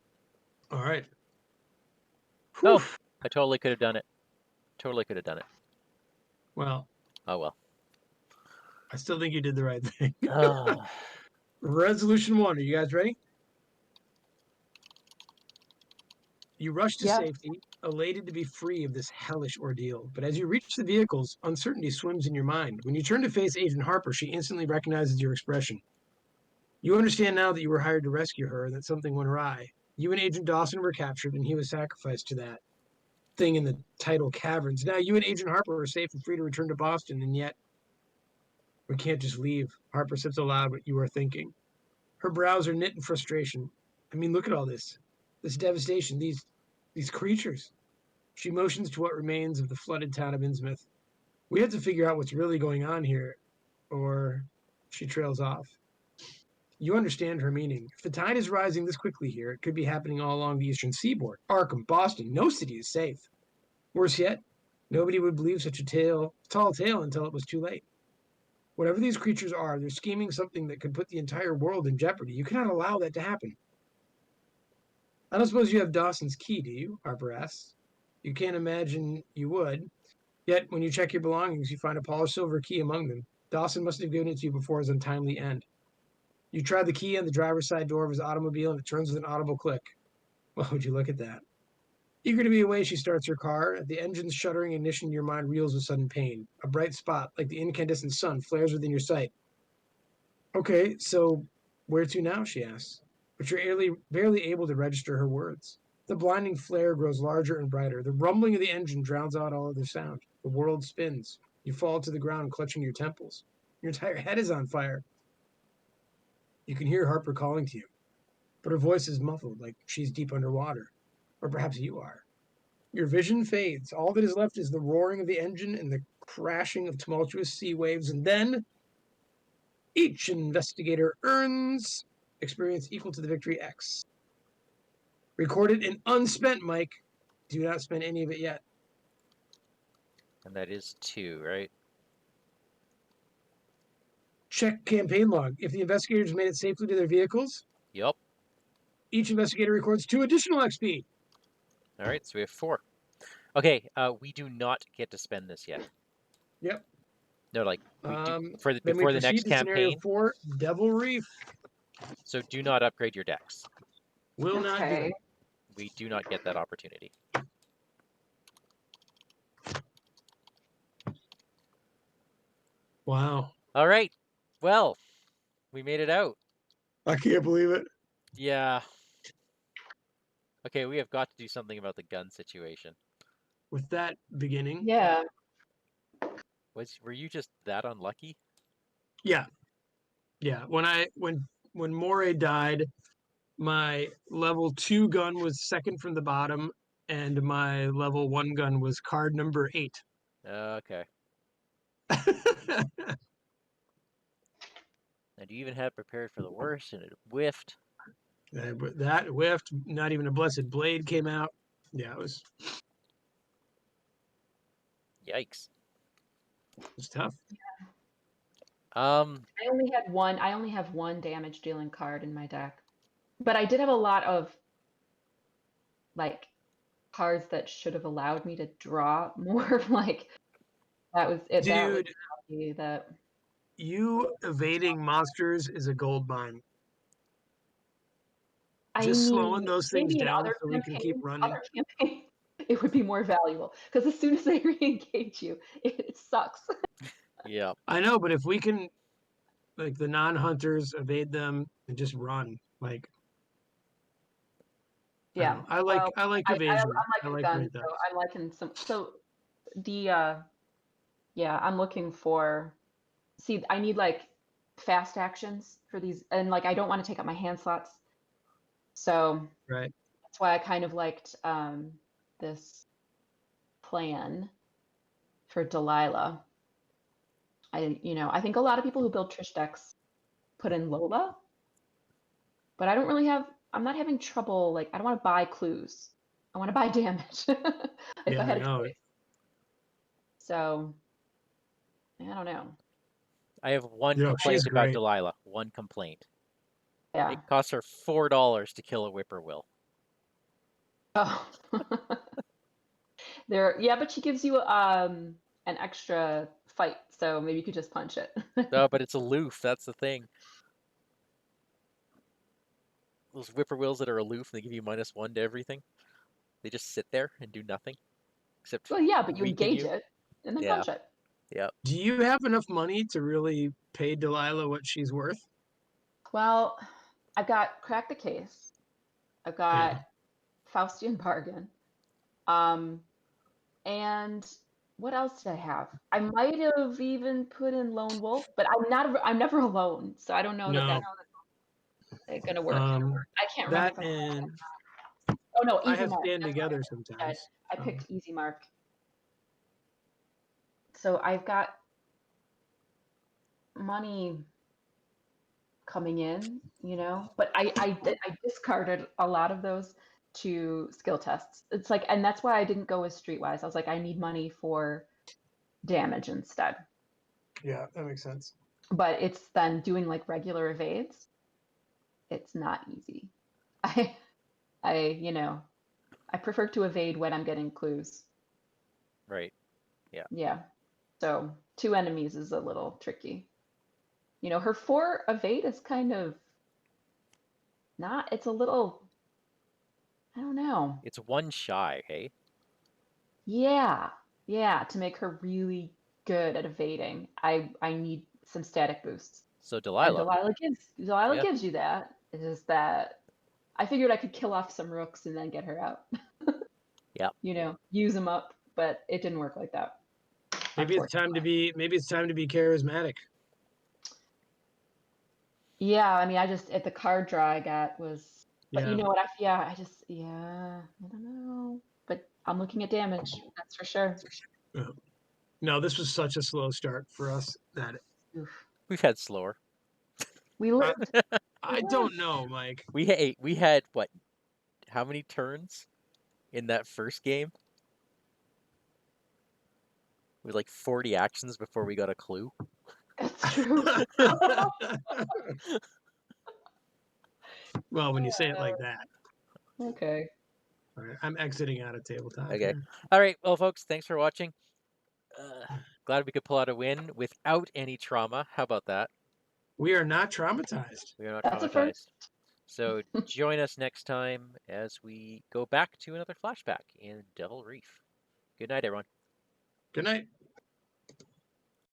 All right. Oh, Whew. I totally could have done it. Totally could have done it. Well, Oh well. I still think you did the right thing. Oh. Resolution 1. Are you guys ready? You rush to Yeah. safety, elated to be free of this hellish ordeal. But as you reach the vehicles, uncertainty swims in your mind. When you turn to face Agent Harper, she instantly recognizes your expression. You understand now that you were hired to rescue her and that something went awry. You and Agent Dawson were captured, and he was sacrificed to that thing in the tidal caverns. Now you and Agent Harper are safe and free to return to Boston, and yet we can't just leave. Harper says aloud what you are thinking. Her brows are knit in frustration. I mean, look at all this devastation, these creatures. She motions to what remains of the flooded town of Innsmouth. We have to figure out what's really going on here, or she trails off. You understand her meaning. If the tide is rising this quickly here, it could be happening all along the eastern seaboard. Arkham, Boston, no city is safe. Worse yet, nobody would believe such a tall tale until it was too late. Whatever these creatures are, they're scheming something that could put the entire world in jeopardy. You cannot allow that to happen. I don't suppose you have Dawson's key, do you? Harper asks. You can't imagine you would. Yet, when you check your belongings, you find a polished silver key among them. Dawson must have given it to you before his untimely end. You try the key on the driver's side door of his automobile, and it turns with an audible click. Well, would you look at that? Eager to be away, she starts her car. At the engine's shuddering ignition, your mind reels with sudden pain. A bright spot, like the incandescent sun, flares within your sight. Okay, so where to now, she asks, but you're barely able to register her words. The blinding flare grows larger and brighter. The rumbling of the engine drowns out all other sound. The world spins. You fall to the ground, clutching your temples. Your entire head is on fire. You can hear Harper calling to you, but her voice is muffled, like she's deep underwater. Or perhaps you are. Your vision fades. All that is left is the roaring of the engine and the crashing of tumultuous sea waves, and then each investigator earns experience equal to the victory X. Recorded in unspent, Mike. Do not spend any of it yet. And that is 2, right? Check campaign log. If the investigators made it safely to their vehicles, Yup. each investigator records 2 additional XP. All right, so we have 4. Okay, we do not get to spend this yet. Yep. No, like we do for the Then we before the proceed next to scenario campaign. 4, Devil Reef. So do not upgrade your decks. Will not do Okay. it. We do not get that opportunity. Wow. All right. Well, we made it out. I can't believe it. Yeah. Okay, we have got to do something about the gun situation. With that beginning. Yeah. Were you just that unlucky? Yeah. Yeah. When Moray died, my level 2 gun was second from the bottom, and my level 1 gun was card number 8. Okay. And you even had prepared for the worst, and it whiffed. That whiffed. Not even a blessed blade came out. Yeah, it was Yikes. tough. I only have one damage dealing card in my deck. But I did have a lot of like cards that should have allowed me to draw more. Like that was it. That was Dude, happy that you evading monsters is a gold mine. I Just mean, slowing those things maybe in down other so we can keep running. campaigns, it would be more valuable because as soon as they re-engage you, it sucks. Yeah. I know, but if we can, like the non-hunters, evade them and just run, like Yeah. I Well, like I'm evasion. I liking like guns, great so dice. I'm liking some. So the yeah, I'm looking for. See, I need like fast actions for these, and like I don't want to take up my hand slots, so Right. that's why I kind of liked this plan for Delilah. I think a lot of people who build Trish decks put in Lola, but I'm not having trouble, like, I don't want to buy clues. I want to buy damage if Yeah, I I had a know. choice. So, I don't know. I have one Yeah, complaint she's about great. Delilah. One complaint. Yeah. It costs her $4 to kill a whippoorwill. Oh. Yeah, but she gives you an extra fight, so maybe you could just punch it. No, but it's aloof. That's the thing. Those whippoorwills that are aloof, they give you -1 to everything. They just sit there and do nothing except Well, yeah, but you weaken engage you. it and then Yeah. punch it. Yep. Do you have enough money to really pay Delilah what she's worth? Well, I've got Crack the Case. I've got Yeah. Faustian Bargain. And what else did I have? I might have even put in Lone Wolf, but I'm never alone, so I don't know that No. that's gonna work. I can't remember That if and oh no, I Easy have Mark. stand That's what together I said. sometimes. I picked Easy Mark. So I've got money coming in, but I discarded a lot of those to skill tests. It's like, and that's why I didn't go with Streetwise. I was like, I need money for damage instead. Yeah, that makes sense. But it's then doing like regular evades. It's not easy. I prefer to evade when I'm getting clues. Right. Yeah. Yeah. So 2 enemies is a little tricky. Her 4 evade is kind of not, it's a little, I don't know. It's 1 shy, hey? Yeah, to make her really good at evading, I need some static boosts. So And Delilah. Delilah Yeah. gives you that. It's just that I figured I could kill off some rooks and then get her out. Yep. You know, use them up, but it didn't work like that. Maybe it's time to be charismatic. Yeah, I mean, I just at the card draw I got was, but Yeah. you know what? I don't know. But I'm looking at damage. That's for sure. No, this was such a slow start for us that Oof. We've had slower. We lived. I don't know, Mike. We had what? How many turns in that first game? It was like 40 actions before we got a clue. That's true. Well, when you say it like that. Okay. All right, I'm exiting out of tabletop. Okay. Here. All right. Well, folks, thanks for watching. Glad we could pull out a win without any trauma. How about that? We are not traumatized. We are not That's a traumatized. first. So join us next time as we go back to another flashback in Devil Reef. Good night, everyone. Good night.